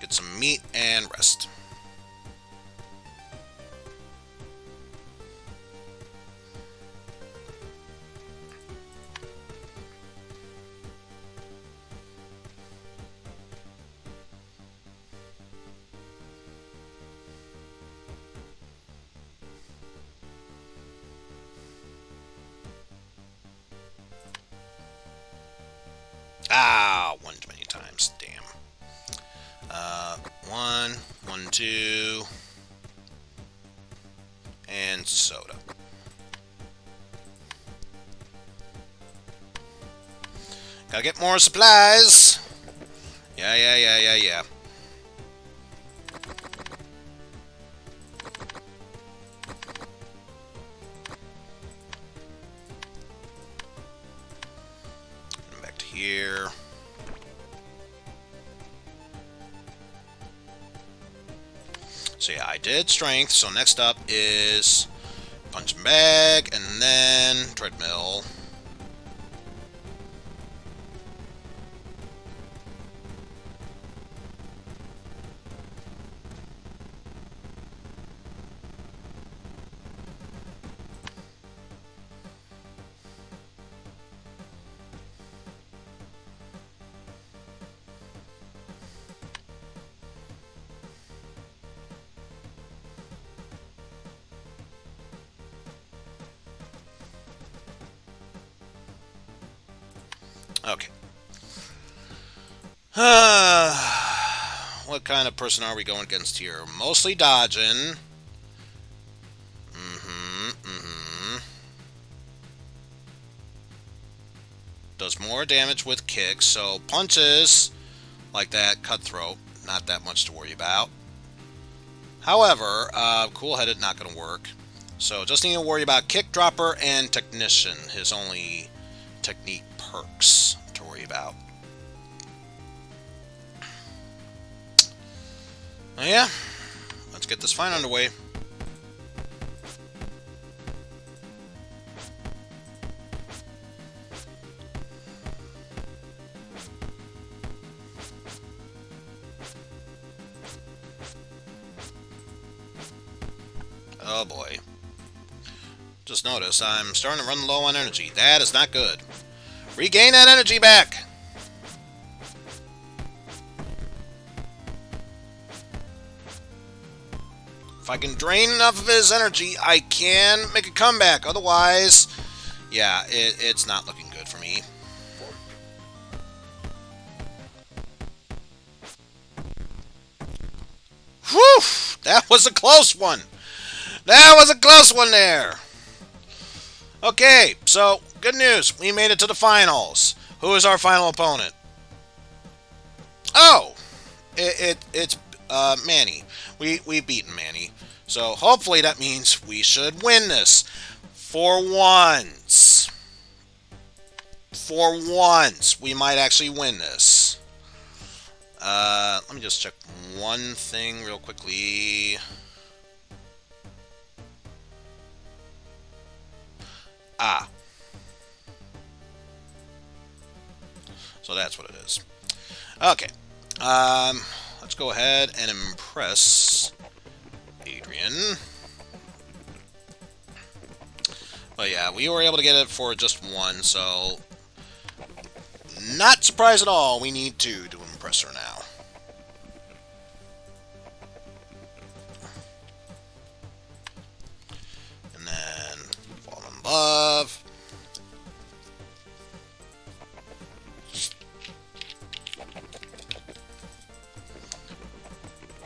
Get some meat and rest. times. Damn. 1, 1, 2, and soda. Gotta get more supplies. Yeah. Back to here. So yeah, I did strength. So next up is punch and bag, and then treadmill. Okay. What kind of person are we going against here? Mostly dodging. Does more damage with kicks, so punches like that, cutthroat, not that much to worry about. However, cool-headed, not going to work. So just need to worry about kick dropper and technician, his only technique perks to worry about. Oh yeah, let's get this fight underway. Oh boy. Just notice I'm starting to run low on energy. That is not good. Regain that energy back! If I can drain enough of his energy, I can make a comeback. Otherwise, yeah, it's not looking good for me. Whew! That was a close one! That was a close one there! Okay, so, good news. We made it to the finals. Who is our final opponent? Oh! It's Manny. We've beaten Manny. So, hopefully that means we should win this. For once. For once, we might actually win this. Let me just check one thing real quickly. Ah. So that's what it is. Okay. Let's go ahead and impress Adrian. But yeah, we were able to get it for just one, so not surprised at all. We need two to impress her now. And then fall in love.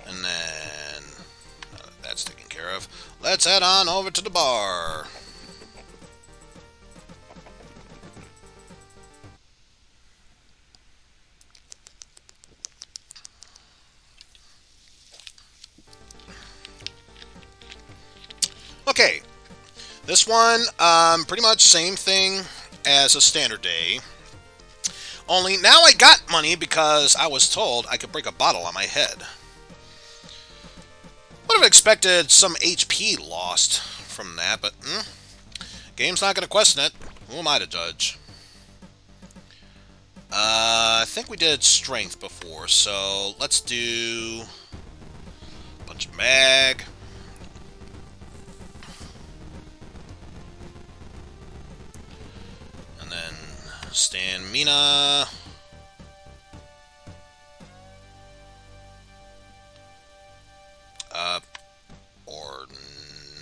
And then that's taken care of. Let's head on over to the bar. Okay, this one, pretty much same thing as a standard day. Only now I got money because I was told I could break a bottle on my head. Would have expected some HP lost from that, but game's not going to question it. Who am I to judge? I think we did strength before, so let's do punch and bag. And then stamina. Or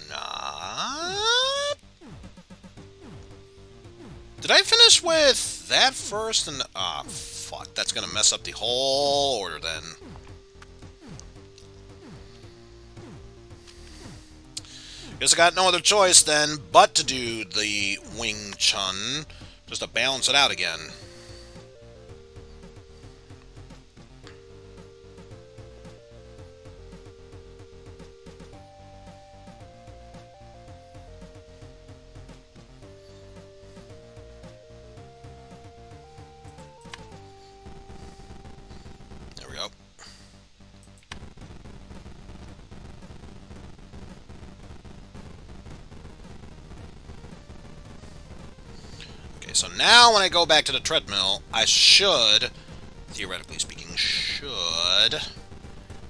not? Did I finish with that first? And fuck. that's going to mess up the whole order then. Guess I got no other choice then but to do the Wing Chun, just to balance it out again. There we go. So now when I go back to the treadmill, I should, theoretically speaking, should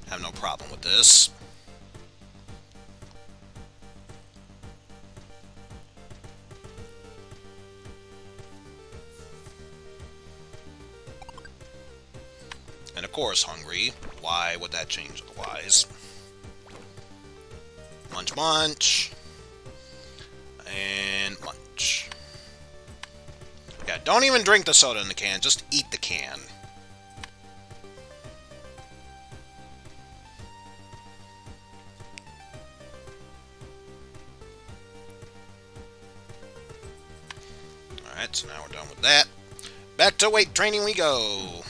have no problem with this. And of course, hungry. Why would that change otherwise? Munch, munch. And munch. Yeah, don't even drink the soda in the can, just eat the can. Alright, so now we're done with that. Back to weight training we go.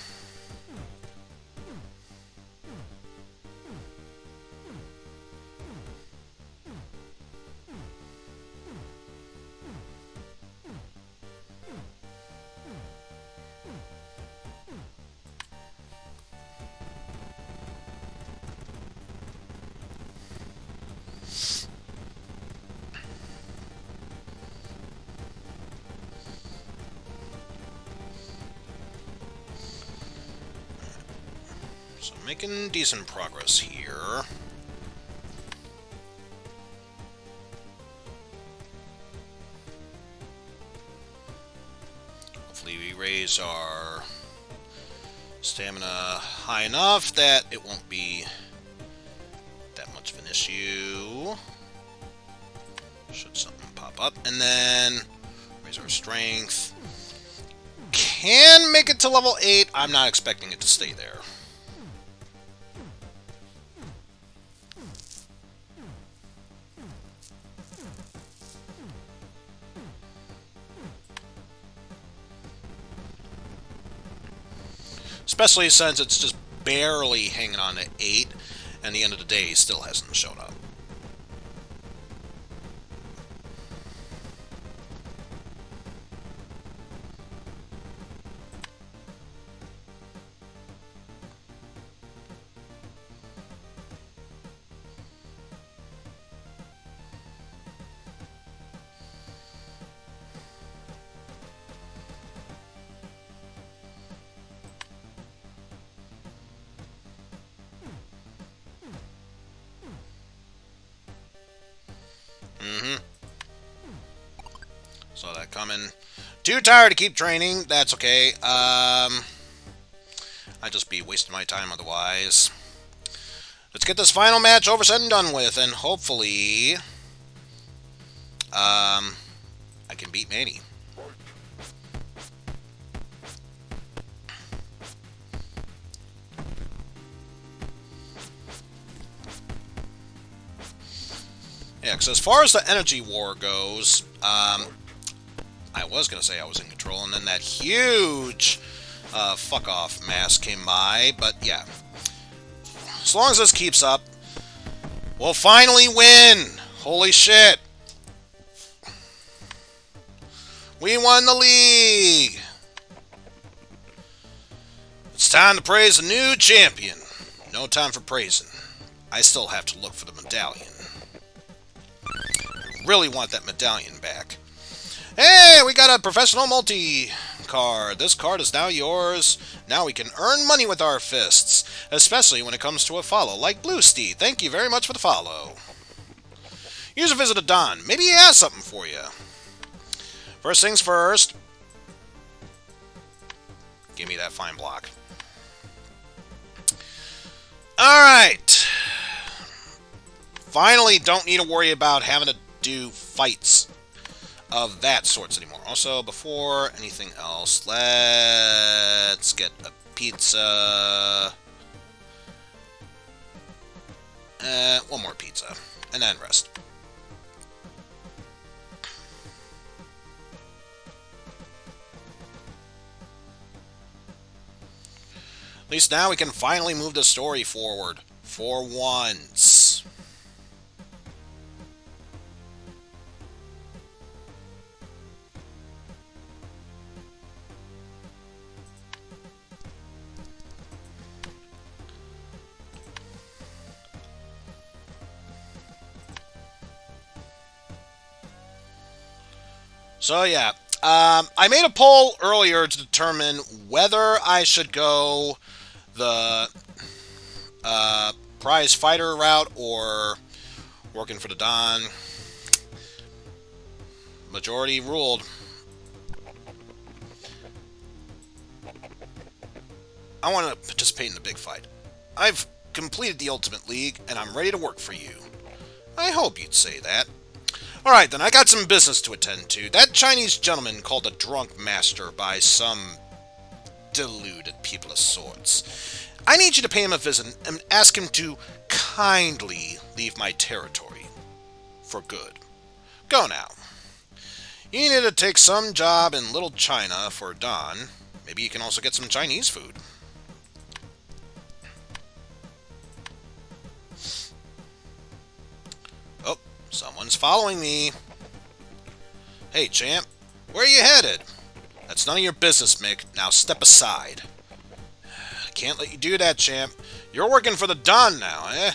So making decent progress here. Hopefully we raise our stamina high enough that it won't be that much of an issue. Should something pop up. And then raise our strength. Can make it to level 8. I'm not expecting it to stay there. Especially since it's just barely hanging on to 8, and the end of the day still hasn't shown up. Saw that coming. Too tired to keep training. That's okay. I'd just be wasting my time otherwise. Let's get this final match over, said and done with, and hopefully I can beat Manny. Yeah, because as far as the energy war goes, I was going to say I was in control, and then that huge fuck-off mass came by, but yeah. As long as this keeps up, we'll finally win! Holy shit! We won the league! It's time to praise the new champion. No time for praising. I still have to look for the medallion. I really want that medallion back. Hey, we got a professional multi-card. This card is now yours. Now we can earn money with our fists, especially when it comes to a follow, like Bluesty. Thank you very much for the follow. Use a visit to Don. Maybe he has something for you. First things first. Give me that fine block. Alright. Finally, don't need to worry about having to do fights of that sorts anymore. Also, before anything else, let's get a pizza. One more pizza. And then rest. At least now we can finally move the story forward. For once. So yeah, I made a poll earlier to determine whether I should go the prize fighter route or working for the Don. Majority ruled. I want to participate in the big fight. I've completed the Ultimate League, and I'm ready to work for you. I hope you'd say that. Alright then, I got some business to attend to. That Chinese gentleman called a drunk master by some deluded people of sorts. I need you to pay him a visit and ask him to kindly leave my territory. For good. Go now. You need to take some job in Little China for Don. Maybe you can also get some Chinese food. Oh, someone's following me. Hey, champ. Where are you headed? That's none of your business, Mick. Now step aside. I can't let you do that, champ. You're working for the Don now, eh?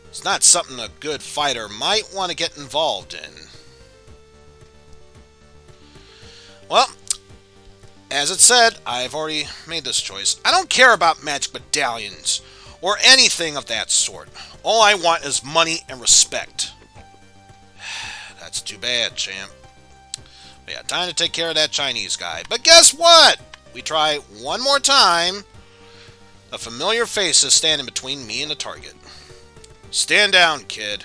It's not something a good fighter might want to get involved in. Well, as it said, I've already made this choice. I don't care about magic medallions or anything of that sort. All I want is money and respect. That's too bad, champ. But yeah, time to take care of that Chinese guy. But guess what? We try one more time. A familiar face is standing between me and the target. Stand down, kid.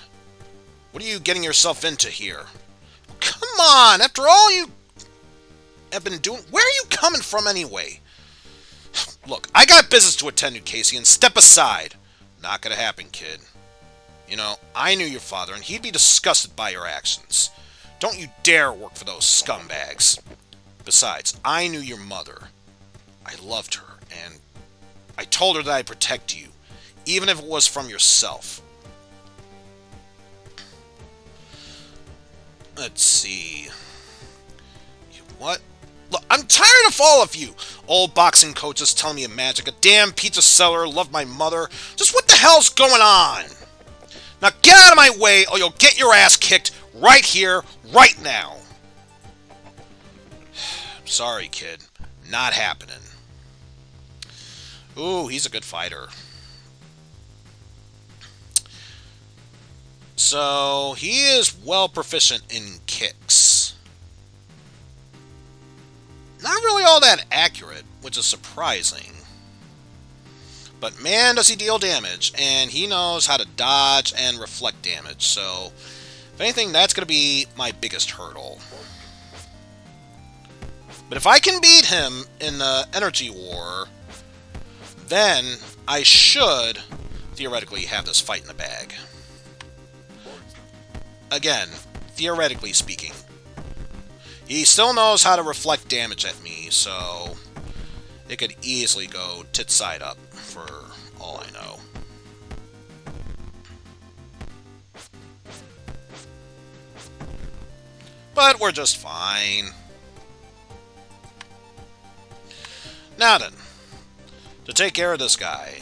What are you getting yourself into here? Come on, after all you have been doing, where are you coming from anyway? Look, I got business to attend to, Casey, and step aside. Not gonna happen, kid. You know, I knew your father, and he'd be disgusted by your actions. Don't you dare work for those scumbags. Besides, I knew your mother. I loved her, and I told her that I'd protect you, even if it was from yourself. Let's see. What? Look, I'm tired of all of you. Old boxing coaches telling me of magic. A damn pizza seller loved my mother. Just what the hell's going on? Now get out of my way or you'll get your ass kicked right here, right now. Sorry, kid. Not happening. Ooh, he's a good fighter. So, he is well proficient in kicks. Not really all that accurate, which is surprising. But man, does he deal damage, and he knows how to dodge and reflect damage, so if anything, that's going to be my biggest hurdle. But if I can beat him in the energy war, then I should theoretically have this fight in the bag. Again, theoretically speaking. He still knows how to reflect damage at me, so it could easily go tits side up for all I know. But we're just fine. Now then, to take care of this guy,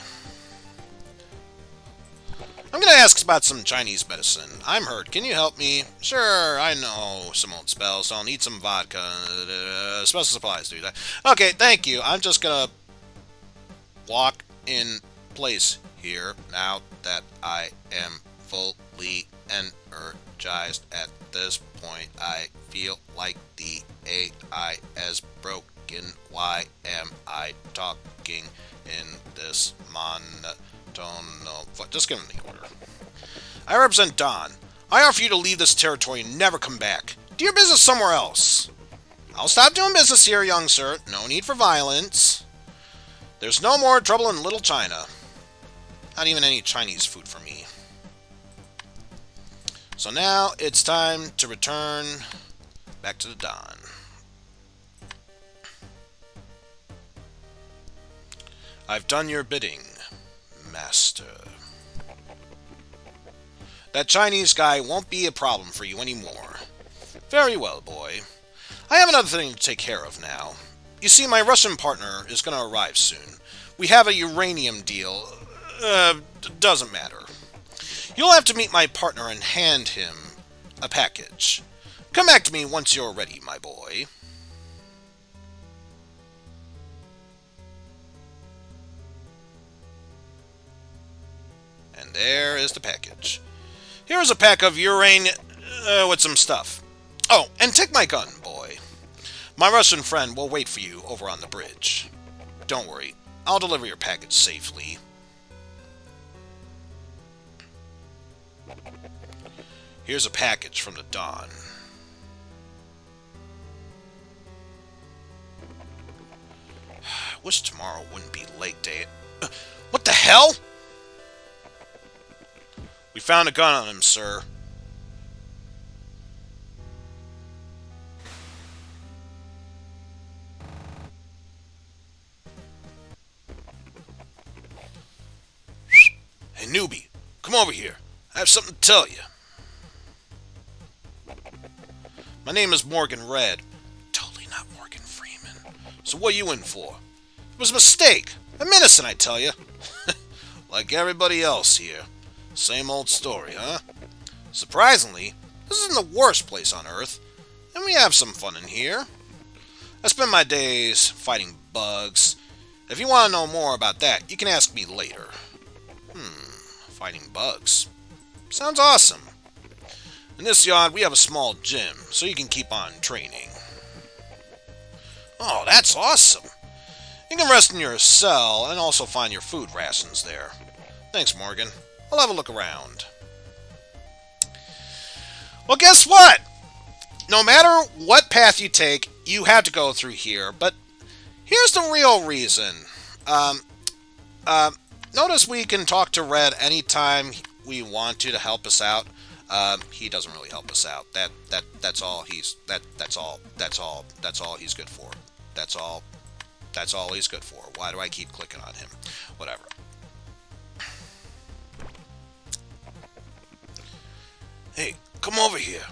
I'm going to ask about some Chinese medicine. I'm hurt. Can you help me? Sure, I know some old spells, so I'll need some vodka. Special supplies do that. Okay, thank you. I'm just going to walk in place here now that I am fully energized. At this point, I feel like the AI has broken. Why am I talking in this monotone? Just give him the order. I represent Don. I offer you to leave this territory and never come back. Do your business somewhere else. I'll stop doing business here, young sir. No need for violence. There's no more trouble in Little China. Not even any Chinese food for me. So now it's time to return back to the Don. I've done your bidding, Master. That Chinese guy won't be a problem for you anymore. Very well, boy. I have another thing to take care of now. You see, my Russian partner is going to arrive soon. We have a uranium deal. Doesn't matter. You'll have to meet my partner and hand him a package. Come back to me once you're ready, my boy. And there is the package. Here's a pack of uranium with some stuff. Oh, and take my gun, boy. My Russian friend will wait for you over on the bridge. Don't worry, I'll deliver your package safely. Here's a package from the Don. I wish tomorrow wouldn't be late day. What the hell? We found a gun on him, sir. Hey, newbie, come over here. I have something to tell you. My name is Morgan Red. Totally not Morgan Freeman. So what are you in for? It was a mistake. I'm innocent, I tell you. Like everybody else here. Same old story, huh? Surprisingly, this isn't the worst place on Earth, and we have some fun in here. I spend my days fighting bugs. If you want to know more about that, you can ask me later. Fighting bugs. Sounds awesome. In this yard, we have a small gym, so you can keep on training. Oh, that's awesome. You can rest in your cell and also find your food rations there. Thanks, Morgan. I'll have a look around. Well, guess what? No matter what path you take, you have to go through here. But here's the real reason. Notice we can talk to Red anytime we want to help us out. He doesn't really help us out. That's all he's good for. That's all he's good for. Why do I keep clicking on him? Whatever. Hey, come over here.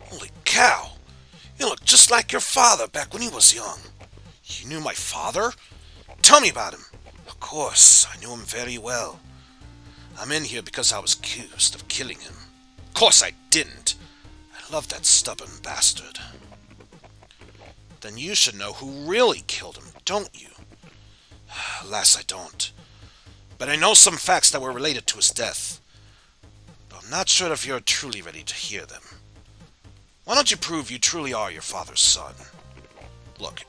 Holy cow! You look just like your father back when he was young. You knew my father? Tell me about him. Of course, I knew him very well. I'm in here because I was accused of killing him. Of course I didn't. I love that stubborn bastard. Then you should know who really killed him, don't you? Alas, I don't. But I know some facts that were related to his death. But I'm not sure if you're truly ready to hear them. Why don't you prove you truly are your father's son? Look,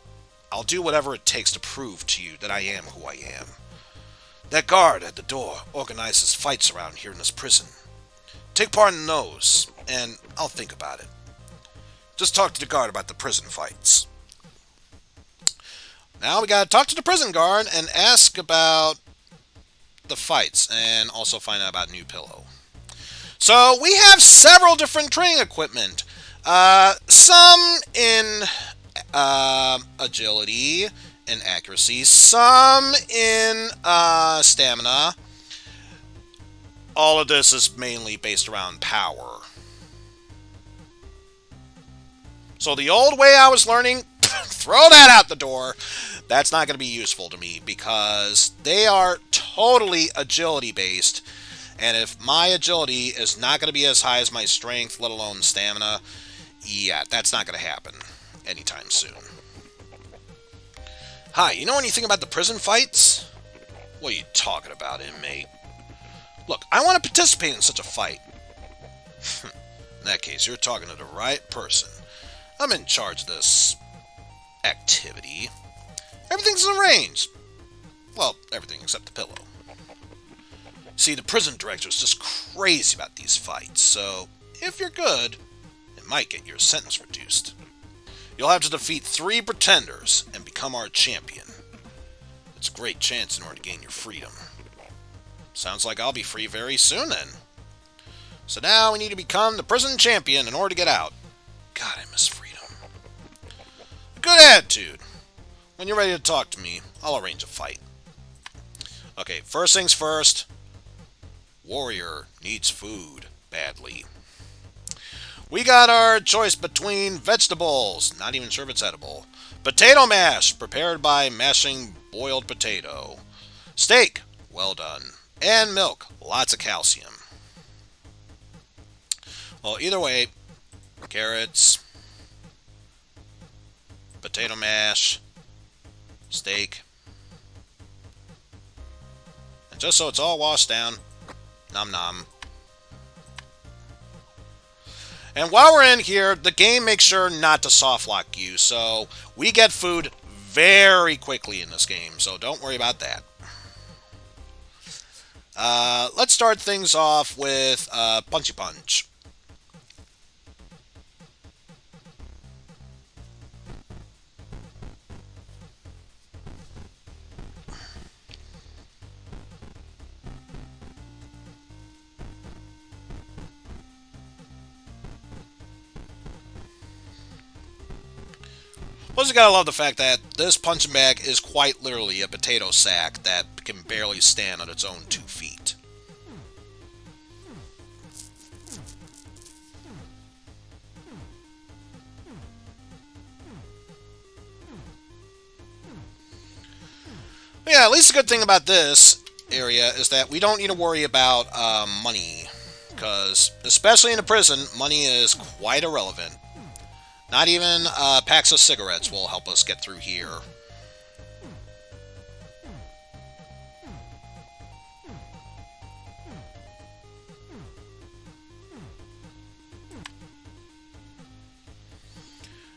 I'll do whatever it takes to prove to you that I am who I am. That guard at the door organizes fights around here in this prison. Take part in those, and I'll think about it. Just talk to the guard about the prison fights. Now we gotta talk to the prison guard and ask about the fights, and also find out about New Pillow. So we have several different training equipment. Some in agility and accuracy, some in stamina. All of this is mainly based around power. So the old way I was learning, throw that out the door. That's not going to be useful to me because they are totally agility based. And if my agility is not going to be as high as my strength, let alone stamina, yeah, that's not going to happen anytime soon. Hi, you know anything about the prison fights? What are you talking about, inmate? Look, I want to participate in such a fight. In that case, you're talking to the right person. I'm in charge of this activity. Everything's arranged. Well, everything except the pillow. See, the prison director's just crazy about these fights, so if you're good, it might get your sentence reduced. You'll have to defeat 3 pretenders and become our champion. It's a great chance in order to gain your freedom. Sounds like I'll be free very soon then. So now we need to become the prison champion in order to get out. God, I miss freedom. Good attitude. When you're ready to talk to me, I'll arrange a fight. Okay, first things first. Warrior needs food badly. We got our choice between vegetables, not even sure if it's edible. Potato mash, prepared by mashing boiled potato. Steak, well done. And milk, lots of calcium. Well, either way, carrots, potato mash, steak. And just so it's all washed down, nom nom. And while we're in here, the game makes sure not to soft lock you, so we get food very quickly in this game, so don't worry about that. Let's start things off with Punchy Punch. Plus, you gotta love the fact that this punching bag is quite literally a potato sack that can barely stand on its own 2 feet. But yeah, at least the good thing about this area is that we don't need to worry about money. Because, especially in a prison, money is quite irrelevant. Not even packs of cigarettes will help us get through here.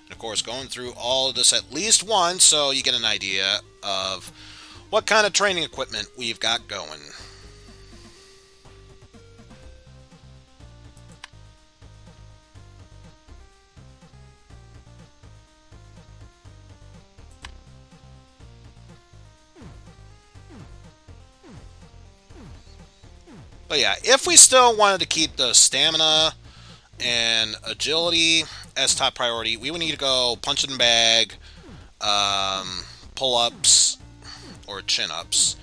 And of course, going through all of this at least once so you get an idea of what kind of training equipment we've got going. But yeah, if we still wanted to keep the stamina and agility as top priority, we would need to go punch in the bag, pull-ups, or chin-ups,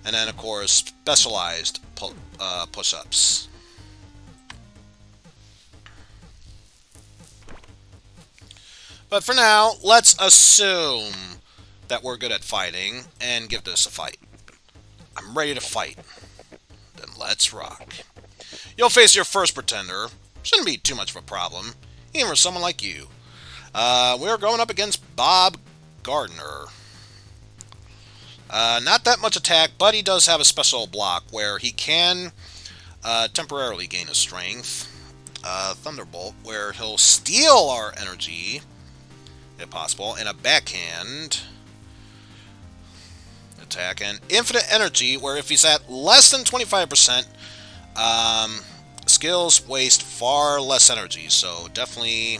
and then, of course, specialized push-ups. But for now, let's assume that we're good at fighting and give this a fight. I'm ready to fight. Then let's rock. You'll face your first pretender. Shouldn't be too much of a problem, even for someone like you. We're going up against Bob Gardner. Not that much attack, but he does have a special block where he can temporarily gain his strength. Thunderbolt, where he'll steal our energy, if possible, and a backhand attack, and infinite energy, where if he's at less than 25%, skills waste far less energy, so definitely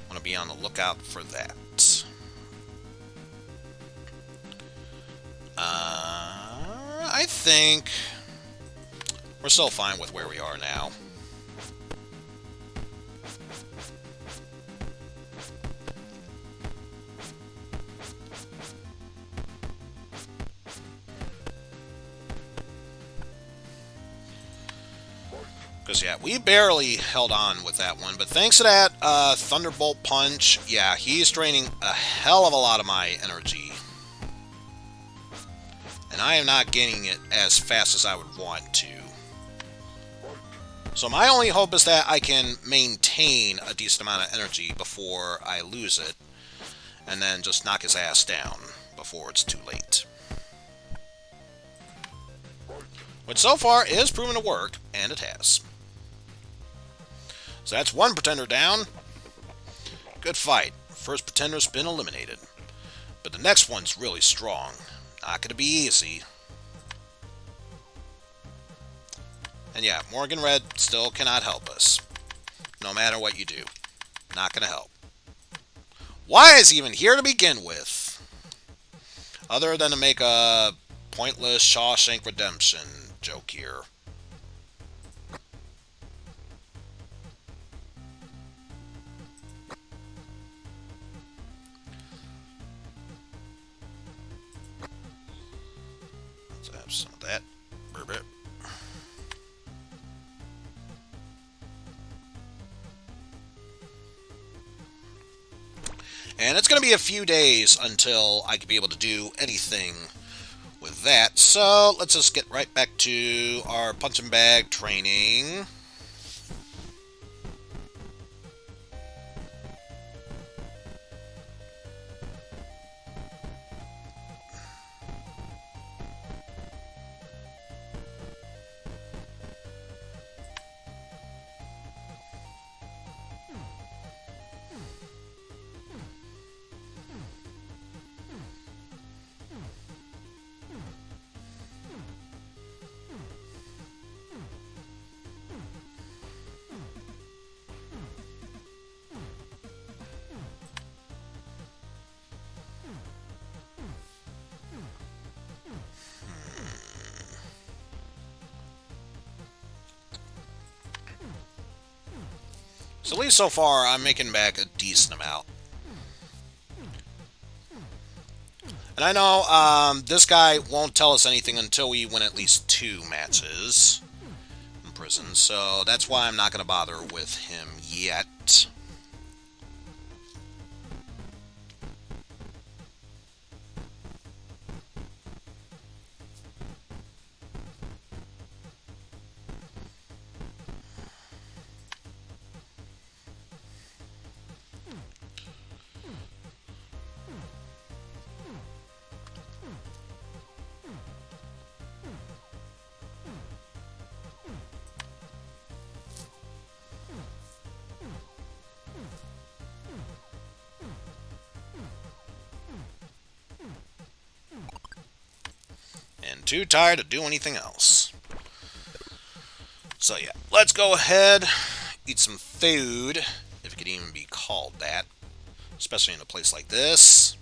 want to be on the lookout for that. I think we're still fine with where we are now. Because, yeah, we barely held on with that one. But thanks to that Thunderbolt Punch, yeah, he's draining a hell of a lot of my energy. And I am not getting it as fast as I would want to. So my only hope is that I can maintain a decent amount of energy before I lose it. And then just knock his ass down before it's too late. Which so far is proven to work, and it has. So that's one pretender down. Good fight. First pretender's been eliminated. But the next one's really strong. Not gonna be easy. And yeah, Morgan Red still cannot help us. No matter what you do. Not gonna help. Why is he even here to begin with? Other than to make a pointless Shawshank Redemption joke here. Let's have some of that. And it's going to be a few days until I can be able to do anything with that. So let's just get right back to our punching bag training. So at least so far, I'm making back a decent amount. And I know this guy won't tell us anything until we win at least 2 matches in prison. So that's why I'm not going to bother with him yet. And too tired to do anything else. So yeah, let's go ahead, eat some food, if it could even be called that, especially in a place like this.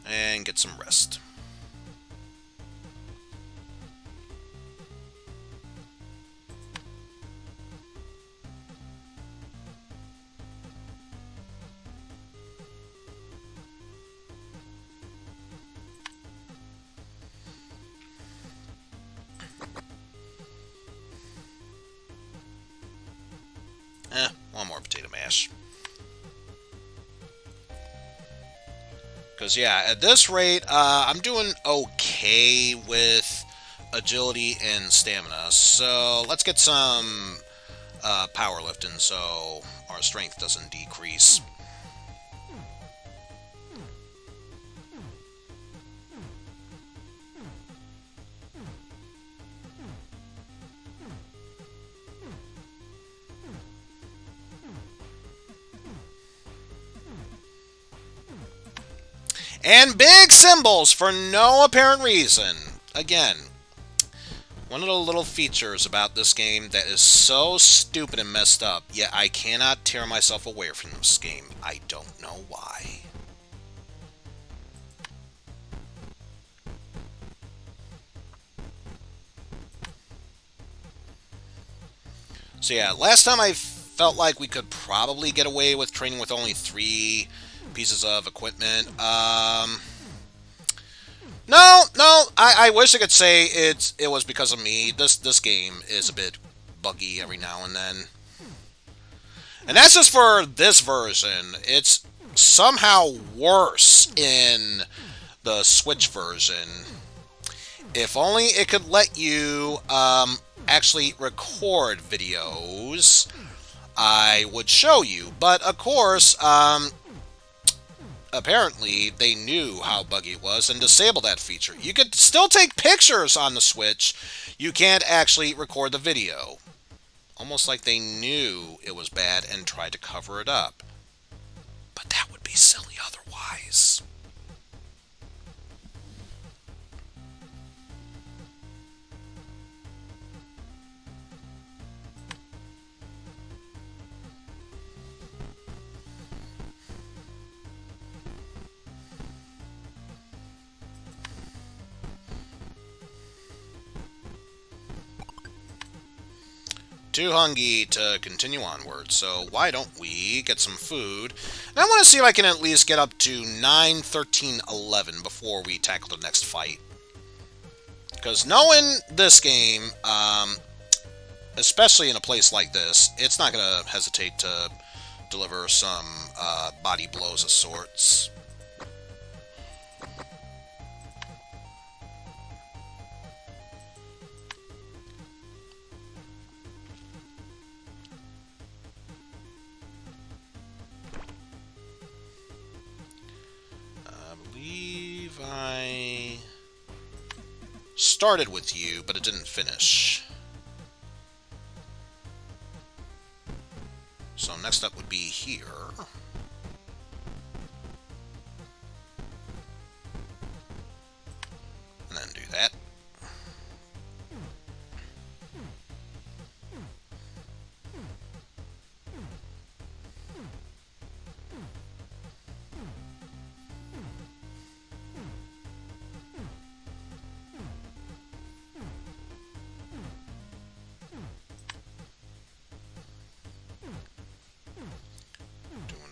And get some rest. One more potato mash. Because, yeah, at this rate, I'm doing okay with agility and stamina. So, let's get some powerlifting so our strength doesn't decrease. And big symbols for no apparent reason. Again, one of the little features about this game that is so stupid and messed up, yet I cannot tear myself away from this game. I don't know why. So yeah, last time I felt like we could probably get away with training with only 3 pieces of equipment. No, I wish I could say it was because of me. This game is a bit buggy every now and then. And that's just for this version. It's somehow worse in the Switch version. If only it could let you actually record videos, I would show you. But of course, apparently they knew how buggy it was and disabled that feature. You could still take pictures on the Switch, you can't actually record the video. Almost like they knew it was bad and tried to cover it up. But that would be silly otherwise. too hungry to continue onward, so why don't we get some food? And I want to see if I can at least get up to 9, 13, 11 before we tackle the next fight. Because knowing this game, especially in a place like this, it's not going to hesitate to deliver some body blows of sorts. I started with you, but it didn't finish. So next up would be here. And then do that.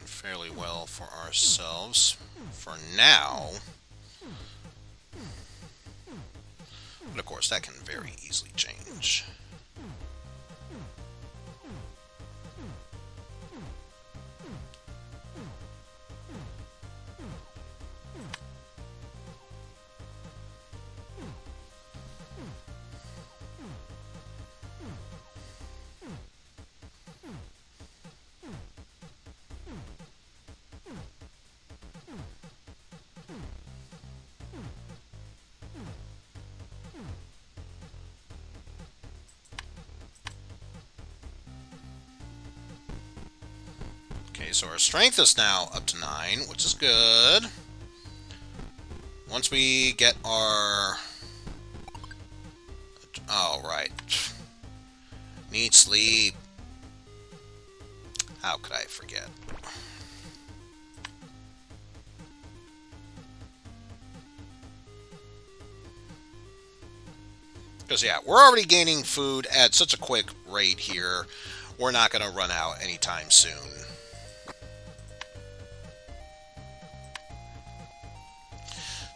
Fairly well for ourselves for now. But of course, that can very easily change. Okay, so our strength is now up to 9, which is good. Once we get our... Oh, right. Need sleep. How could I forget? Because, yeah, we're already gaining food at such a quick rate here. We're not going to run out anytime soon.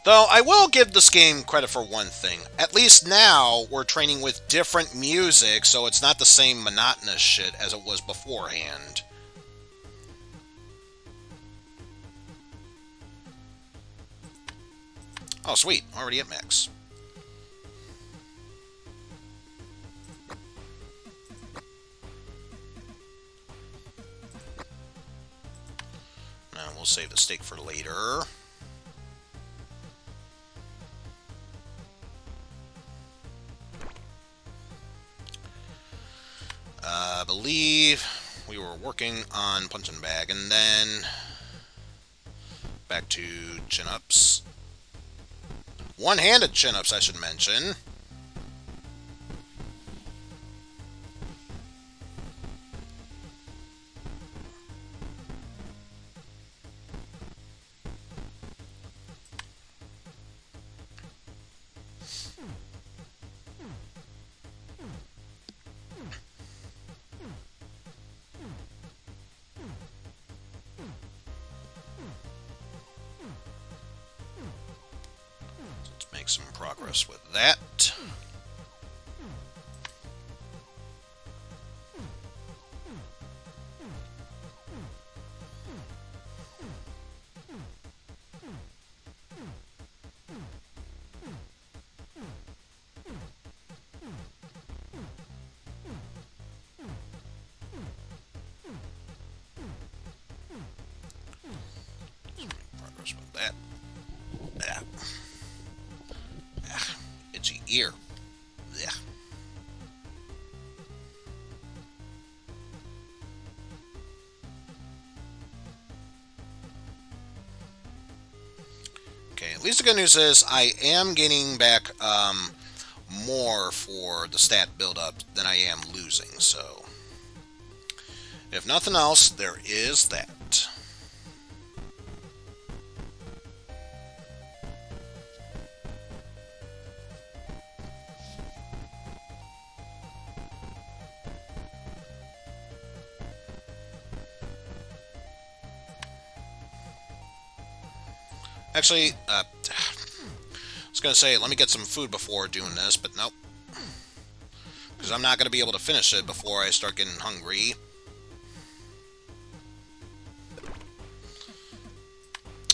Though, I will give this game credit for one thing. At least now, we're training with different music, so it's not the same monotonous shit as it was beforehand. Oh, sweet. Already at max. Now, we'll save the steak for later. I believe we were working on punching bag, and then back to chin-ups. One-handed chin-ups, I should mention. Some progress with that. Progress with that. Yeah. Itchy ear. Yeah. Okay, at least the good news is I am gaining back more for the stat build-up than I am losing, so if nothing else, there is that. Actually, I was going to say, let me get some food before doing this, but nope. Because I'm not going to be able to finish it before I start getting hungry.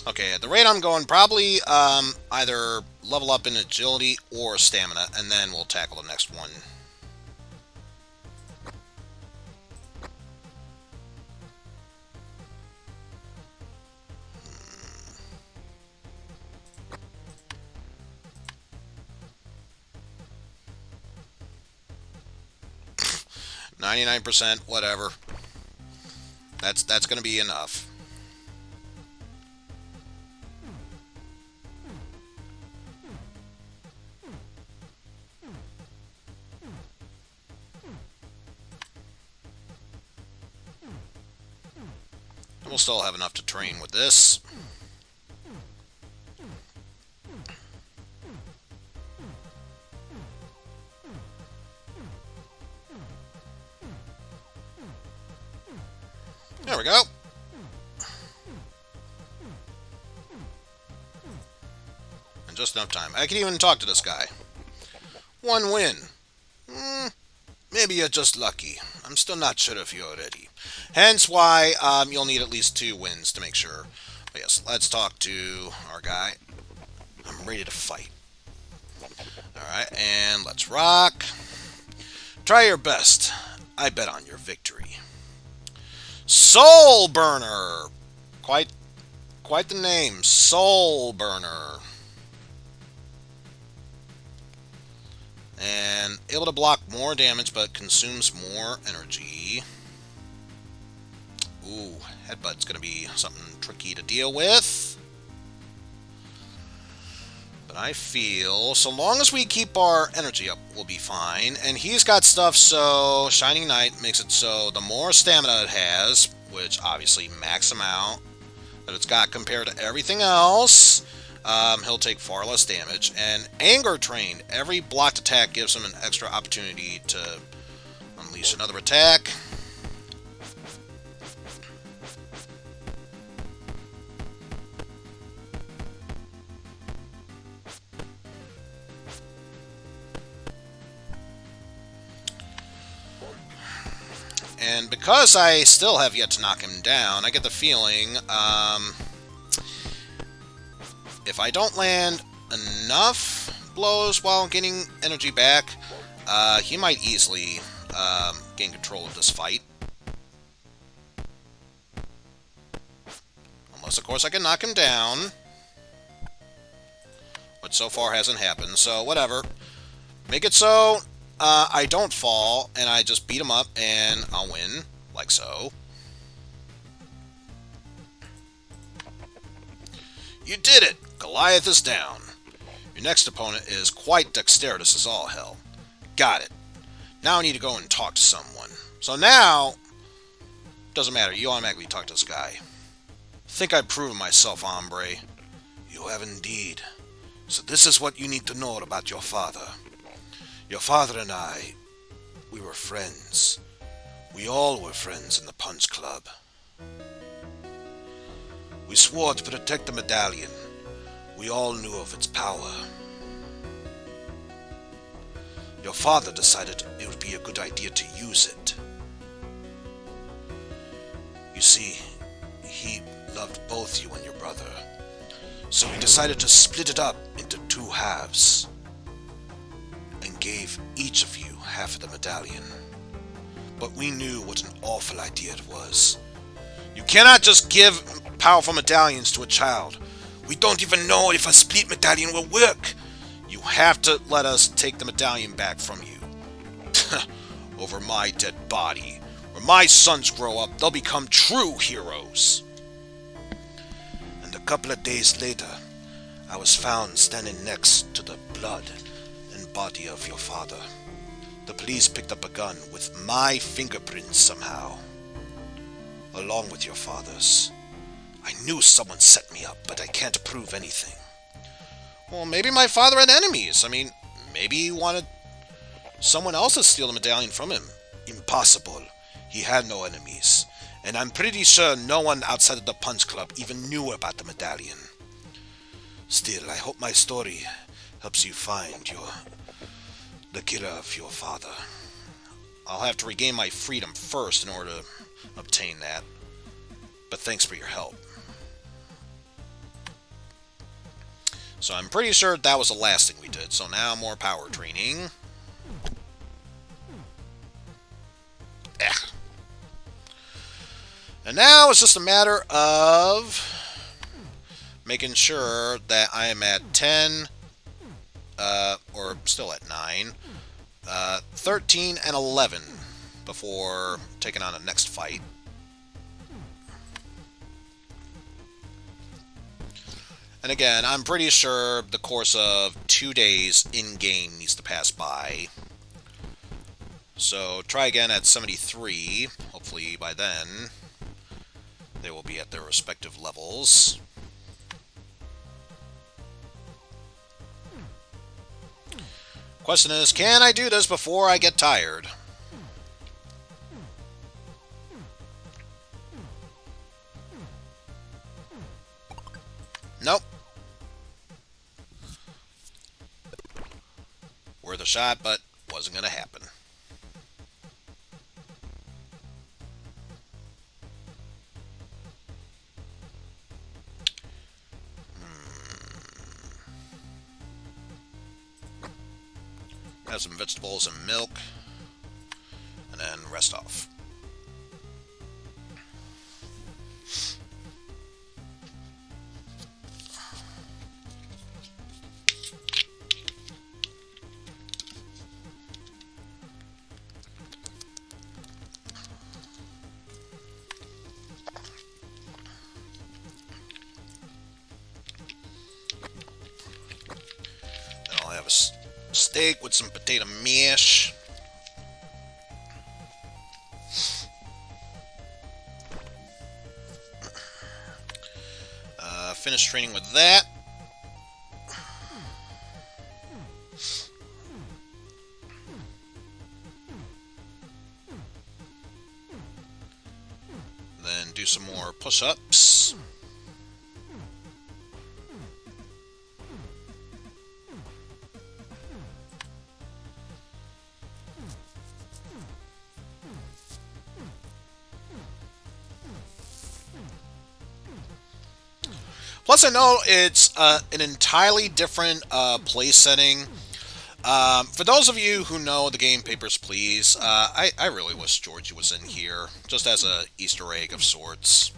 Okay, at the rate I'm going, probably either level up in agility or stamina, and then we'll tackle the next one. Hmm. 99%, whatever. That's going to be enough. We'll still have enough to train with this. There we go. And just enough time. I can even talk to this guy. One win. Maybe you're just lucky. I'm still not sure if you're ready. Hence why you'll need at least 2 wins to make sure. But yes, let's talk to our guy. I'm ready to fight. Alright, and let's rock. Try your best. I bet on your victory. Soul Burner! Quite the name. Soul Burner. And able to block more damage, but consumes more energy. Ooh, Headbutt's going to be something tricky to deal with. But I feel, so long as we keep our energy up, we'll be fine. And he's got stuff, so Shining Knight makes it so the more stamina it has, which obviously max amount that it's got compared to everything else, he'll take far less damage. And Anger Trained, every blocked attack gives him an extra opportunity to unleash another attack. And because I still have yet to knock him down, I get the feeling if I don't land enough blows while getting energy back, he might easily gain control of this fight. Unless, of course, I can knock him down. Which so far hasn't happened, so whatever. Make it so I don't fall, and I just beat him up, and I'll win, like so. You did it! Goliath is down. Your next opponent is quite dexterous as all hell. Got it. Now I need to go and talk to someone. So now, doesn't matter, you automatically talk to this guy. Think I've proven myself, hombre. You have indeed. So this is what you need to know about your father. Your father and I, we were friends. We all were friends in the Punch Club. We swore to protect the medallion. We all knew of its power. Your father decided it would be a good idea to use it. You see, he loved both you and your brother. So he decided to split it up into 2 halves. And gave each of you half of the medallion. But we knew what an awful idea it was. You cannot just give powerful medallions to a child. We don't even know if a split medallion will work. You have to let us take the medallion back from you. Over my dead body. When my sons grow up, they'll become true heroes. And a couple of days later, I was found standing next to the blood and body of your father. The police picked up a gun with my fingerprints somehow, along with your father's. I knew someone set me up, but I can't prove anything. Well, maybe my father had enemies. I mean, maybe he wanted someone else to steal the medallion from him. Impossible. He had no enemies. And I'm pretty sure no one outside of the Punch Club even knew about the medallion. Still, I hope my story helps you find the killer of your father. I'll have to regain my freedom first in order to obtain that. But thanks for your help. So I'm pretty sure that was the last thing we did. So now more power training. And now it's just a matter of making sure that I am at 10, or still at 9, 13, and 11 before taking on the next fight. And again, I'm pretty sure the course of 2 days in-game needs to pass by. So try again at 73. Hopefully by then they will be at their respective levels. Question is, can I do this before I get tired? Nope. Worth a shot, but wasn't going to happen. Have some vegetables and milk, and then rest off. Then I'll have a steak with some potato mash. Finish training with that. Then do some more push-ups. Plus, I know it's an entirely different play setting. For those of you who know the game Papers, Please, I really wish Georgie was in here, just as a Easter egg of sorts.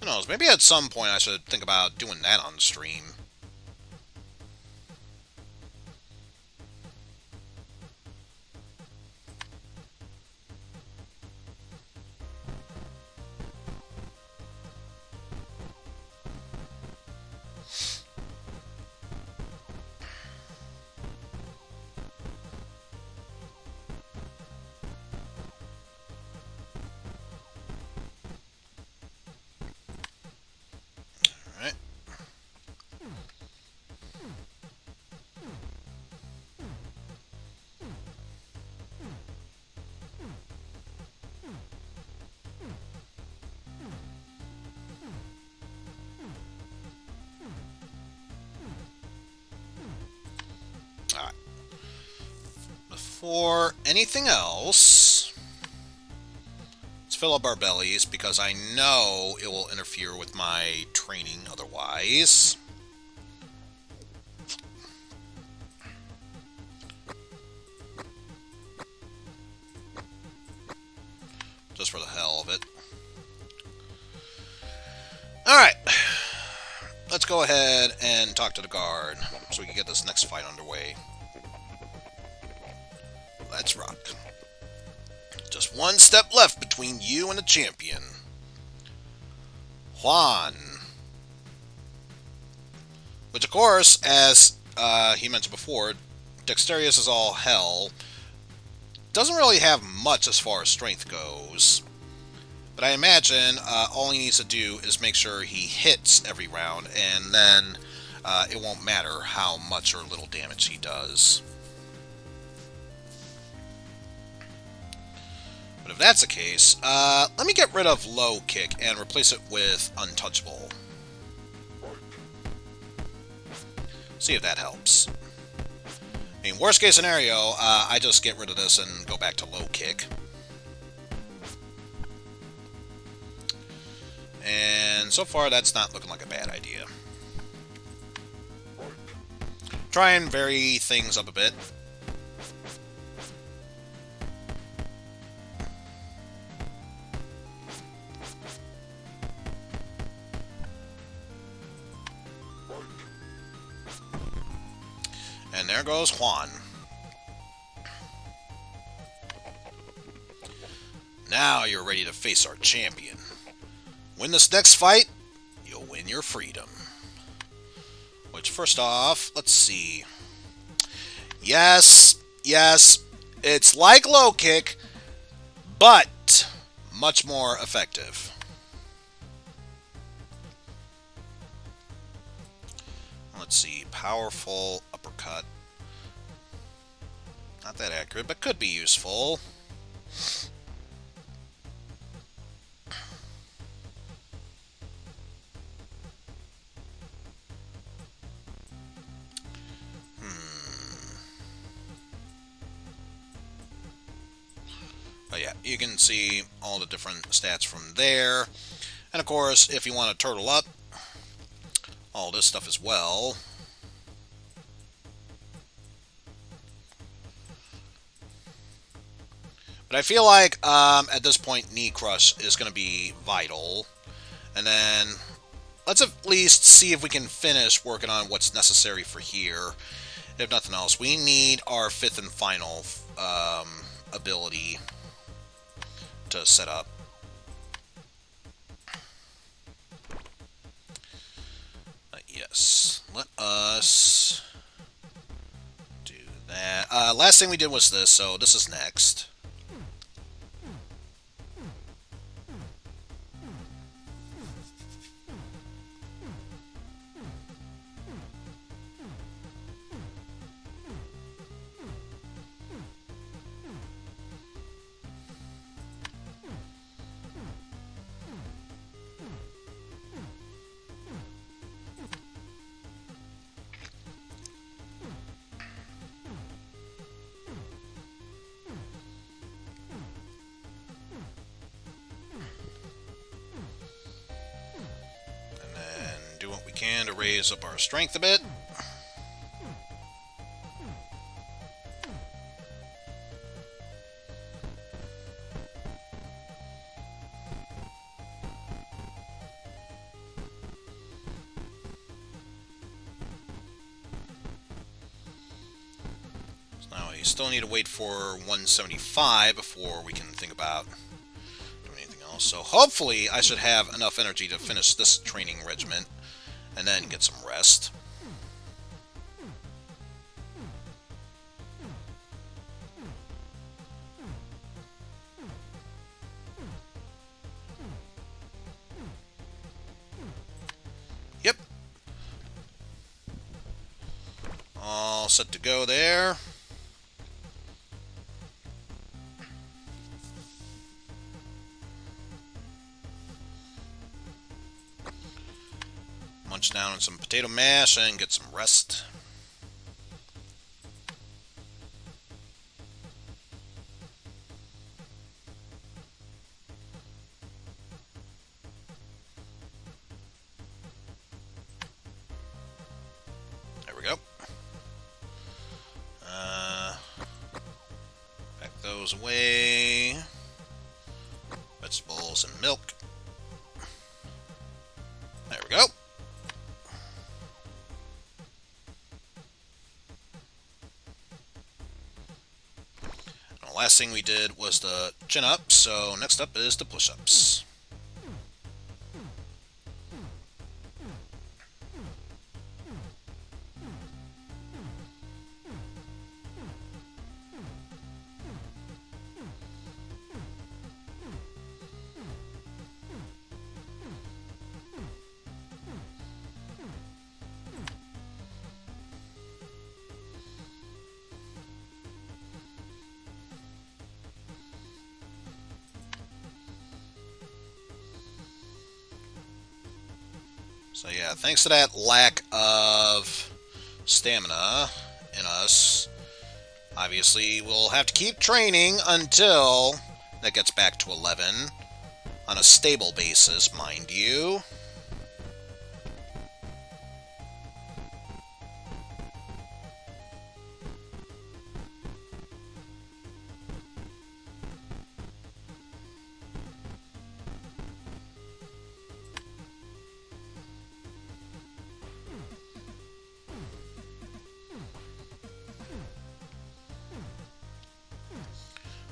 Who knows, maybe at some point I should think about doing that on stream. For anything else, let's fill up our bellies because I know it will interfere with my training otherwise. Just for the hell of it. Alright. Let's go ahead and talk to the guard so we can get this next fight underway. Let's rock. Just one step left between you and the champion. Juan. Which, of course, as he mentioned before, dexterous as all hell. Doesn't really have much as far as strength goes. But I imagine all he needs to do is make sure he hits every round, and then it won't matter how much or little damage he does. But if that's the case, let me get rid of low kick and replace it with untouchable. See if that helps. I mean, worst case scenario, I just get rid of this and go back to low kick. And so far, that's not looking like a bad idea. Try and vary things up a bit. And there goes Juan. Now you're ready to face our champion. Win this next fight, you'll win your freedom. Which, first off, let's see. Yes, it's like low kick, but much more effective. Let's see, powerful uppercut. Not that accurate, but could be useful. But yeah, you can see all the different stats from there. And of course, if you want to turtle up, all this stuff as well. But I feel like at this point, Knee Crush is going to be vital. And then let's at least see if we can finish working on what's necessary for here. If nothing else, we need our 5th and final ability to set up. Yes, let us do that. Last thing we did was this, so this is next. What we can to raise up our strength a bit. So now we still need to wait for 175 before we can think about doing anything else. So hopefully I should have enough energy to finish this training regiment and then get some rest. Yep. All set to go there. Munch down on some potato mash and get some rest. There we go. Pack those away. Vegetables and milk. There we go. Last thing we did was the chin-up, so next up is the push-ups. So yeah, thanks to that lack of stamina in us, obviously we'll have to keep training until that gets back to 11 on a stable basis, mind you.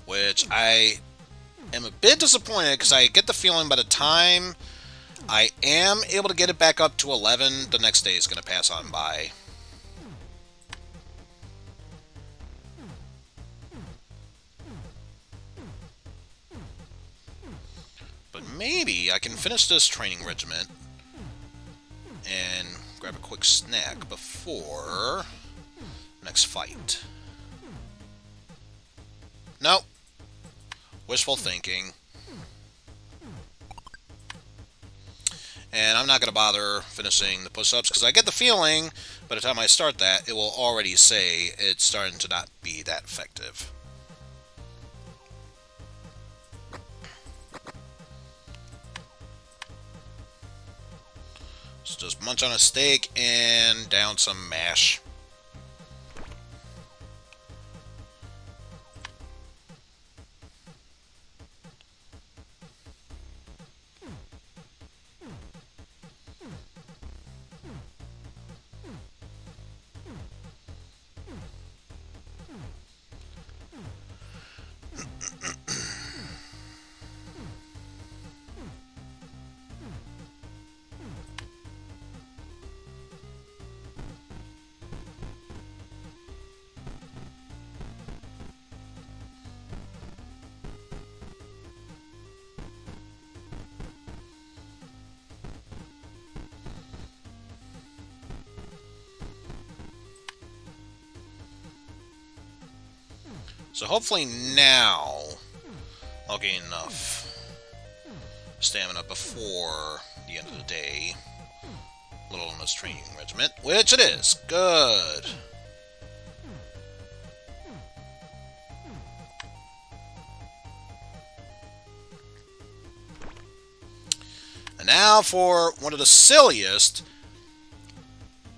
Which I am a bit disappointed because I get the feeling by the time I am able to get it back up to 11, the next day is going to pass on by. But maybe I can finish this training regiment and grab a quick snack before next fight. Nope. Wishful thinking. And I'm not going to bother finishing the push-ups because I get the feeling by the time I start that, it will already say it's starting to not be that effective. So just munch on a steak and down some mash. So hopefully now I'll gain enough stamina before the end of the day. Little in this training regiment, which it is. Good. And now for one of the silliest,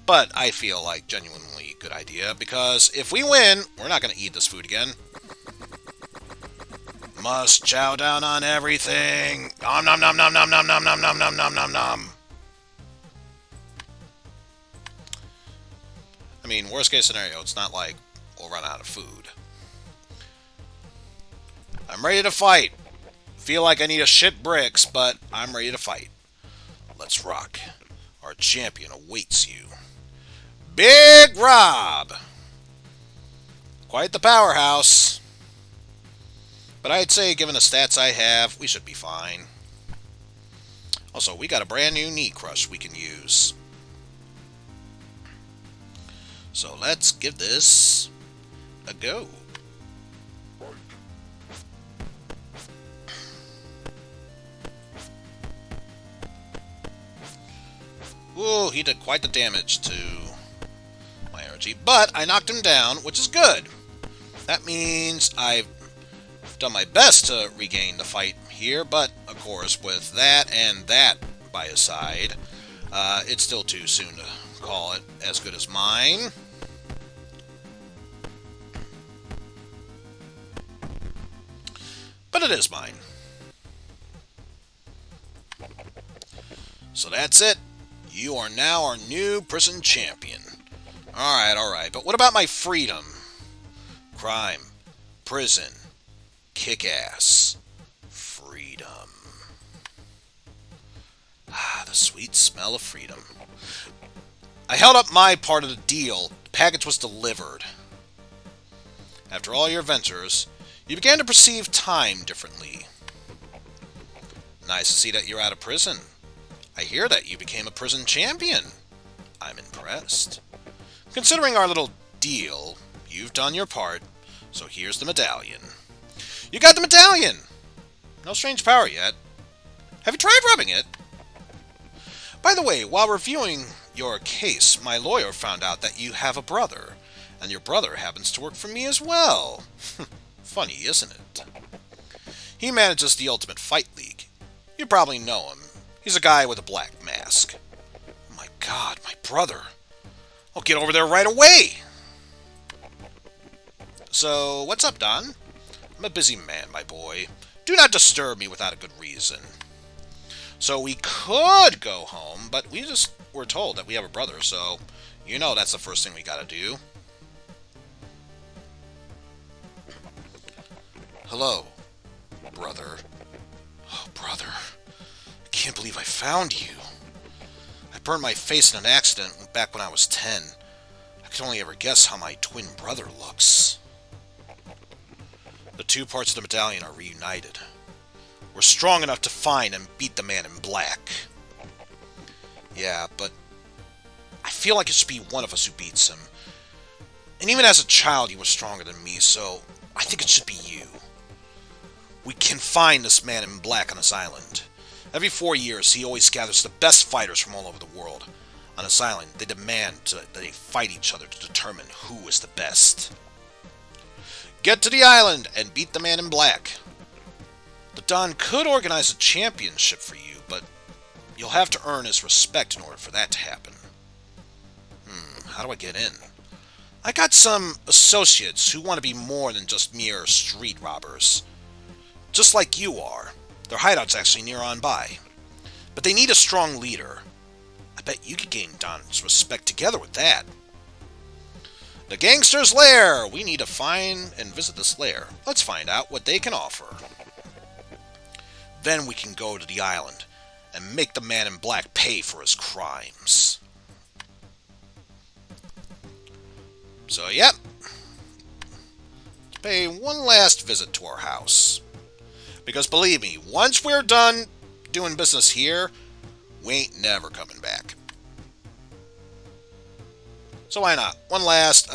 but I feel like genuinely good idea, because if we win, we're not going to eat this food again. Must chow down on everything. Nom nom nom nom nom nom nom nom nom nom nom nom nom. I mean, worst case scenario, it's not like we'll run out of food. I'm ready to fight. Feel like I need a shit bricks, but I'm ready to fight. Let's rock. Our champion awaits you. Big Rob! Quite the powerhouse. But I'd say, given the stats I have, we should be fine. Also, we got a brand new knee crush we can use. So let's give this a go. Whoa, he did quite the damage to my energy. But I knocked him down, which is good. That means I've done my best to regain the fight here, but of course with that and that by his side, it's still too soon to call it as good as mine. But it is mine. So that's it. You are now our new prison champion. Alright, but what about my freedom? Crime, prison, kick-ass, freedom. Ah, the sweet smell of freedom. I held up my part of the deal. The package was delivered. After all your ventures, you began to perceive time differently. Nice to see that you're out of prison. I hear that you became a prison champion. I'm impressed. Considering our little deal, you've done your part, so here's the medallion. You got the medallion! No strange power yet. Have you tried rubbing it? By the way, while reviewing your case, my lawyer found out that you have a brother, and your brother happens to work for me as well. Funny, isn't it? He manages the Ultimate Fight League. You probably know him. He's a guy with a black mask. Oh my god, my brother. I'll get over there right away! So, what's up, Don? I'm a busy man, my boy. Do not disturb me without a good reason. So we could go home, but we just were told that we have a brother, so you know that's the first thing we gotta do. Hello, brother. Oh, brother. I can't believe I found you. I burned my face in an accident back when I was 10. I could only ever guess how my twin brother looks. The two parts of the medallion are reunited. We're strong enough to find and beat the man in black. Yeah, but I feel like it should be one of us who beats him. And even as a child, he was stronger than me, so I think it should be you. We can find this man in black on this island. Every 4 years, he always gathers the best fighters from all over the world. On this island, they demand that they fight each other to determine who is the best. Get to the island and beat the man in black. The Don could organize a championship for you, but you'll have to earn his respect in order for that to happen. How do I get in? I got some associates who want to be more than just mere street robbers. Just like you are. Their hideout's actually near on by. But they need a strong leader. I bet you could gain Don's respect together with that. The Gangster's Lair! We need to find and visit this lair. Let's find out what they can offer. Then we can go to the island and make the man in black pay for his crimes. So, yep. Let's pay one last visit to our house. Because believe me, once we're done doing business here, we ain't never coming back. So why not? One last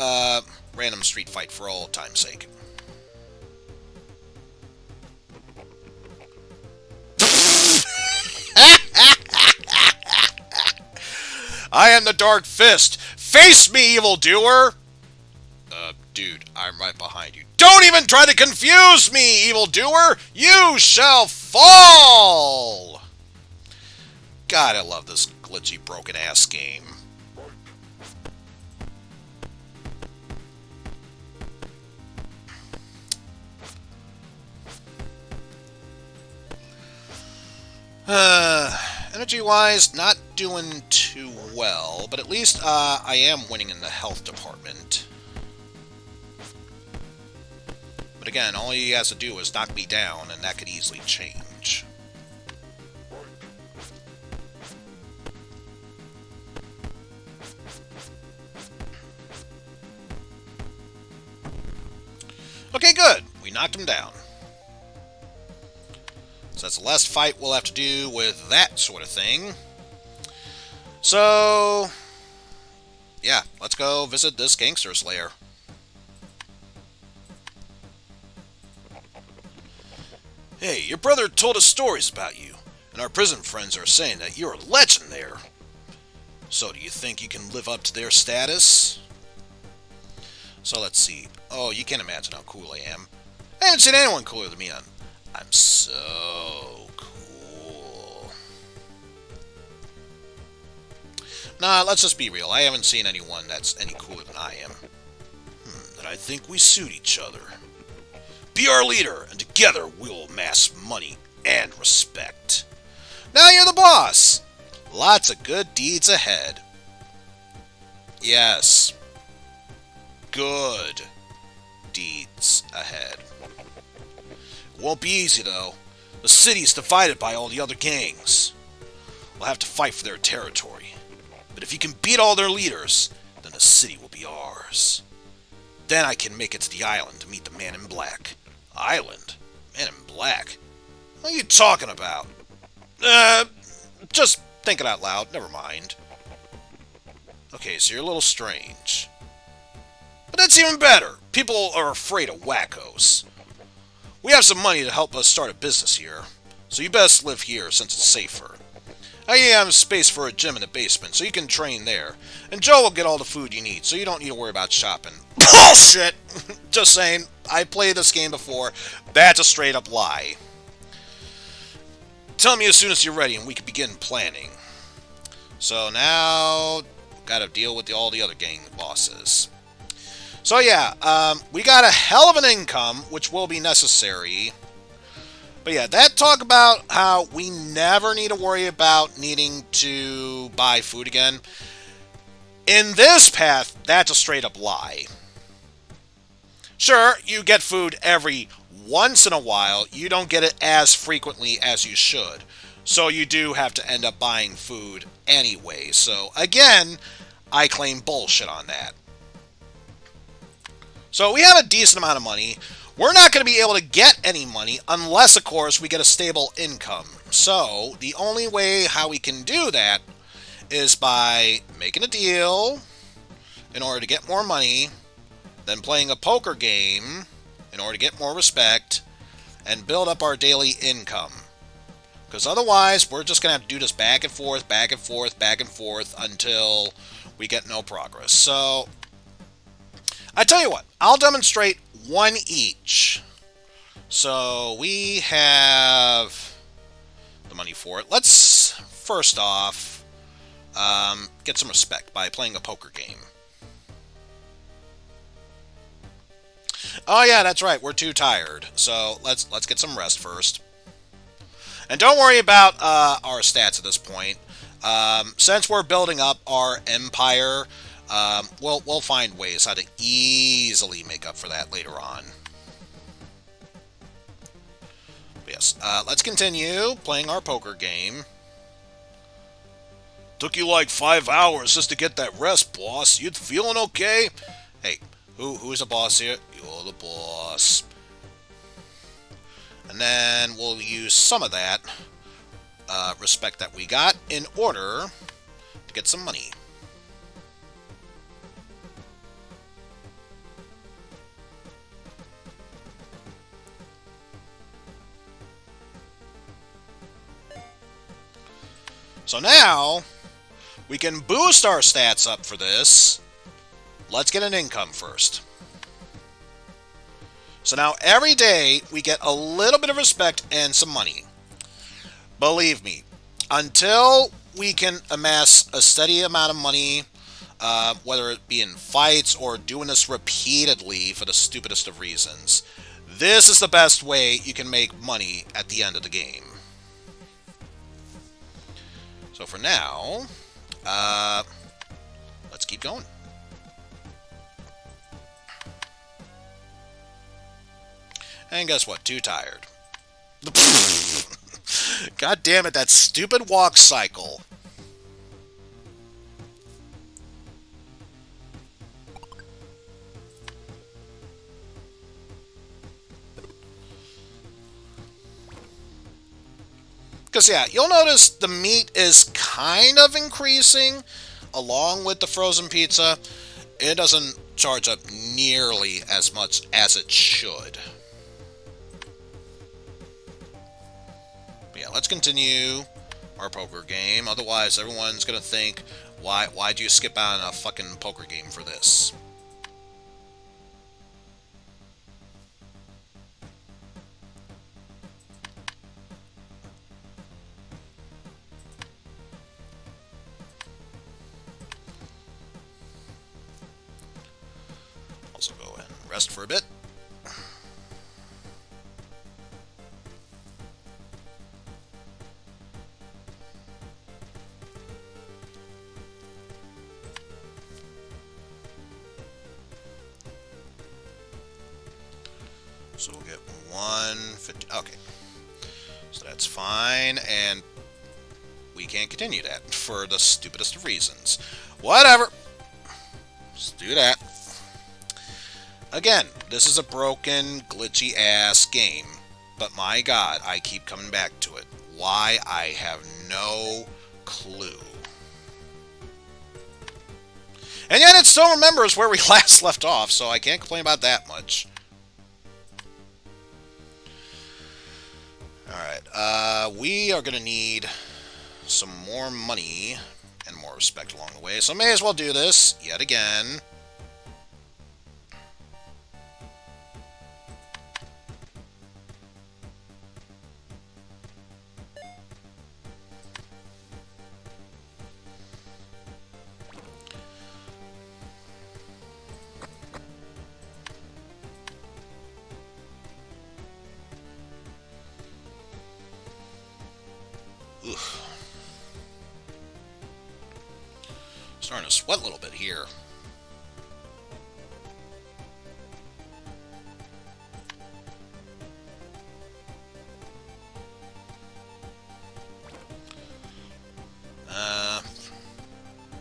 random street fight for old time's sake. I am the Dark Fist. Face me, evildoer! Dude, I'm right behind you. Don't even try to confuse me, evildoer! You shall fall! God, I love this glitchy, broken-ass game. Energy-wise, not doing too well, but at least I am winning in the health department. But again, all he has to do is knock me down, and that could easily change. Okay, good. We knocked him down. So that's the last fight we'll have to do with that sort of thing. So, yeah, let's go visit this Gangster's Lair. Hey, your brother told us stories about you, and our prison friends are saying that you're a legend there. So do you think you can live up to their status? So let's see. Oh, you can't imagine how cool I am. I haven't seen anyone cooler than me on. I'm so cool. Nah, let's just be real. I haven't seen anyone that's any cooler than I am. Then I think we suit each other. Be our leader, and together we'll amass money and respect. Now you're the boss! Lots of good deeds ahead. Yes. Good deeds ahead. It won't be easy, though. The city's divided by all the other gangs. We'll have to fight for their territory. But if you can beat all their leaders, then the city will be ours. Then I can make it to the island to meet the man in black. Island? Man in black? What are you talking about? Just thinking out loud. Never mind. Okay, so you're a little strange. But that's even better. People are afraid of wackos. We have some money to help us start a business here, so you best live here since it's safer. I have space for a gym in the basement, so you can train there. And Joe will get all the food you need, so you don't need to worry about shopping. Bullshit! Just saying, I played this game before. That's a straight up lie. Tell me as soon as you're ready and we can begin planning. So now, gotta deal with all the other gang bosses. So yeah, we got a hell of an income, which will be necessary. But yeah, that talk about how we never need to worry about needing to buy food again. In this path, that's a straight up lie. Sure, you get food every once in a while. You don't get it as frequently as you should. So you do have to end up buying food anyway. So again, I claim bullshit on that. So we have a decent amount of money. We're not going to be able to get any money unless, of course, we get a stable income. So the only way how we can do that is by making a deal in order to get more money, then playing a poker game in order to get more respect, and build up our daily income. Because otherwise, we're just going to have to do this back and forth, back and forth, back and forth until we get no progress. So I tell you what, I'll demonstrate one each. So we have the money for it. Let's first off get some respect by playing a poker game. Oh yeah, that's right. We're too tired. So let's get some rest first. And don't worry about our stats at this point. Since we're building up our empire, we'll find ways how to easily make up for that later on. But yes, let's continue playing our poker game. Took you like 5 hours just to get that rest, boss. You feeling okay? Hey, who's the boss here? You're the boss. And then we'll use some of that respect that we got in order to get some money. So now, we can boost our stats up for this. Let's get an income first. So now every day, we get a little bit of respect and some money. Believe me, until we can amass a steady amount of money, whether it be in fights or doing this repeatedly for the stupidest of reasons, this is the best way you can make money at the end of the game. So for now, let's keep going. And guess what? Too tired. God damn it, that stupid walk cycle. Because, yeah, you'll notice the meat is kind of increasing along with the frozen pizza. It doesn't charge up nearly as much as it should. But yeah, let's continue our poker game. Otherwise, everyone's going to think, why'd you skip out on a fucking poker game for this? Also go and rest for a bit. So we'll get 150. Okay. So that's fine, and we can't continue that for the stupidest of reasons. Whatever. Let's do that. Again, this is a broken, glitchy-ass game. But my god, I keep coming back to it. Why, I have no clue. And yet it still remembers where we last left off, so I can't complain about that much. Alright, we are going to need some more money and more respect along the way. So may as well do this yet again. Starting to sweat a little bit here.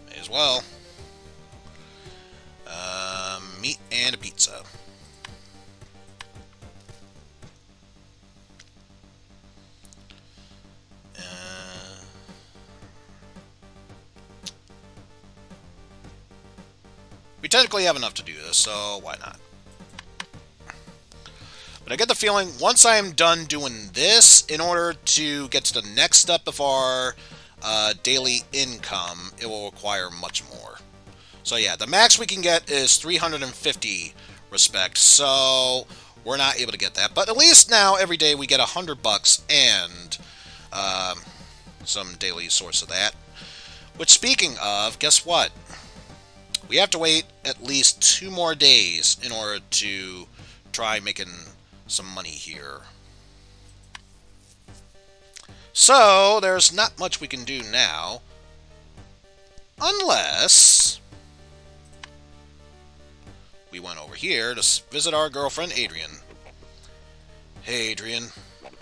May as well. Meat and a pizza. We technically have enough to do this, so why not? But I get the feeling once I am done doing this, in order to get to the next step of our daily income, it will require much more. So yeah, the max we can get is 350 respect, so we're not able to get that. But at least now, every day, we get $100 and some daily source of that. Which, speaking of, guess what? We have to wait at least 2 more days in order to try making some money here. So, there's not much we can do now. Unless we went over here to visit our girlfriend, Adrian. Hey, Adrian.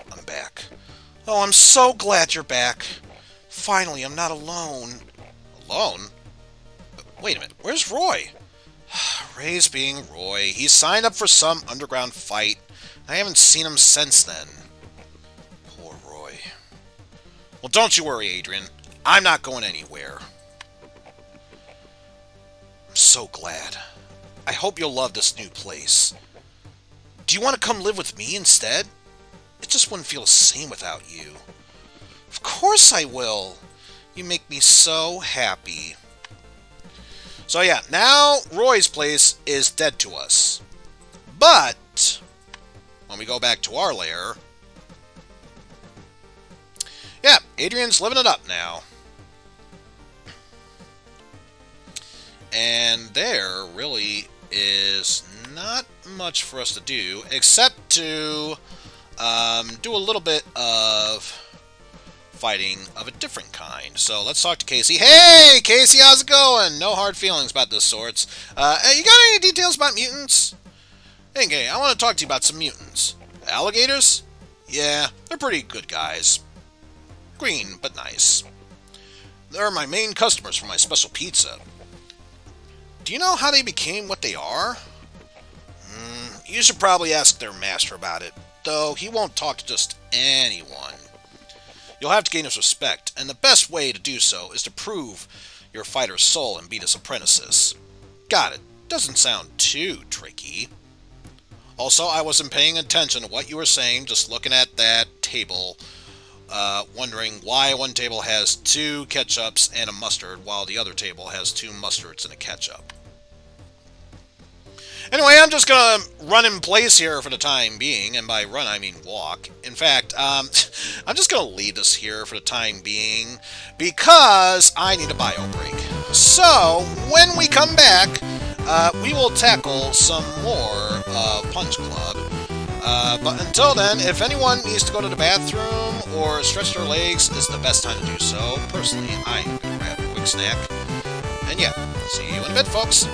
I'm back. Oh, I'm so glad you're back. Finally, I'm not alone. Alone? Wait a minute, where's Roy? Ray's being Roy. He signed up for some underground fight. I haven't seen him since then. Poor Roy. Well, don't you worry, Adrian. I'm not going anywhere. I'm so glad. I hope you'll love this new place. Do you want to come live with me instead? It just wouldn't feel the same without you. Of course I will. You make me so happy. So yeah, now Roy's place is dead to us. But when we go back to our lair, yeah, Adrian's living it up now. And there really is not much for us to do except to do a little bit of fighting of a different kind. So let's talk to Casey. Hey, Casey, how's it going? No hard feelings about this sorts. Hey, you got any details about mutants? Hey, I want to talk to you about some mutants. Alligators? Yeah, they're pretty good guys. Green, but nice. They're my main customers for my special pizza. Do you know how they became what they are? You should probably ask their master about it, though he won't talk to just anyone. You'll have to gain his respect, and the best way to do so is to prove your fighter's soul and beat his apprentices. Got it. Doesn't sound too tricky. Also, I wasn't paying attention to what you were saying, just looking at that table, wondering why one table has 2 ketchups and a mustard, while the other table has 2 mustards and a ketchup. Anyway, I'm just going to run in place here for the time being, and by run I mean walk. In fact, I'm just going to leave this here for the time being, because I need a bio break. So, when we come back, we will tackle some more Punch Club. But until then, if anyone needs to go to the bathroom or stretch their legs, it's the best time to do so. Personally, I'm going to grab a quick snack. And yeah, see you in a bit, folks.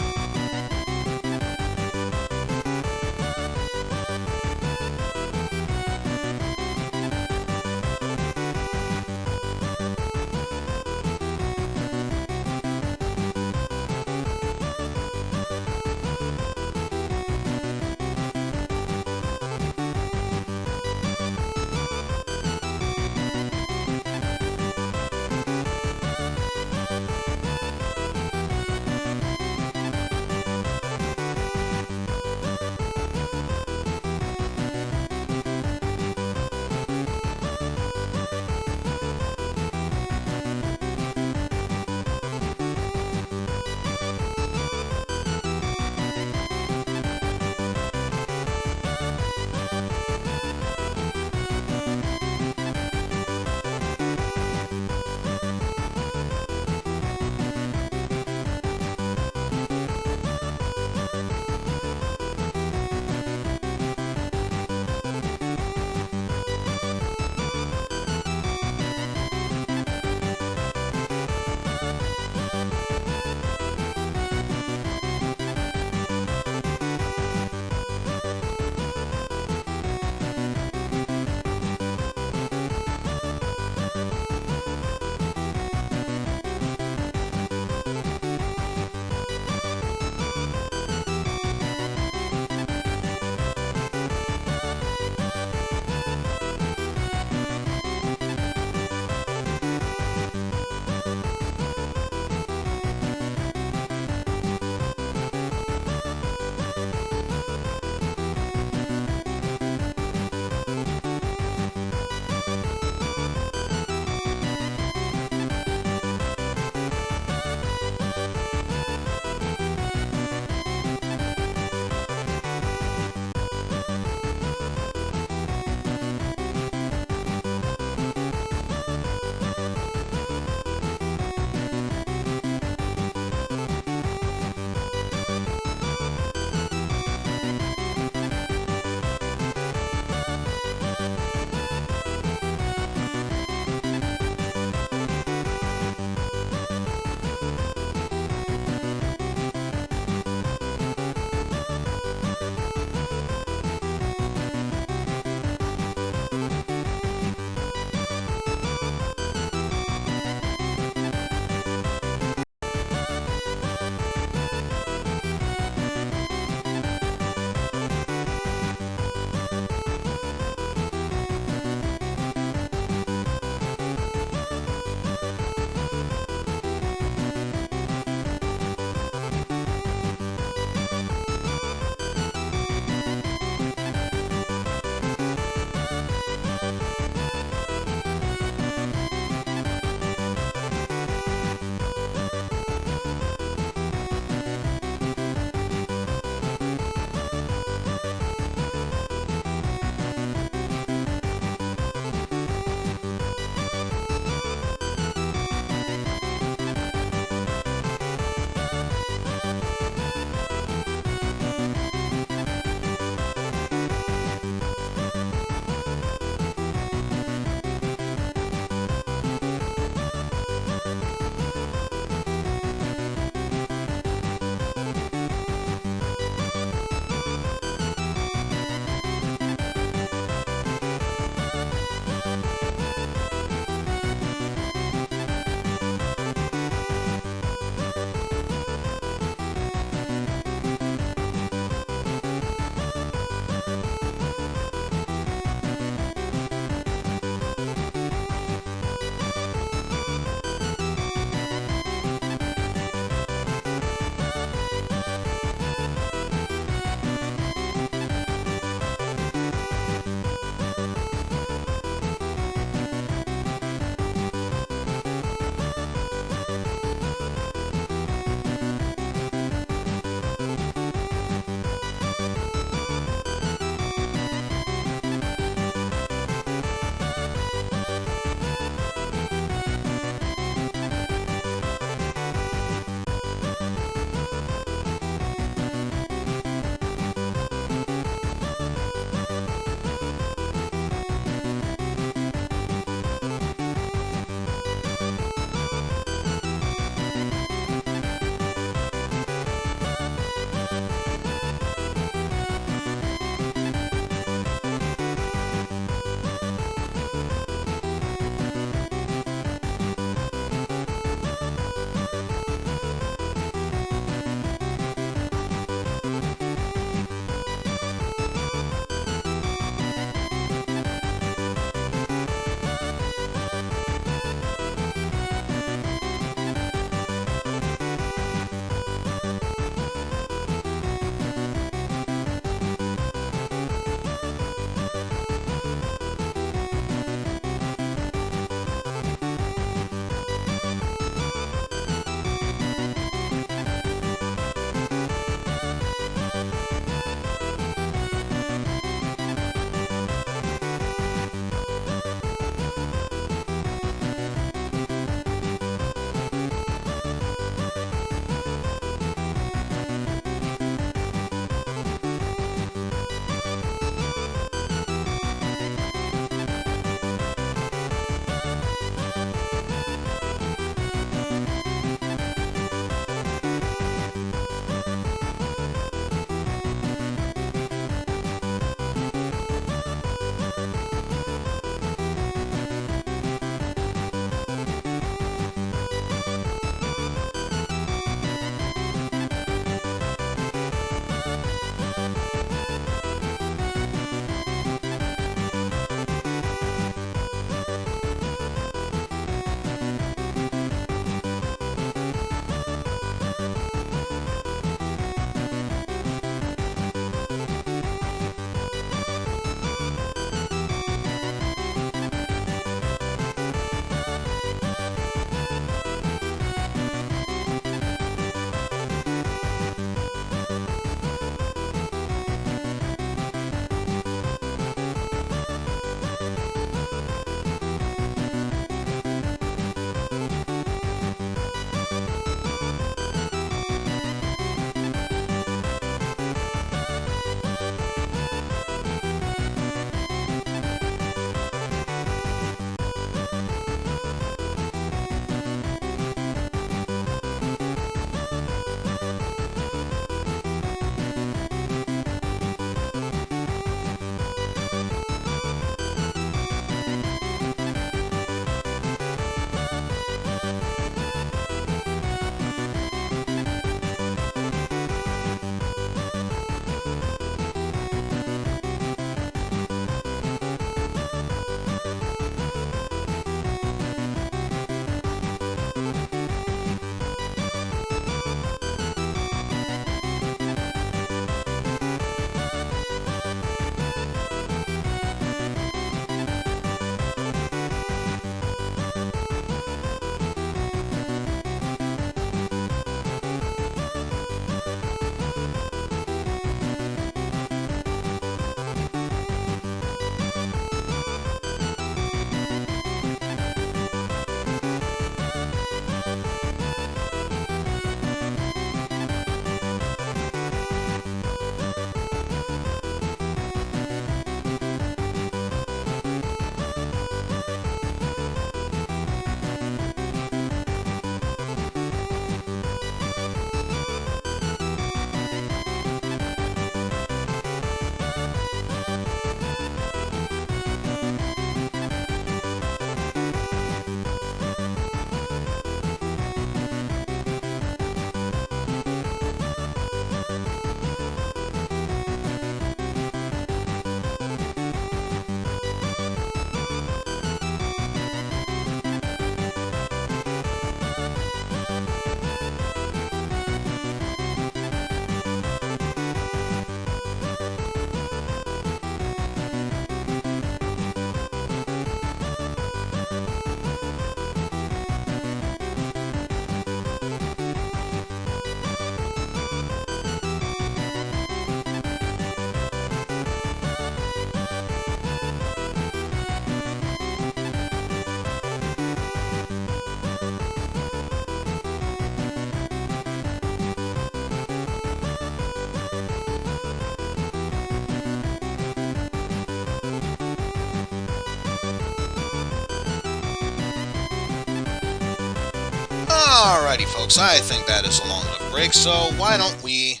Alrighty, folks, I think that is a long enough break, so why don't we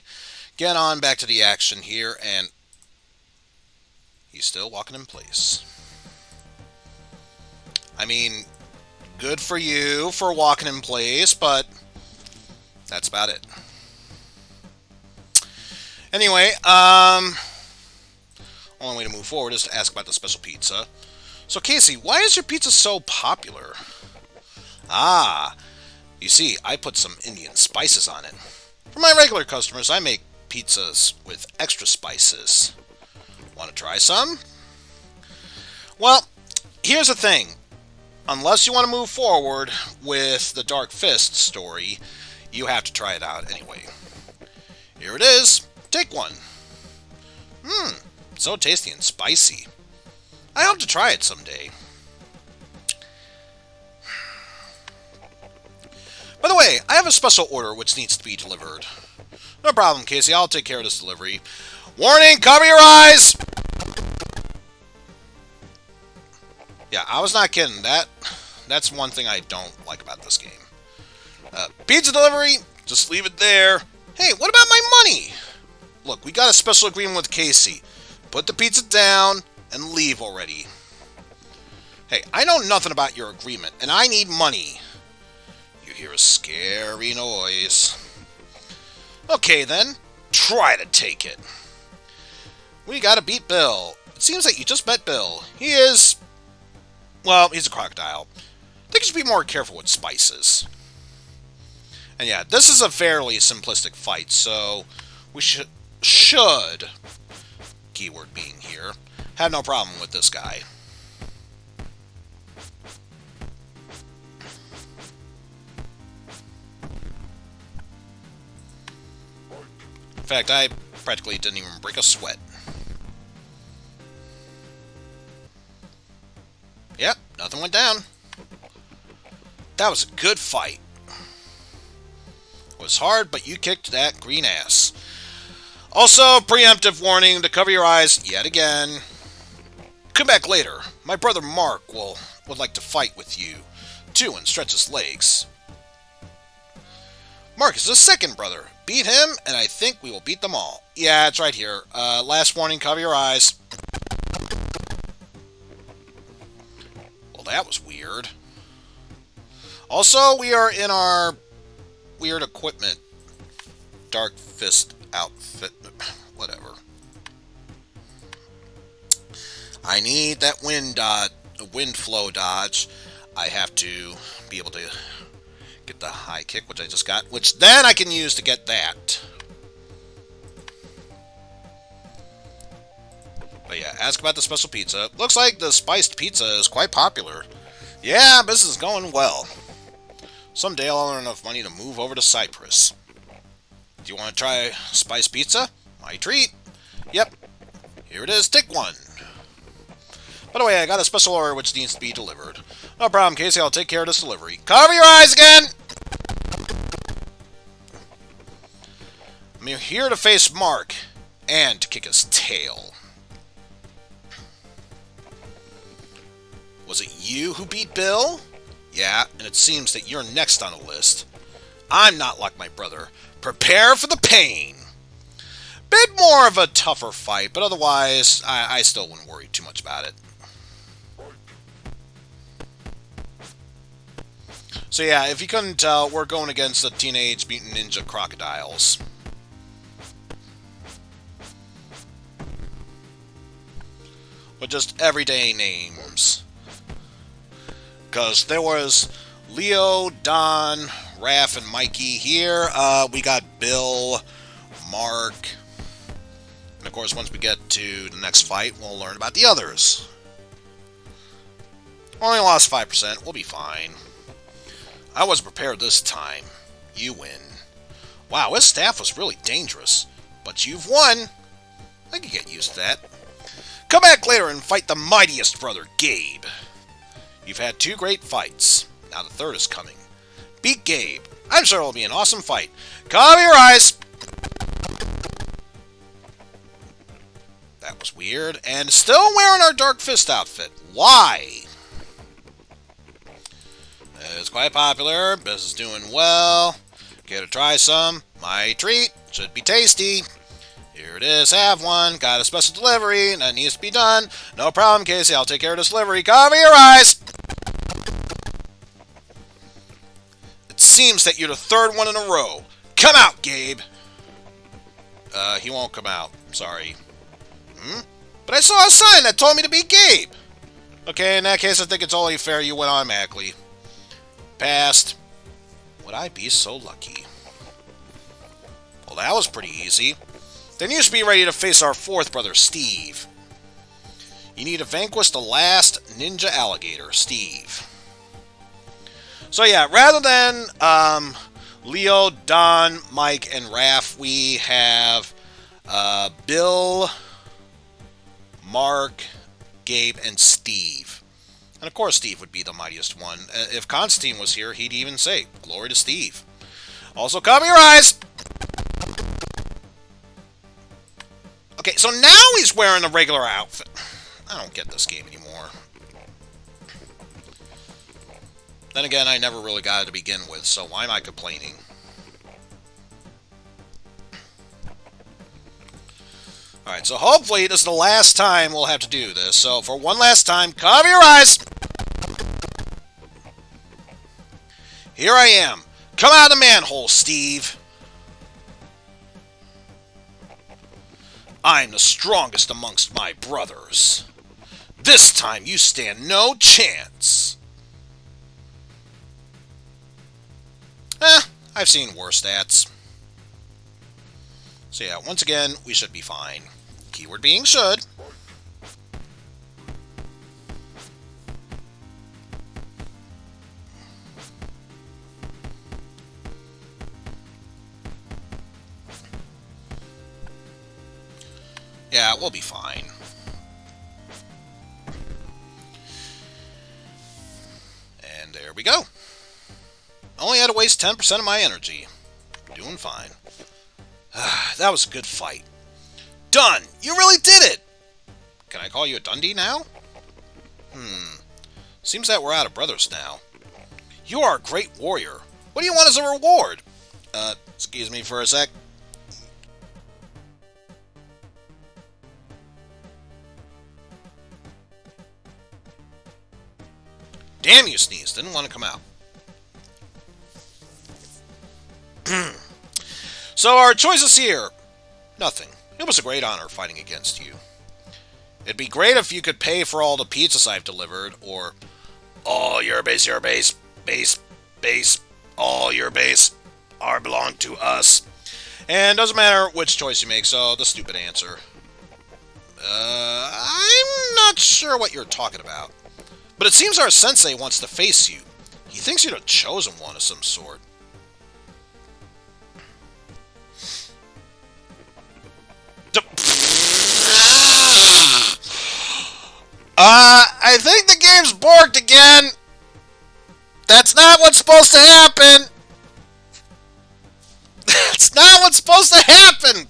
get on back to the action here, and he's still walking in place. I mean, good for you for walking in place, but that's about it. Anyway, only way to move forward is to ask about the special pizza. So, Casey, why is your pizza so popular? Ah, you see, I put some Indian spices on it. For my regular customers, I make pizzas with extra spices. Want to try some? Well, here's the thing. Unless you want to move forward with the Dark Fist story, you have to try it out anyway. Here it is. Take one. So tasty and spicy. I hope to try it someday. By the way, I have a special order which needs to be delivered. No problem, Casey. I'll take care of this delivery. Warning! Cover your eyes! Yeah, I was not kidding. That's one thing I don't like about this game. Pizza delivery? Just leave it there. Hey, what about my money? Look, we got a special agreement with Casey. Put the pizza down and leave already. Hey, I know nothing about your agreement, and I need money. You hear a scary noise. Okay, then. Try to take it. We gotta beat Bill. It seems like you just met Bill. He is... well, he's a crocodile. I think you should be more careful with spices. And yeah, this is a fairly simplistic fight, so we should, keyword being here, have no problem with this guy. In fact, I practically didn't even break a sweat. Yep, nothing went down. That was a good fight. It was hard, but you kicked that green ass. Also, preemptive warning to cover your eyes yet again. Come back later. My brother Mark would like to fight with you, too, and stretch his legs. Mark is the second brother. Beat him, and I think we will beat them all. Yeah, it's right here. Last warning, cover your eyes. Well, that was weird. Also, we are in our weird equipment. Dark Fist outfit. Whatever. I need that wind flow dodge. I have to be able to get the high kick, which I just got, which then I can use to get that. But yeah, ask about the special pizza. Looks like the spiced pizza is quite popular. Yeah, business is going well. Someday I'll earn enough money to move over to Cyprus. Do you want to try spiced pizza? My treat. Yep. Here it is. Take one. By the way, I got a special order which needs to be delivered. No problem, Casey. I'll take care of this delivery. Cover your eyes again! I'm here to face Mark and to kick his tail. Was it you who beat Bill? Yeah, and it seems that you're next on the list. I'm not like my brother. Prepare for the pain. Bit more of a tougher fight, but otherwise, I still wouldn't worry too much about it. So yeah, if you couldn't tell, we're going against the Teenage Mutant Ninja Crocodiles. With just everyday names. Because there was Leo, Don, Raph, and Mikey. Here, we got Bill, Mark. And of course, once we get to the next fight, we'll learn about the others. Only lost 5%. We'll be fine. I wasn't prepared this time. You win. Wow, his staff was really dangerous. But you've won. I can get used to that. Come back later and fight the mightiest brother, Gabe. You've had 2 great fights. Now the third is coming. Beat Gabe. I'm sure it'll be an awesome fight. Cover your eyes. That was weird. And still wearing our Dark Fist outfit. Why? It's quite popular. Business is doing well. Care to try some? My treat. Should be tasty. Here it is. Have one. Got a special delivery. That needs to be done. No problem, Casey. I'll take care of this delivery. Cover your eyes. It seems that you're the third one in a row. Come out, Gabe. He won't come out. Sorry. But I saw a sign that told me to be Gabe. Okay, in that case, I think it's only fair you went automatically. Passed. Would I be so lucky? Well, that was pretty easy. Then you should be ready to face our fourth brother, Steve. You need to vanquish the last ninja alligator, Steve. So yeah, rather than Leo, Don, Mike, and Raph, we have Bill, Mark, Gabe, and Steve. And of course Steve would be the mightiest one. If Constantine was here, he'd even say, "Glory to Steve." Also, cover your eyes! Okay, so now he's wearing a regular outfit. I don't get this game anymore. Then again, I never really got it to begin with, so why am I complaining? Alright, so hopefully this is the last time we'll have to do this. So for one last time, cover your eyes! Here I am. Come out of the manhole, Steve. I'm the strongest amongst my brothers. This time you stand no chance. I've seen worse stats. So yeah, once again, we should be fine. Keyword being should. Yeah, we'll be fine. And there we go. Only had to waste 10% of my energy. Doing fine. That was a good fight. Done! You really did it! Can I call you a Dundee now? Seems that we're out of brothers now. You are a great warrior. What do you want as a reward? Excuse me for a sec. Damn, you sneezed. Didn't want to come out. So our choices here. Nothing. It was a great honor fighting against you. It'd be great if you could pay for all the pizzas I've delivered, or all your base, all your base are belong to us. And doesn't matter which choice you make, so the stupid answer. I'm not sure what you're talking about. But it seems our sensei wants to face you. He thinks you're the chosen one of some sort. I think the game's borked again. That's not what's supposed to happen. That's not what's supposed to happen.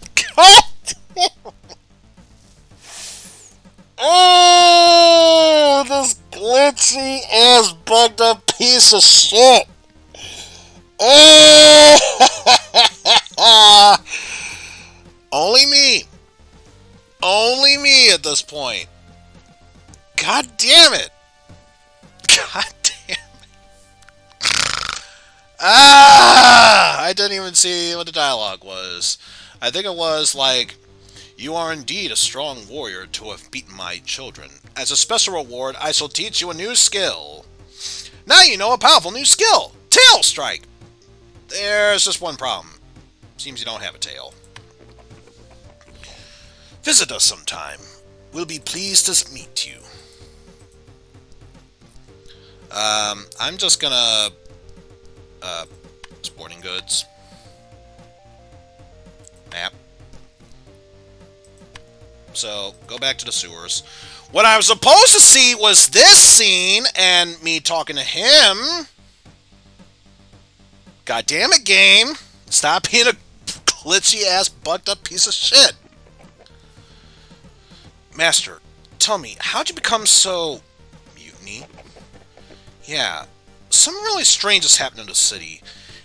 Oh, this glitchy ass bugged up piece of shit. Oh, only me. Only me at this point. God damn it. God damn it. I didn't even see what the dialogue was. I think it was like, "You are indeed a strong warrior to have beaten my children. As a special reward, I shall teach you a new skill. Now you know a powerful new skill. Tail strike. There's just one problem. Seems you don't have a tail. Visit us sometime. We'll be pleased to meet you." I'm just gonna, sporting goods. Map. So, go back to the sewers. What I was supposed to see was this scene, and me talking to him. God damn it, game. Stop being a glitchy-ass, bugged-up piece of shit. Master, tell me, how'd you become so... Mutiny? Yeah, something really strange has happened in the city,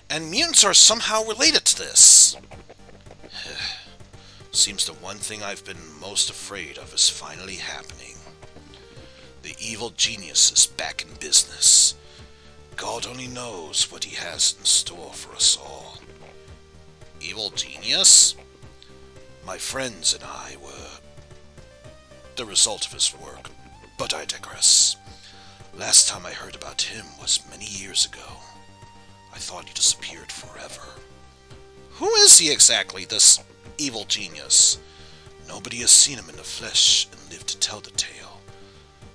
and mutants are somehow related to this. Seems the one thing I've been most afraid of is finally happening. The evil genius is back in business. God only knows what he has in store for us all. Evil genius? My friends and I were the result of his work, but I digress. Last time I heard about him was many years ago. I thought he disappeared forever. Who is he exactly, this evil genius? Nobody has seen him in the flesh and lived to tell the tale,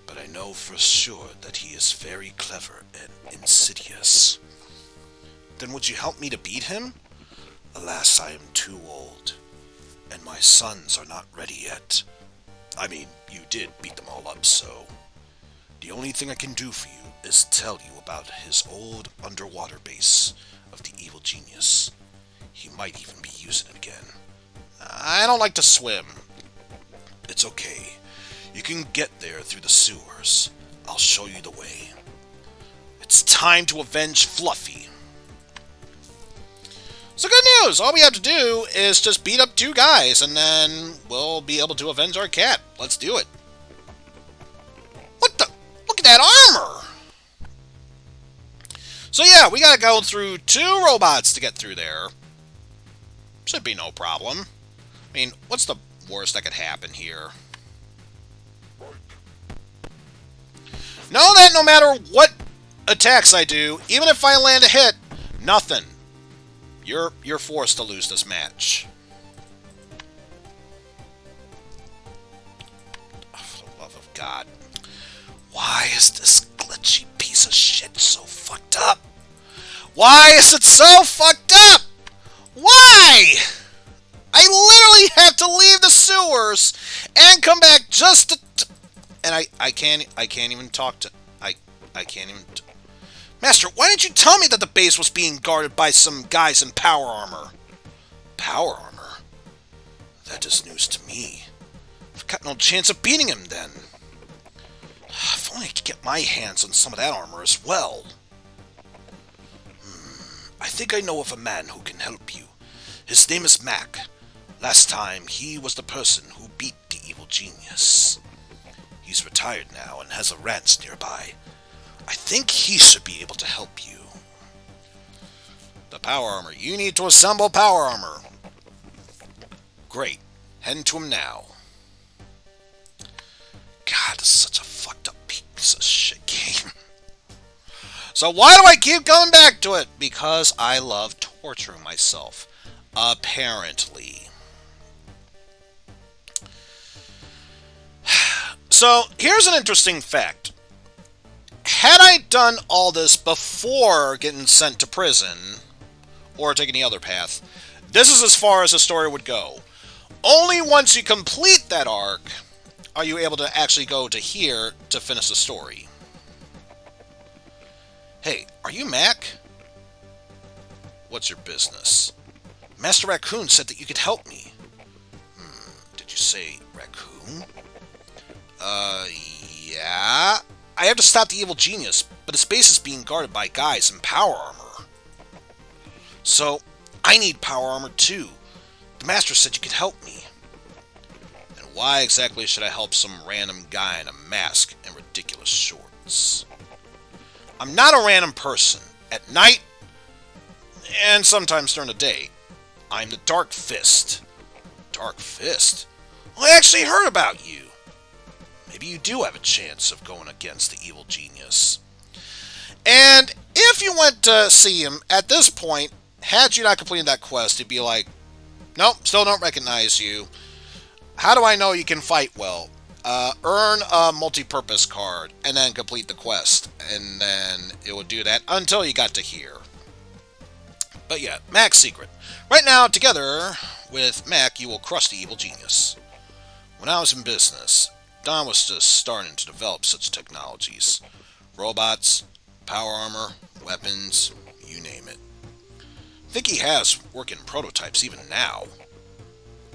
but I know for sure that he is very clever and insidious. Then would you help me to beat him? Alas, I am too old, and my sons are not ready yet. I mean, you did beat them all up, so... The only thing I can do for you is tell you about his old underwater base of the evil genius. He might even be using it again. I don't like to swim. It's okay. You can get there through the sewers. I'll show you the way. It's time to avenge Fluffy. So good news! All we have to do is just beat up 2 guys, and then we'll be able to avenge our cat. Let's do it. What the? Look at that armor! So yeah, we gotta go through 2 robots to get through there. Should be no problem. I mean, what's the worst that could happen here? Know that no matter what attacks I do, even if I land a hit, nothing. You're forced to lose this match. Oh, for the love of God. Why is this glitchy piece of shit so fucked up? Why is it so fucked up? Why? I literally have to leave the sewers and come back just to... And I can't even talk to... I can't even... Master, why didn't you tell me that the base was being guarded by some guys in power armor? Power armor? That is news to me. I've got no chance of beating him then. If only I could get my hands on some of that armor as well. I think I know of a man who can help you. His name is Mac. Last time, he was the person who beat the evil genius. He's retired now and has a ranch nearby. I think he should be able to help you. The power armor. You need to assemble power armor. Great. Heading to him now. God, this is such a fucked up piece of shit game. So why do I keep coming back to it? Because I love torturing myself. Apparently. So, here's an interesting fact. Had I done all this before getting sent to prison, or take any other path, this is as far as the story would go. Only once you complete that arc are you able to actually go to here to finish the story. Hey, are you Mac? What's your business? Master Raccoon said that you could help me. Did you say Raccoon? Yeah. I have to stop the evil genius, but his base is being guarded by guys in power armor. So, I need power armor too. The master said you could help me. And why exactly should I help some random guy in a mask and ridiculous shorts? I'm not a random person. At night, and sometimes during the day, I'm the Dark Fist. Dark Fist? Well, I actually heard about you. Maybe you do have a chance of going against the evil genius. And if you went to see him, at this point, had you not completed that quest, he'd be like, nope, still don't recognize you. How do I know you can fight well? Earn a multi-purpose card, and then complete the quest. And then it would do that until you got to here. But yeah, Mac's secret. Right now, together with Mac, you will crush the evil genius. When I was in business, Don was just starting to develop such technologies. Robots, power armor, weapons, you name it. I think he has working prototypes even now.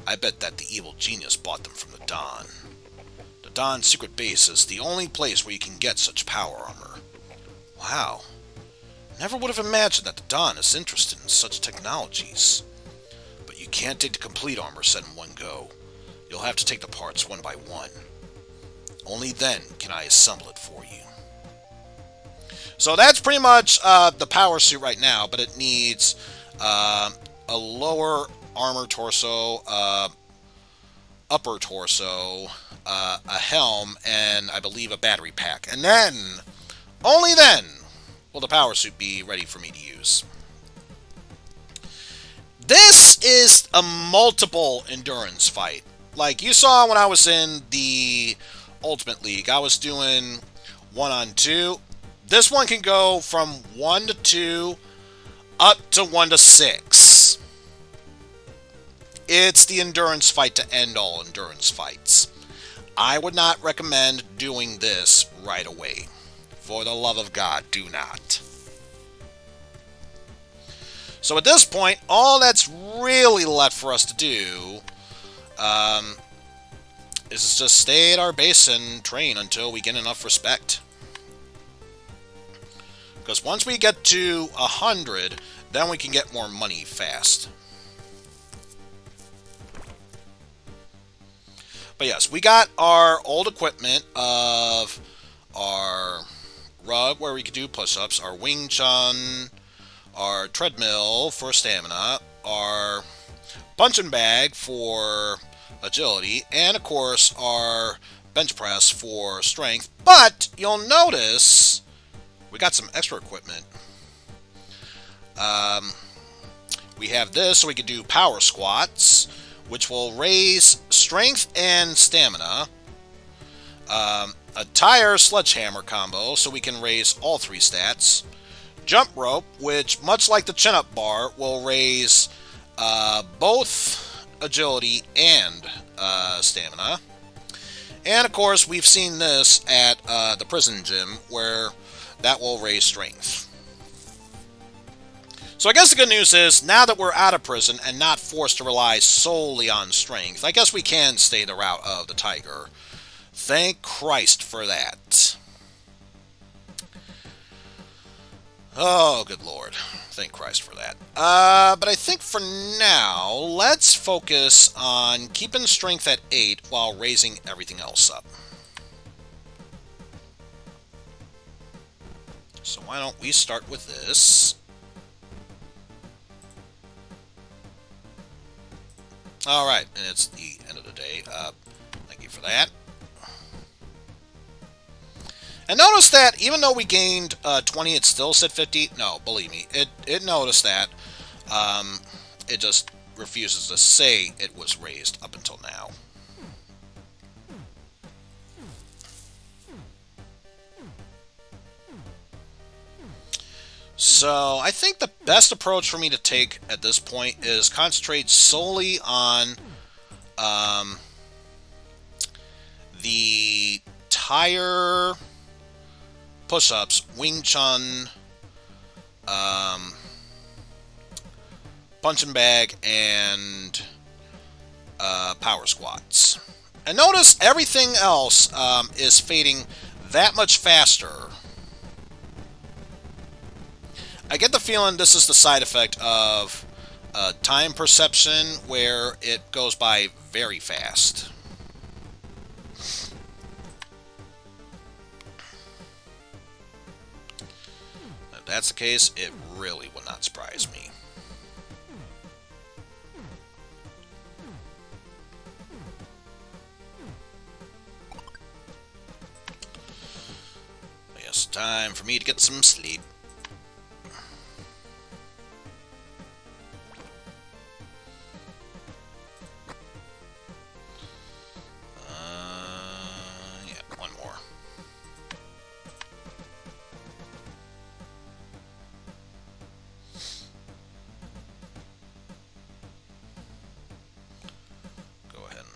I bet that the evil genius bought them from the Don. The Don's secret base is the only place where you can get such power armor. Wow. Never would have imagined that the Dawn is interested in such technologies. But you can't take the complete armor set in one go. You'll have to take the parts one by one. Only then can I assemble it for you. So that's pretty much the power suit right now, but it needs a lower armor torso, upper torso, a helm, and I believe a battery pack. And then, only then, will the power suit be ready for me to use. This is a multiple endurance fight. Like you saw when I was in the Ultimate League, I was doing 1-on-2. This one can go from 1 to 2 up to 1 to 6. It's the endurance fight to end all endurance fights. I would not recommend doing this right away. For the love of God, do not. So at this point, all that's really left for us to do is just stay at our base and train until we get enough respect. Because once we get to 100, then we can get more money fast. But yes, we got our old equipment of our rug where we could do push-ups, our wing chun, our treadmill for stamina, our punching bag for agility, and of course our bench press for strength. But you'll notice we got some extra equipment. We have this so we can do power squats, which will raise strength and stamina. A tire sledgehammer combo, so we can raise all 3 stats. Jump rope, which, much like the chin-up bar, will raise both agility and stamina. And, of course, we've seen this at the prison gym, where that will raise strength. So I guess the good news is, now that we're out of prison and not forced to rely solely on strength, I guess we can stay the route of the Tiger. Thank Christ for that. Oh, good Lord. Thank Christ for that. But I think for now, let's focus on keeping strength at 8 while raising everything else up. So why don't we start with this? Alright, and it's the end of the day. Thank you for that. And notice that even though we gained 20, it still said 50. No, believe me, it noticed that. It just refuses to say it was raised up until now. So I think the best approach for me to take at this point is concentrate solely on the tire push-ups, wing chun, punching bag, and power squats. And notice everything else is fading that much faster. I get the feeling this is the side effect of time perception, where it goes by very fast. If that's the case, it really would not surprise me. I guess time for me to get some sleep.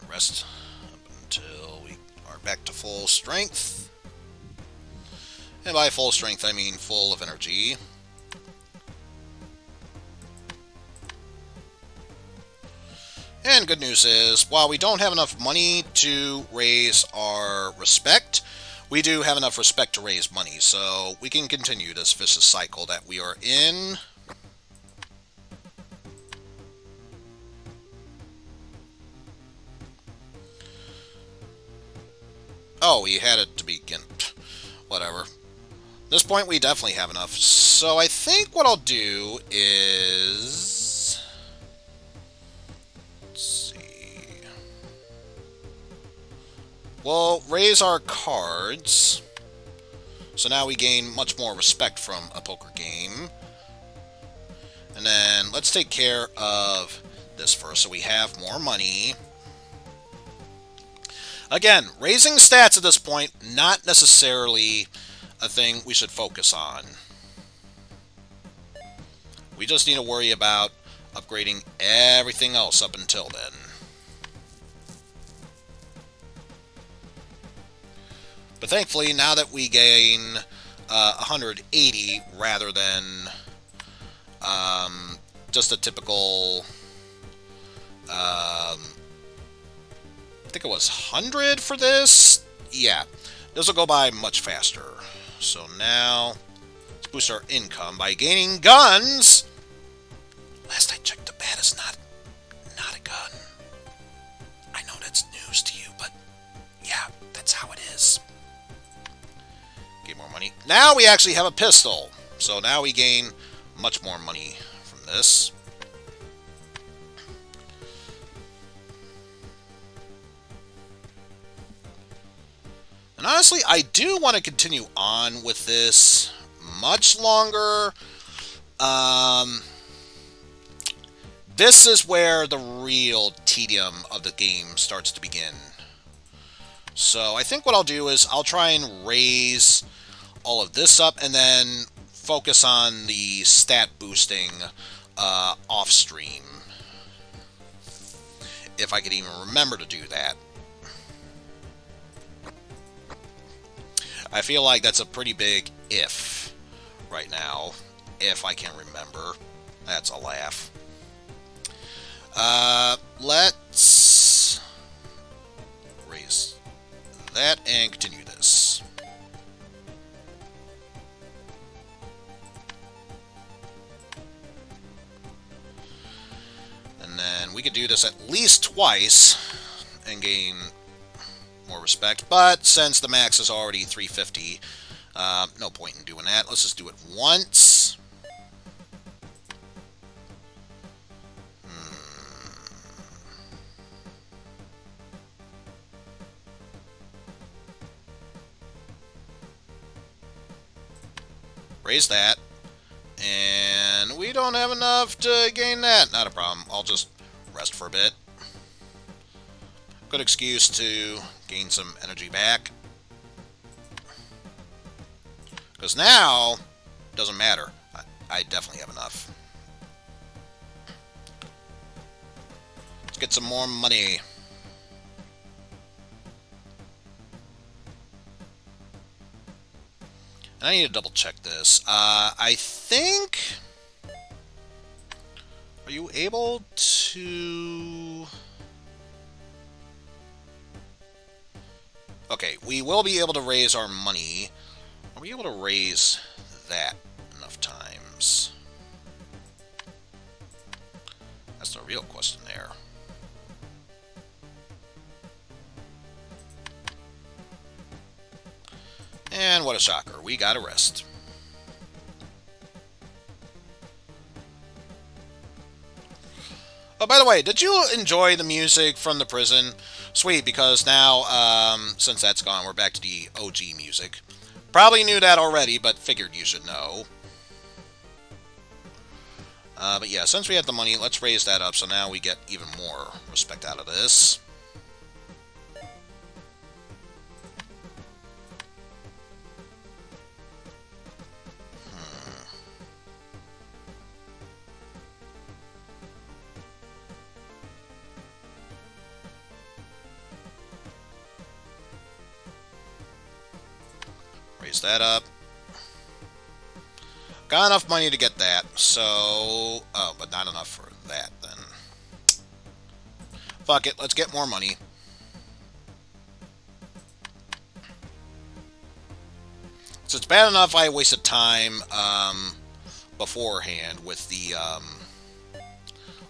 Rest up until we are back to full strength. And by full strength, I mean full of energy. And good news is, while we don't have enough money to raise our respect, we do have enough respect to raise money, so we can continue this vicious cycle that we are in. Oh, he had it to begin. Whatever. At this point, we definitely have enough. So I think what I'll do is... Let's see. We'll raise our cards. So now we gain much more respect from a poker game. And then let's take care of this first so we have more money. Again, raising stats at this point, not necessarily a thing we should focus on. We just need to worry about upgrading everything else up until then. But thankfully, now that we gain 180 rather than just a typical... I think it was 100 for this. Yeah, this will go by much faster. So now, let's boost our income by gaining guns. Last I checked, the bat is not a gun. I know that's news to you, but yeah, that's how it is. Gain more money. Now we actually have a pistol. So now we gain much more money from this. And honestly, I do want to continue on with this much longer. This is where the real tedium of the game starts to begin. So I think what I'll do is I'll try and raise all of this up and then focus on the stat boosting off stream. If I could even remember to do that. I feel like that's a pretty big if right now. If I can remember. That's a laugh. Let's raise that and continue this. And then we could do this at least twice and gain more respect, but since the max is already 350, no point in doing that. Let's just do it once. Raise that. And we don't have enough to gain that. Not a problem. I'll just rest for a bit. Good excuse to gain some energy back. Because now, it doesn't matter. I definitely have enough. Let's get some more money. And I need to double check this. I think... Are you able to... Okay, we will be able to raise our money. Are we able to raise that enough times? That's the real question there. And what a shocker, we got a rest. Oh, by the way, did you enjoy the music from the prison? Sweet, because now, since that's gone, we're back to the OG music. Probably knew that already, but figured you should know. But yeah, since we have the money, let's raise that up so now we get even more respect out of this. Raise that up. Got enough money to get that, so... Oh, but not enough for that, then. Fuck it, let's get more money. So it's bad enough I wasted time beforehand with the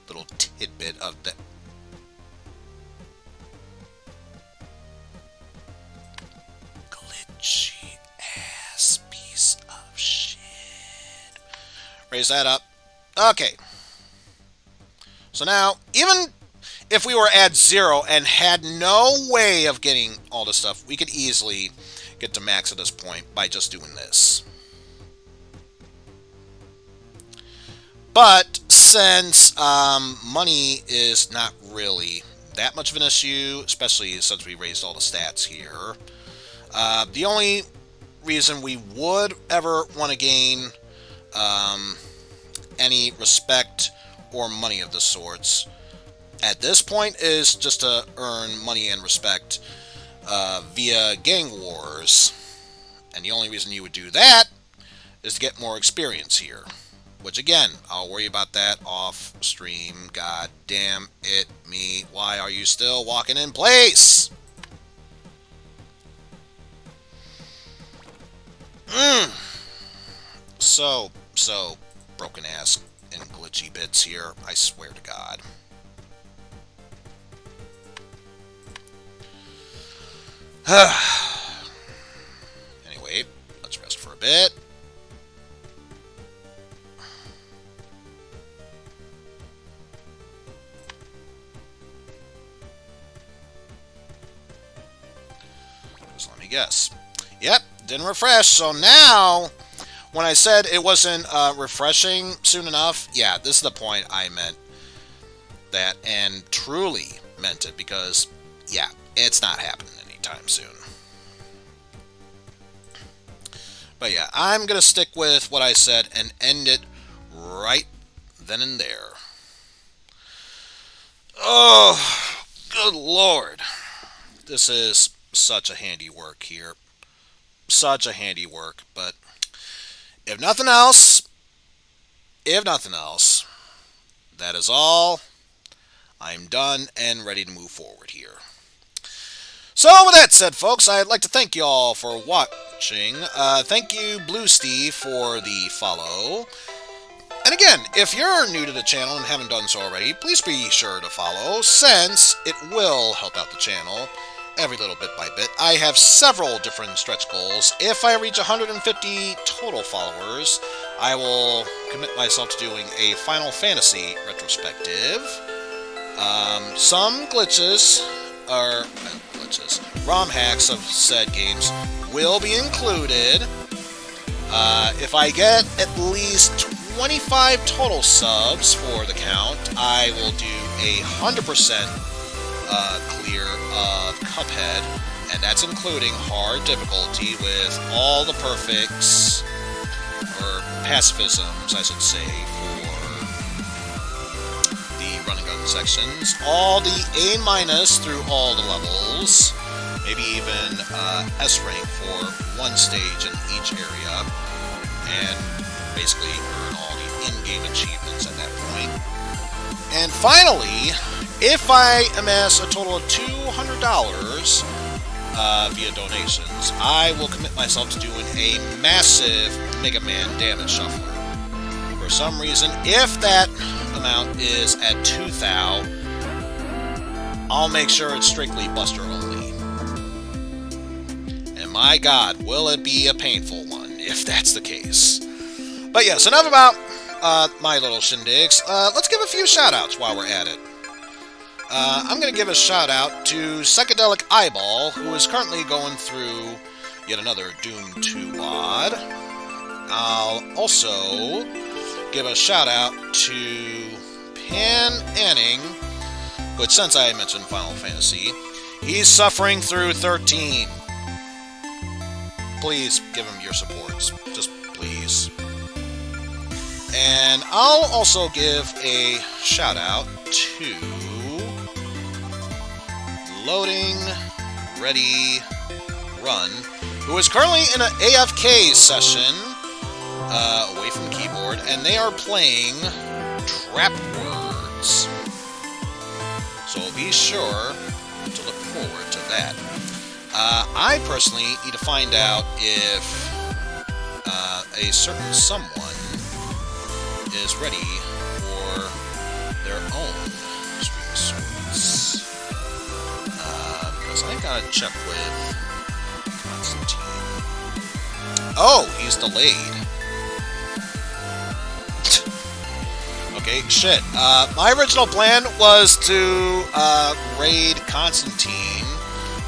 little tidbit of the glitchy ass piece of shit. Raise that up. Okay. So now, even if we were at 0 and had no way of getting all this stuff, we could easily get to max at this point by just doing this. But since money is not really that much of an issue, especially since we raised all the stats here, the only reason we would ever want to gain any respect or money of the sorts at this point is just to earn money and respect via gang wars. And the only reason you would do that is to get more experience here. Which again, I'll worry about that off stream. God damn it me. Why are you still walking in place? So broken ass and glitchy bits here, I swear to God. Anyway, let's rest for a bit. Just let me guess. Yep, didn't refresh, so now when I said it wasn't refreshing soon enough, yeah, this is the point I meant that, and truly meant it, because, yeah, it's not happening anytime soon. But yeah, I'm going to stick with what I said and end it right then and there. Oh, good lord. This is such a handiwork here. Such a handiwork, but if nothing else, that is all. I'm done and ready to move forward here. So with that said, folks, I'd like to thank you all for watching. Thank you, Blue Steve, for the follow. And again, if you're new to the channel and haven't done so already, please be sure to follow, since it will help out the channel every little bit by bit. I have several different stretch goals. If I reach 150 total followers, I will commit myself to doing a Final Fantasy retrospective. Some glitches, or ROM hacks of said games will be included. If I get at least 25 total subs for the count, I will do a 100% clear of Cuphead, and that's including hard difficulty with all the perfects, or pacifisms, I should say, for the run and gun sections, all the A- through all the levels, maybe even S rank for one stage in each area, and basically earn all the in-game achievements at that point. And finally, if I amass a total of $200 via donations, I will commit myself to doing a massive Mega Man damage shuffler. For some reason, if that amount is at 2,000, I'll make sure it's strictly Buster only. And my God, will it be a painful one if that's the case. But yes, enough about my little shindigs. Let's give a few shout-outs while we're at it. I'm going to give a shout-out to Psychedelic Eyeball, who is currently going through yet another Doom 2 WOD. I'll also give a shout-out to Pan Anning, which, since I mentioned Final Fantasy, he's suffering through 13. Please give him your supports. Just please. And I'll also give a shout-out to Loading Ready Run, who is currently in an AFK session away from the keyboard, and they are playing Trap Words. So be sure to look forward to that. I personally need to find out if a certain someone is ready for their own stream of swords. Because I gotta check with Constantine. Oh, he's delayed. Okay, shit. My original plan was to raid Constantine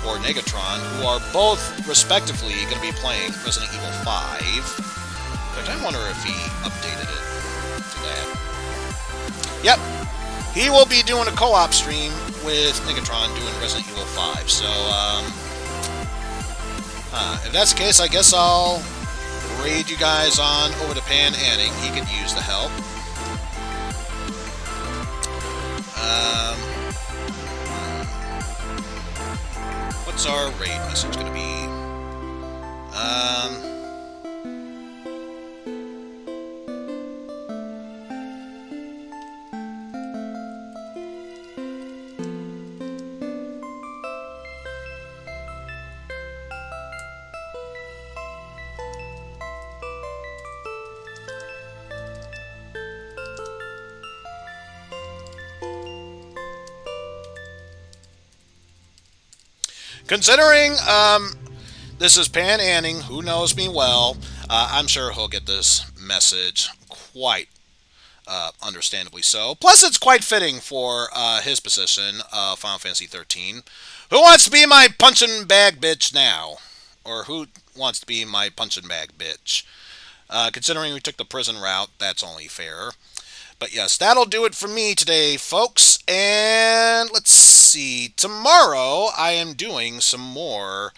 or Negatron, who are both, respectively, going to be playing Resident Evil 5. But I wonder if he updated it to that. Yep. He will be doing a co-op stream with Negatron doing Resident Evil 5. So, if that's the case, I guess I'll raid you guys on over to Pan Anning. He could use the help. What's our raid message going to be? Considering this is Pan Anning, who knows me well, I'm sure he'll get this message quite understandably so. Plus, it's quite fitting for his position, Final Fantasy 13. Who wants to be my punching bag bitch now? Or who wants to be my punching bag bitch? Considering we took the prison route, that's only fair. But yes, that'll do it for me today, folks. And let's see. Tomorrow, I am doing some more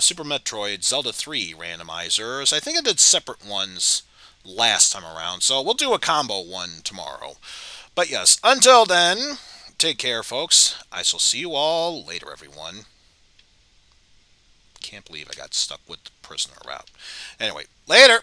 Super Metroid Zelda 3 randomizers. I think I did separate ones last time around, so we'll do a combo one tomorrow. But yes, until then, take care, folks. I shall see you all later, everyone. Can't believe I got stuck with the prisoner route. Anyway, later.